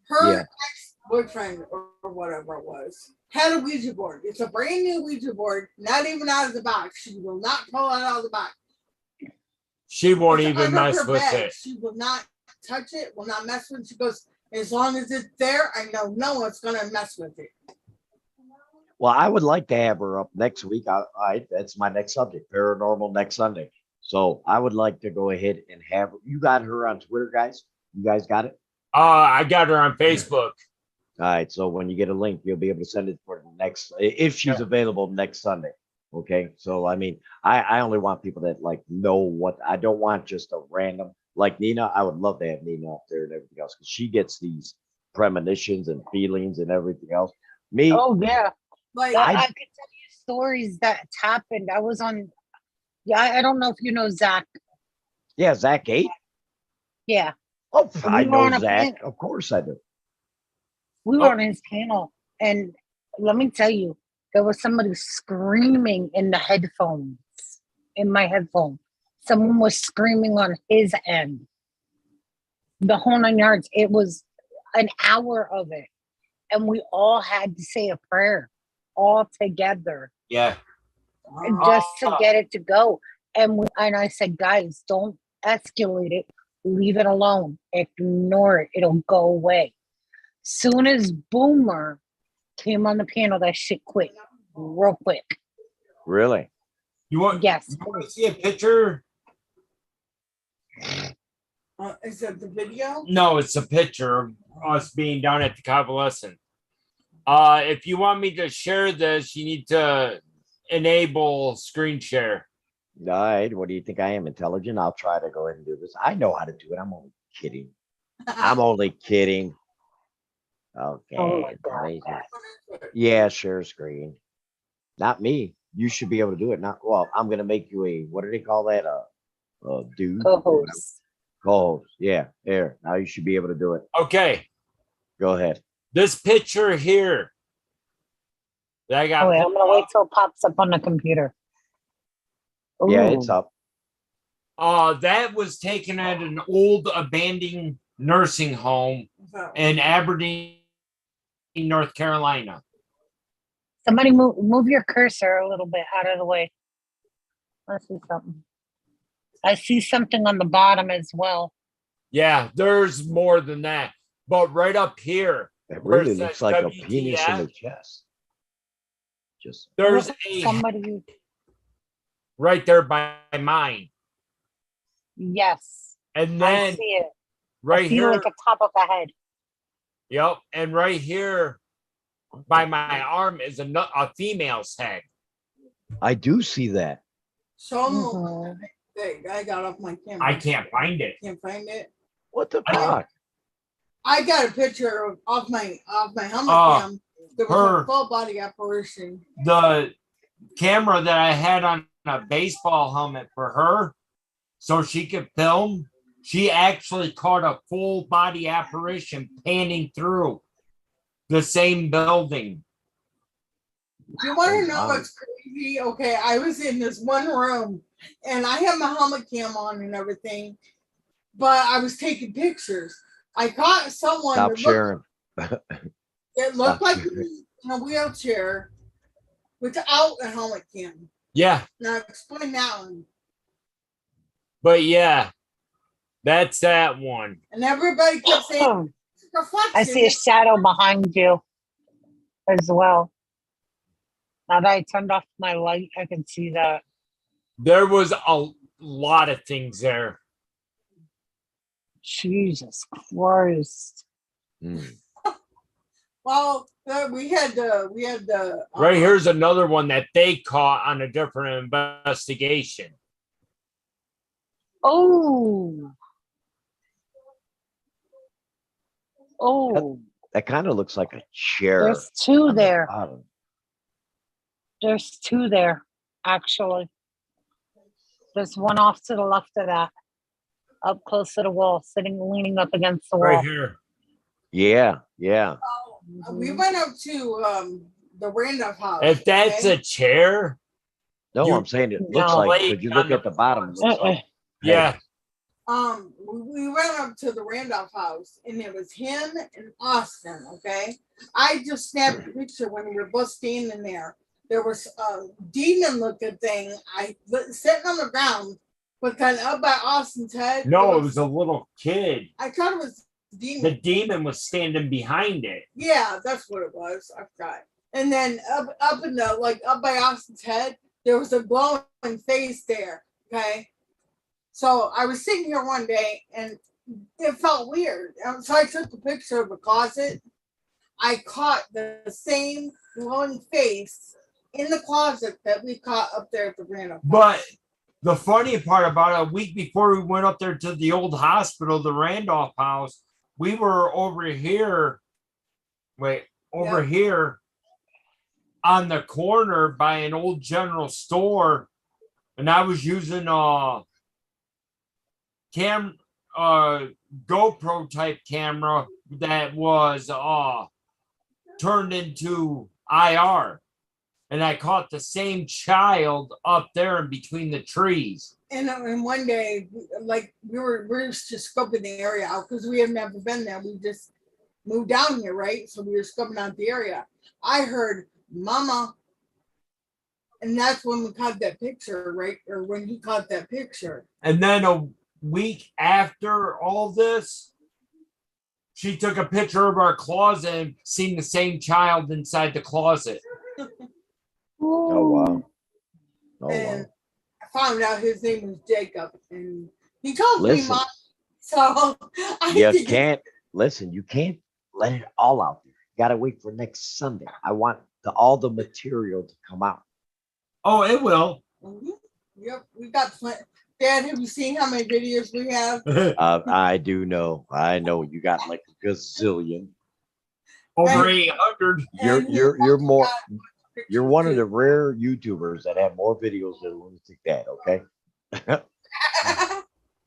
her Yeah. ex-boyfriend or whatever it was, had a Ouija board. It's a brand new Ouija board, not even out of the box. She will not pull it out of the box. She won't It's even under mess her with bed. it. She will not touch it, will not mess with it. She goes, as long as it's there, I know no one's going to mess with it. Well, I would like to have her up next week. That's my next subject, paranormal next Sunday. So I would like to go ahead and have you got her on Twitter, guys. You guys got it? I got her on Facebook. All right. So when you get a link, you'll be able to send it for the next, if she's available next Sunday. Okay. So, I mean, I only want people that like know what I don't want just a random like Nina. I would love to have Nina up there and everything else because she gets these premonitions and feelings and everything else. Me, Oh yeah. Like, I could tell you stories that's happened. I was on. Yeah, I don't know if you know Zach. yeah, Zach 8. Yeah, Oh, I were know on a Zach. pan- Of course I do. we were on his panel, and let me tell you, there was somebody screaming in the headphones, in my headphone. Someone was screaming on his end. The whole 9 yards. It was an hour of it, and we all had to say a prayer all together. Yeah. Just to get it to go. And I said, guys, don't escalate it. Leave it alone. Ignore it. It'll go away. Soon as Boomer came on the panel, that shit quit real quick. Really? You want Yes. to see a picture? is that the video? No, it's a picture of us being down at the convalescent. If you want me to share this, you need to enable screen share. All right. What do you think I am? Intelligent? I'll try to go ahead and do this. I know how to do it. I'm only kidding. I'm only kidding. Okay. Oh my God. amazing. Yeah, share screen. Not me. You should be able to do it. Not well. I'm gonna make you a what do they call that? A dude. Co-host. Co-host. Yeah. There. Now you should be able to do it. Okay, Go ahead. this picture here that I got. Oh, wait, I'm gonna wait till it pops up on the computer. Yeah, Ooh. it's up. That was taken at an old abandoned nursing home in Aberdeen, North Carolina. Somebody move your cursor a little bit out of the way. I see something. I see something on the bottom as well. Yeah, there's more than that. But right up here, It where it really says looks like a penis in WTF. the chest. Just there's a Somebody. right there by mine. Yes. And I then see it. I right see here, like a top of a head. yep, and right here by my arm is a female's head. I do see that. Show 'em Mhm. Hey, I got off my camera. I can't find it. Can't find it. What the I- fuck? I got a picture off my helmet cam. There was her- a full body apparition. The camera that I had on a baseball helmet for her so she could film, she actually caught a full body apparition panning through the same building. You want Oh, to know wow. what's crazy? Okay, I was in this one room and I had my helmet cam on and everything, but I was taking pictures. I caught someone Stop that sharing. it looked Stop like sharing. me in a wheelchair without a helmet cam. Yeah, Now explain that one. but yeah, that's that one. And everybody kept saying Oh, "It's a reflection." I see a shadow behind you as well. Now that I turned off my light, I can see that. There was a lot of things there. Jesus Christ. Mm. Well, we had the Right here's another one that they caught on a different investigation. Oh. Oh, That kind of looks like a chair. there's two on the there. bottom. There's two there, actually. There's one off to the left of that, up close to the wall, leaning up against the wall. Right here. Yeah, yeah. we went up to the Randolph house. If that's okay? a chair, No, You- I'm saying it looks No. like, Lake if you on look the at the bottom, it looks Uh-uh. like, yeah. We went up to the Randolph house and it was him and Austin. Okay, I just snapped a picture when we were both standing there. There was a demon looking thing. Sitting on the ground, but kind of up by Austin's head. No, it was a little kid. I thought it was demon. The demon was standing behind it. Yeah, that's what it was. I forgot. And then up in the up by Austin's head, there was a glowing face there. Okay. So I was sitting here one day and it felt weird. And so I took a picture of a closet. I caught the same glowing face in the closet that we caught up there at the Randolph. But the funny part about it, a week before we went up there to the old hospital, the Randolph house, we were over here. Here on the corner by an old general store, and I was using a GoPro type camera that was turned into IR, and I caught the same child up there in between the trees. And one day, we're just scoping the area out because we have never been there. We just moved down here, right? So we were scoping out the area. I heard "Mama," and that's when we caught that picture, right? Or when you caught that picture. And then a week after all this, she took a picture of our closet and seen the same child inside the closet. oh wow. Oh And wow. I found out his name was Jacob, and he calls me Listen. Mom. So I You think can't listen, you can't let it all out there. You gotta wait for next Sunday. I want all the material to come out. Oh, it will. Mhm. Yep, we got plenty. Dad, have you seen how many videos we have? I do know. I know you got like a gazillion. Over 800. You're more. You're one of the rare YouTubers that have more videos than Lunatic Dad. Okay,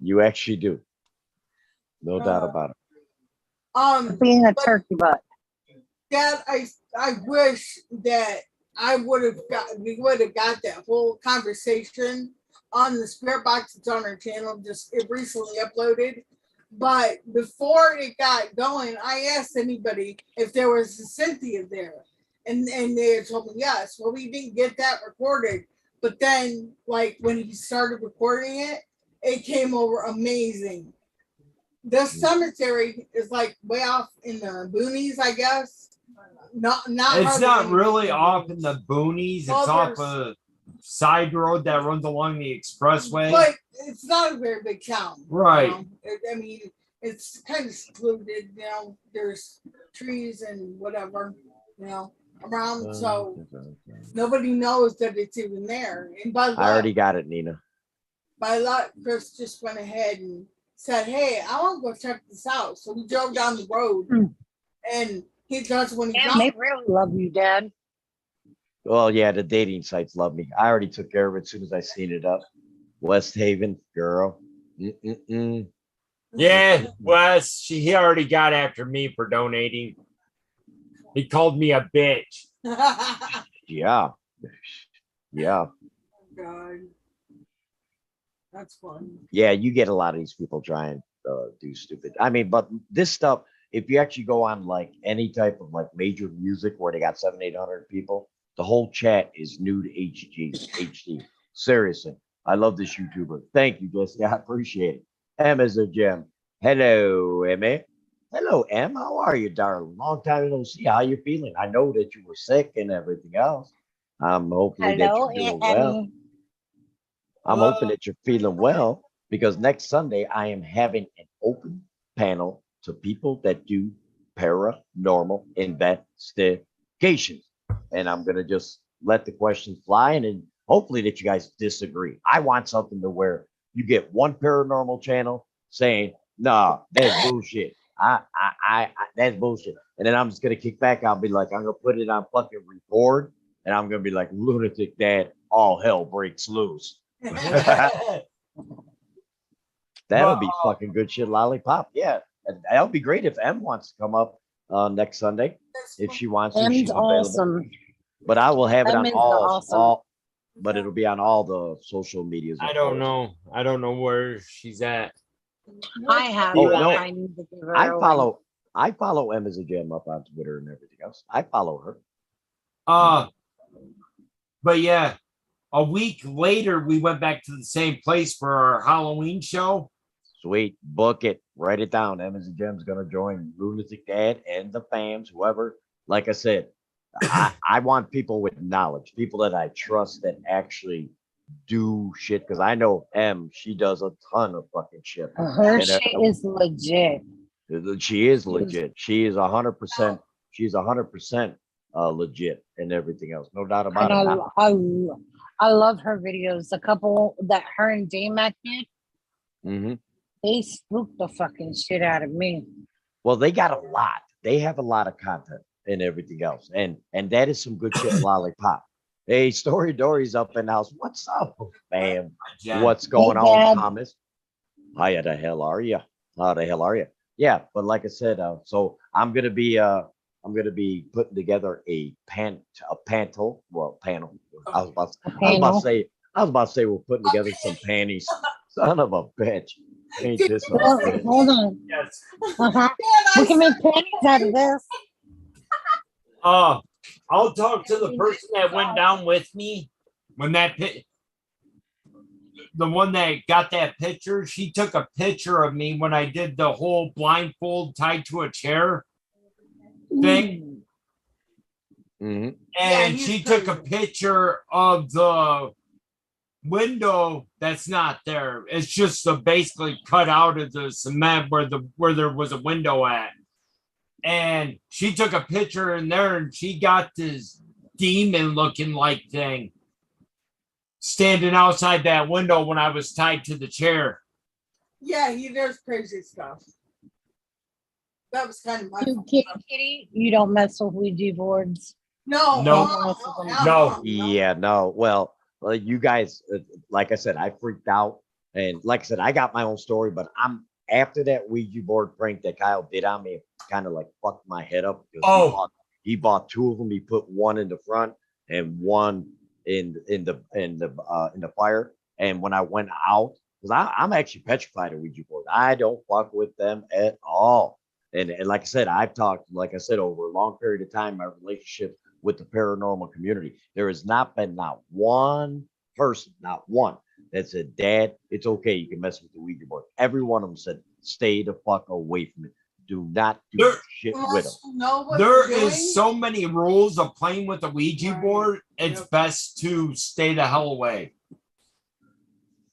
you actually do. No doubt about it. Being a but turkey butt. Dad, I wish that we would have got that whole conversation on the spirit box. It's on our channel. It recently uploaded. But before it got going, I asked anybody if there was a Cynthia there. And they had told me yes. Well, we didn't get that recorded. But then, when he started recording it, it came over amazing. The cemetery is way off in the boonies, I guess. Not It's not hardly really anything. off in the boonies. It's Well, off there's- side road that runs along the expressway. But it's not a very big town. Right. I mean, it's kind of secluded, there's trees and whatever, around. So nobody knows that it's even there. And by luck, I already got it, Nina. by luck, Chris just went ahead and said, hey, I want to go check this out. So we drove down the road and he does when he Damn, got they really love you, Dad. Well, yeah, the dating sites love me. I already took care of it as soon as I seen it up. West Haven, girl. Mm-mm-mm. Yeah, Wes, he already got after me for donating. He called me a bitch. Yeah. Yeah. God. That's fun. Yeah, you get a lot of these people trying to do stupid. I mean, but this stuff, if you actually go on like any type of like major music where they got 700-800 people, the whole chat is nude HD. Seriously. I love this YouTuber. Thank you, Jesse. I appreciate it. M is a gem. Hello, Emma. Hello, Em. How are you, darling? Long time no see. How you feeling? I know that you were sick and everything else. I'm hoping that Hello, you're doing well. Emmy. I'm hoping that you're feeling well because next Sunday I am having an open panel to people that do paranormal investigations. And I'm going to just let the questions fly and then hopefully that you guys disagree. I want something to where you get one paranormal channel saying, nah, that's bullshit. That's bullshit. And then I'm just going to kick back. I'll be like, I'm going to put it on fucking record and I'm going to be like, lunatic dad, all hell breaks loose. That'll be fucking good shit, lollipop. Yeah, and that'll be great if M wants to come up next Sunday if she wants to. M's She's available. awesome. But I will have it M on is all, awesome. but it'll be on all the social medias. I don't know. I don't know where she's at. I have. Oh, but no. I need to give her I a follow M as a gem up on Twitter and everything else. I follow her. But yeah, a week later we went back to the same place for our Halloween show. Sweet, book it, write it down. M as a gem's gonna join Lunatic Dad and the fams, whoever. Like I said, I want people with knowledge, people that I trust that actually do shit. Because I know M, she does a ton of fucking shit. Her And, shit is legit. She is legit. She is 100%. She's 100% legit and everything else. No doubt about And it. I love her videos. The couple that her and J-Mac did, Mm-hmm. they spooked the fucking shit out of me. Well, they got a lot. They have a lot of content and everything else. And that is some good shit, lollipop. Hey, Story Dory's up in the house. What's up, fam? What's going on, Dad. Thomas? How the hell are you? How the hell are you? Yeah, but like I said, so I'm gonna be putting together a panel. I was about to say we're putting together some panties. Son of a bitch. Ain't this a bitch? Hold on. Yes. Uh-huh. We can make panties out of this. I'll talk to the person that went down with me when the one that got that picture. She took a picture of me when I did the whole blindfold tied to a chair thing. Mm-hmm. And she took a picture of the window that's not there. It's just basically cut out of the cement where there was a window at. And she took a picture in there and she got this demon looking like thing standing outside that window when I was tied to the chair. Yeah, he does crazy stuff. That was kind of my You kitty, you don't mess with Ouija boards. No. Yeah, no. Well, you guys, like I said, I freaked out. And like I said, I got my own story, but after that Ouija board prank that Kyle did on me, kind of like fucked my head up. He bought two of them. He put one in the front and one in the fire. And when I went out, because I'm actually petrified of Ouija board. I don't fuck with them at all. And like I said, I've talked, like I said, over a long period of time, my relationship with the paranormal community, there has not been not one person, not one, that said, Dad, it's okay, you can mess with the Ouija board. Every one of them said, stay the fuck away from it. Do not do There- shit with Unless them. you know what There you're doing. is so many rules of playing with the Ouija Right. board. It's Yep. best to stay the hell away.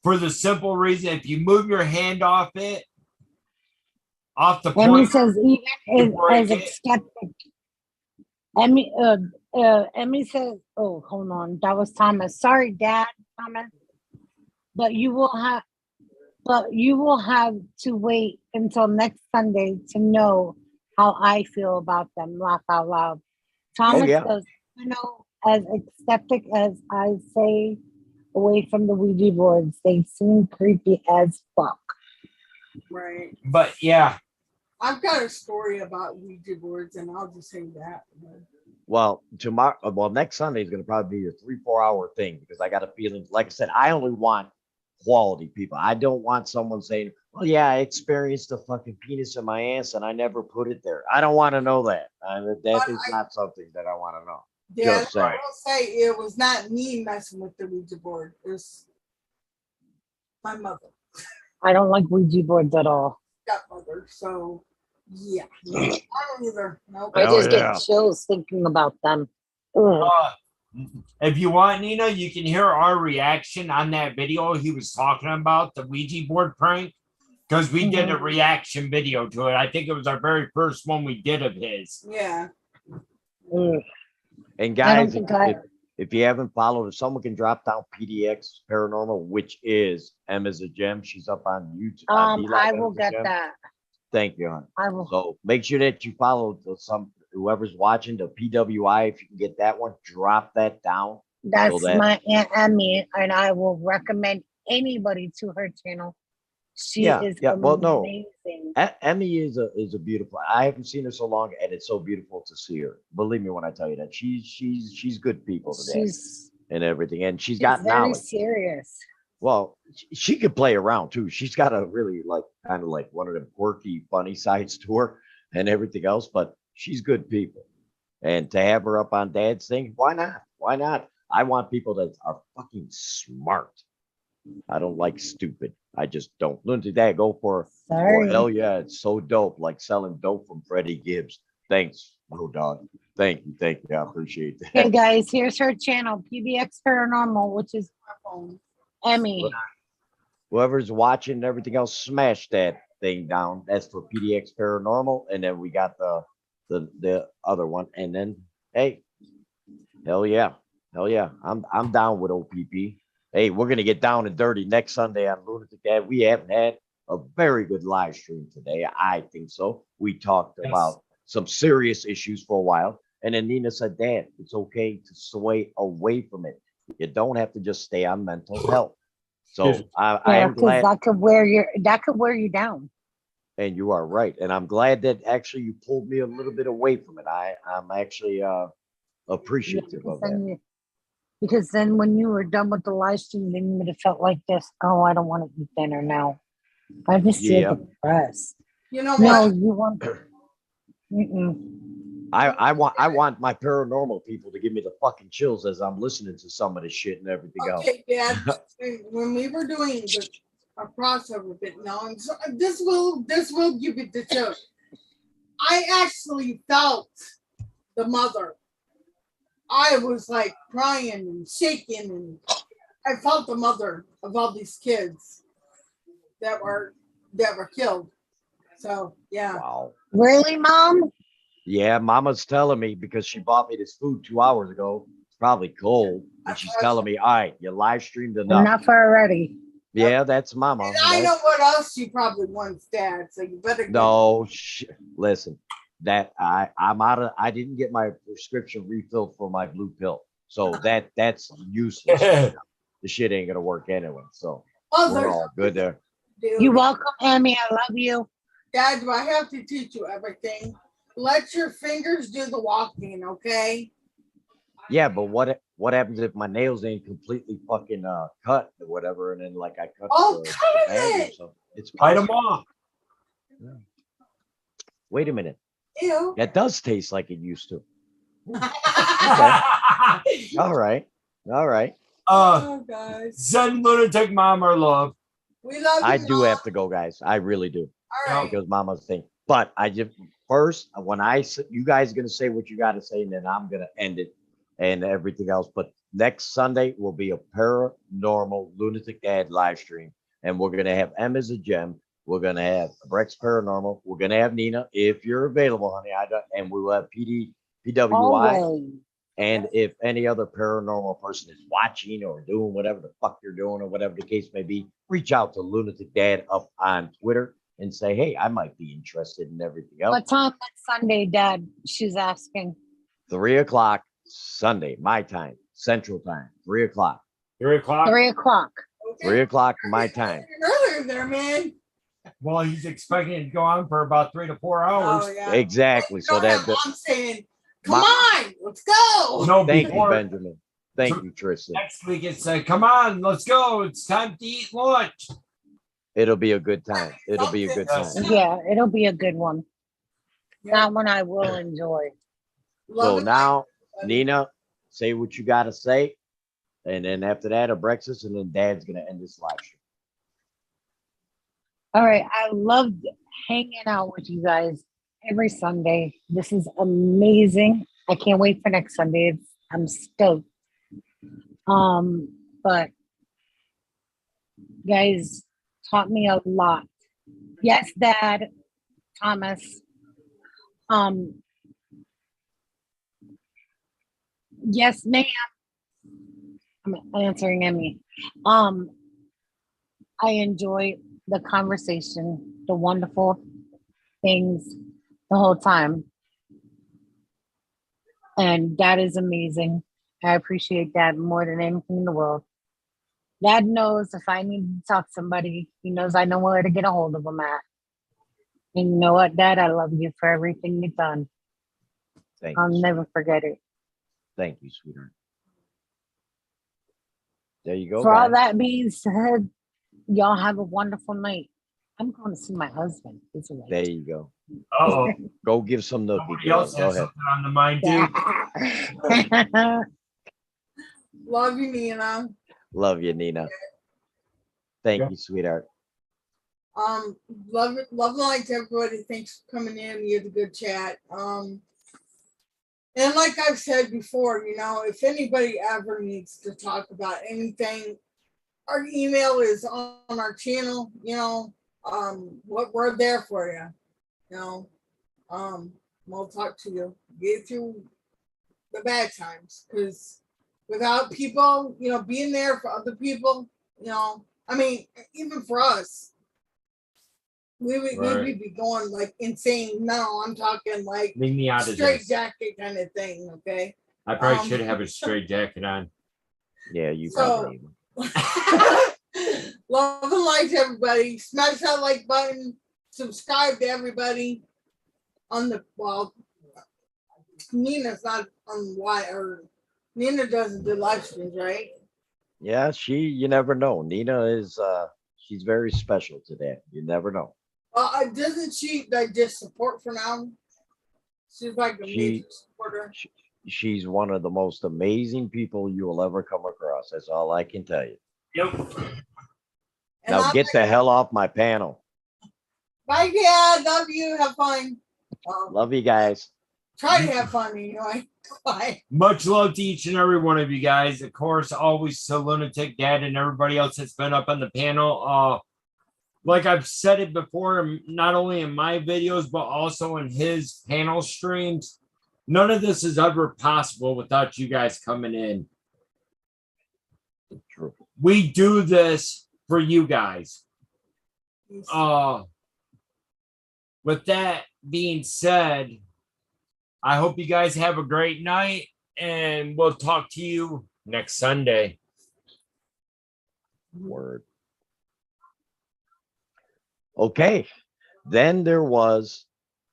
For the simple reason, if you move your hand off it, off the Emmy point, says even You break as it. a skeptic. Emmy says, oh, hold on. That was Thomas. Sorry, Dad, Thomas. But you will have to wait until next Sunday to know how I feel about them. Laugh out loud. Thomas yeah. says, as skeptic as I say away from the Ouija boards, they seem creepy as fuck. Right. but yeah, I've got a story about Ouija boards, and I'll just say that. Well, tomorrow, next Sunday is going to probably be a 3-4 hour thing because I got a feeling, like I said, I only want quality people. I don't want someone saying, well, yeah, I experienced a fucking penis in my ass and I never put it there. I don't want to know that. That is not something that I want to know. Yeah, Just I saying. will say it was not me messing with the Ouija board. It was my mother, I don't like Ouija boards at all. stepmother. So, yeah. I don't either. Nope. I Oh, just yeah. get chills thinking about them. Ugh. if you want, Nina, you can hear our reaction on that video he was talking about, the Ouija board prank, because we did a reaction video to it. I think it was our very first one we did of his. Yeah. Ugh. And I don't guys, think if you haven't followed, if someone can drop down PDX Paranormal, which is Emma's a Gem, she's up on YouTube. I will get that. Thank you, hon. I will. So make sure that you follow whoever's watching the PWI. If you can get that one, drop that down. That's that- my Aunt Emmy, and I will recommend anybody to her channel. She is Well, no. amazing. Emmy is a beautiful. I haven't seen her so long, and it's so beautiful to see her. Believe me when I tell you that she's good people today She's and everything, and she's got very knowledge. serious. Well, she could play around too. She's got a really kind of like one of them quirky, funny sides to her and everything else, but she's good people. And to have her up on Dad's thing, why not? Why not? I want people that are fucking smart. I don't like stupid. I just don't. Look at that. Go for Sorry. hell yeah, it's so dope. Like selling dope from Freddie Gibbs. Thanks, no dog. Thank you. I appreciate that. Hey guys, here's her channel, PBX Paranormal, which is Emmy. Whoever's watching and everything else, smash that thing down. That's for PDX Paranormal, and then we got the other one. And then, hey, hell yeah, I'm down with OPP. Hey, we're gonna get down and dirty next Sunday on Lunatic Dad. We haven't had a very good live stream today. I think so. We talked about some serious issues for a while, and then Nina said, "Dad, it's okay to sway away from it. You don't have to just stay on mental health." So I am glad that could wear you down. and you are right. And I'm glad that actually you pulled me a little bit away from it. I'm actually appreciative of that. Because then when you were done with the live stream, then you would have felt like this. Oh, I don't want to eat dinner now. I just feel depressed. You know No, what? you want. I want my paranormal people to give me the fucking chills as I'm listening to some of this shit and everything else. Okay, Dad. When we were doing a crossover bit, now this will give you the tip. I actually felt the mother. I was like crying and shaking, and I felt the mother of all these kids that were killed. So yeah. Wow. Really, Mom? Yeah, Mama's telling me because she bought me this food 2 hours ago. It's probably cold, and she's telling me, "All right, you live streamed enough." Enough already. Yeah, that's Mama. And I know what else she probably wants, Dad. So you better. No, listen. That I'm out of. I didn't get my prescription refilled for my blue pill, so that's useless. The shit ain't gonna work anyway. So we're all good there. You're welcome, Emmy. I love you. Dad, do I have to teach you everything? Let your fingers do the walking, okay? Yeah, but what happens if my nails ain't completely fucking cut or whatever, and then like I cut the cut bag or it! something? It's Bite them possible. off. Yeah. Wait a minute. Ew. That does taste like it used to. All right. Oh, guys. Send Lunatic Mom our love. We love you. I do Mom. have to go, guys. I really do. All right. Because Mama's thing. But I just first when you guys are gonna say what you got to say, and then I'm gonna end it and everything else. But next Sunday will be a paranormal lunatic dad live stream, and we're gonna have M as a gem. We're gonna have Brex Paranormal. We're gonna have Nina if you're available, honey. And we will have PWI. Always. And if any other paranormal person is watching or doing whatever the fuck you're doing or whatever the case may be, reach out to Lunatic Dad up on Twitter and say, hey, I might be interested in everything else. What time next Sunday, Dad? She's asking. 3 o'clock Sunday, my time, Central Time, 3 o'clock. 3 o'clock. 3 o'clock. 3 o'clock my time. Earlier there, man. Well, he's expecting it to go on for about 3 to 4 hours. Oh, yeah. Exactly. So that I'm saying, come on, let's go. No, thank you, before Benjamin. Thank you, Tristan. next week it's come on, let's go. It's time to eat lunch. It'll be a good time. It'll be a good time. Yeah, it'll be a good one. That one I will enjoy. So now, Nina, say what you got to say. And then after that, a breakfast, and then Dad's going to end this live stream. All right. I loved hanging out with you guys every Sunday. This is amazing. I can't wait for next Sunday. I'm stoked. But guys taught me a lot. Yes, Dad, Thomas. Yes, ma'am. I'm answering Emmy. I enjoy the conversation, the wonderful things the whole time. And Dad is amazing. I appreciate Dad more than anything in the world. Dad knows if I need to talk to somebody, he knows I know where to get a hold of him at. And you know what, Dad? I love you for everything you've done. Thank I'll you. never forget it. Thank you, sweetheart. There you go. For all guys. that being said, y'all have a wonderful night. I'm going to see my husband. It's late. There you go. Oh, Go give some nookie. somebody girl. else Go has ahead. something on the mind too. Love you, Nina. Love you, Nina. Thank Yeah. you, sweetheart. Love and light to everybody. Thanks for coming in. You had a good chat. And like I've said before, if anybody ever needs to talk about anything, our email is on our channel. We're there for you. We'll talk to you. Get through the bad times, because without people, being there for other people, even for us, we would be going like insane. No, I'm talking like Leave me out of straight this. jacket kind of thing. Okay. I probably should have a straight jacket on. Yeah, you So- probably need one. Love and light to everybody. Smash that like button. Subscribe to everybody on the Nina's not on Nina doesn't do live streams, right? Yeah, you never know. Nina is she's very special to that. You never know. Doesn't she like just support for now? She's like a major supporter. She's one of the most amazing people you will ever come across. That's all I can tell you. Yep. And Now I'm get the hell off my panel. bye, Dad. Love you. Have fun. Love you guys. Try to have fun anyway. Bye. Much love to each and every one of you guys. Of course, always to Lunatic Dad and everybody else that's been up on the panel. Like I've said it before, not only in my videos, but also in his panel streams. None of this is ever possible without you guys coming in. True. We do this for you guys. With that being said, I hope you guys have a great night, and we'll talk to you next Sunday. Word. Okay. Then there was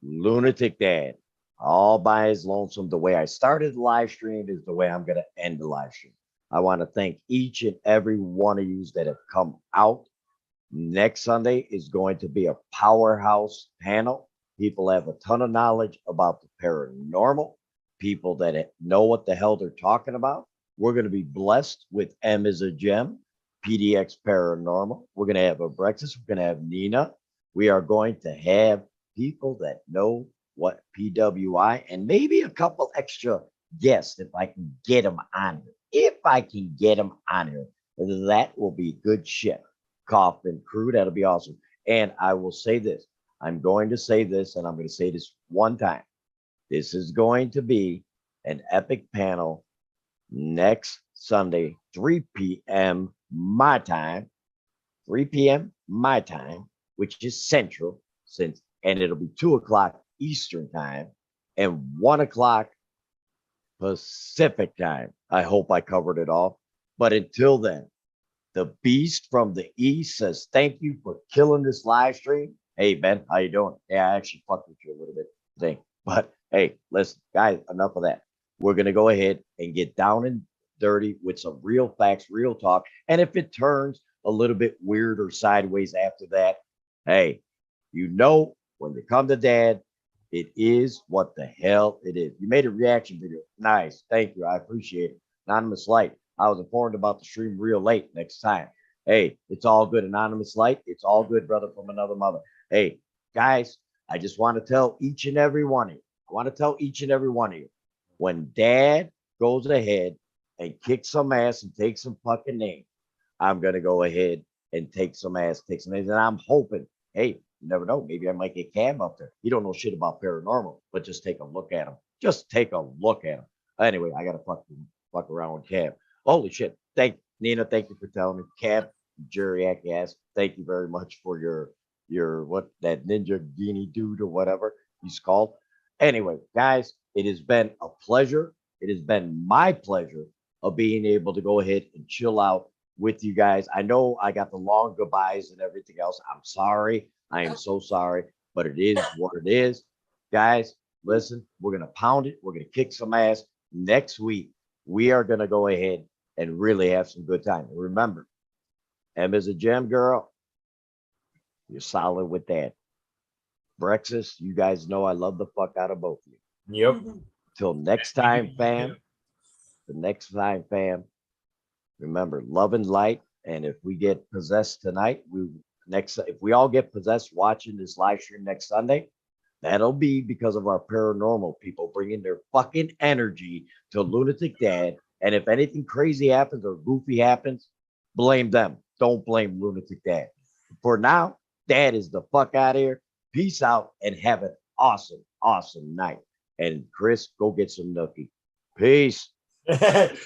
Lunatic Dad. All by his lonesome. The way I started the live stream is the way I'm going to end the live stream. I want to thank each and every one of you that have come out. Next Sunday is going to be a powerhouse panel. People have a ton of knowledge about the paranormal. People that know what the hell they're talking about. We're going to be blessed with M is a Gem, PDX Paranormal. We're going to have a breakfast. We're going to have Nina. We are going to have people that know what PWI and maybe a couple extra guests if I can get them on here. If I can get them on here, that will be good shit. Coffin crew, that'll be awesome. And I will say this. I'm going to say this, and I'm going to say this one time. This is going to be an epic panel next Sunday, 3 p.m. my time, 3 p.m. my time, which is Central, and it'll be 2 o'clock Eastern time and 1 o'clock Pacific time. I hope I covered it all. But until then, the Beast from the East says thank you for killing this live stream. Hey, Ben, how you doing? Yeah, I actually fucked with you a little bit today. But hey, listen, guys, enough of that. We're going to go ahead and get down and dirty with some real facts, real talk. And if it turns a little bit weird or sideways after that, hey, you know, when you come to Dad, it is what the hell it is. You made a reaction video. Nice. Thank you. I appreciate it. Anonymous Light. I was informed about the stream real late next time. Hey, it's all good. Anonymous Light. It's all good, brother from another mother. Hey, guys, I just want to tell each and every one of you, when Dad goes ahead and kicks some ass and takes some fucking names, I'm going to go ahead and take some ass, take some names. And I'm hoping, hey, you never know. Maybe I might get Cam up there. He don't know shit about paranormal, but just take a look at him. Just take a look at him. Anyway, I got to fuck around with Cam. Holy shit. Nina, thank you for telling me. Cam, Jeriac ass, thank you very much for your what that ninja genie dude or whatever he's called. Anyway, guys, it has been a pleasure. It has been my pleasure of being able to go ahead and chill out with you guys. I know I got the long goodbyes and everything else. I'm sorry. I am so sorry, but it is what it is. Guys, listen, we're going to pound it. We're going to kick some ass. Next week, we are going to go ahead and really have some good time. And remember, Emma's a gem girl. You're solid with that. Brexis, you guys know I love the fuck out of both of you. Yep. Till next time, fam. The next time, fam. Remember, love and light. And if we get possessed tonight, if we all get possessed watching this live stream next Sunday, that'll be because of our paranormal people bringing their fucking energy to Lunatic Dad. And if anything crazy happens or goofy happens, blame them. Don't blame Lunatic Dad. For now, Dad is the fuck out of here. Peace out and have an awesome, awesome night. And Chris, go get some nookie. Peace.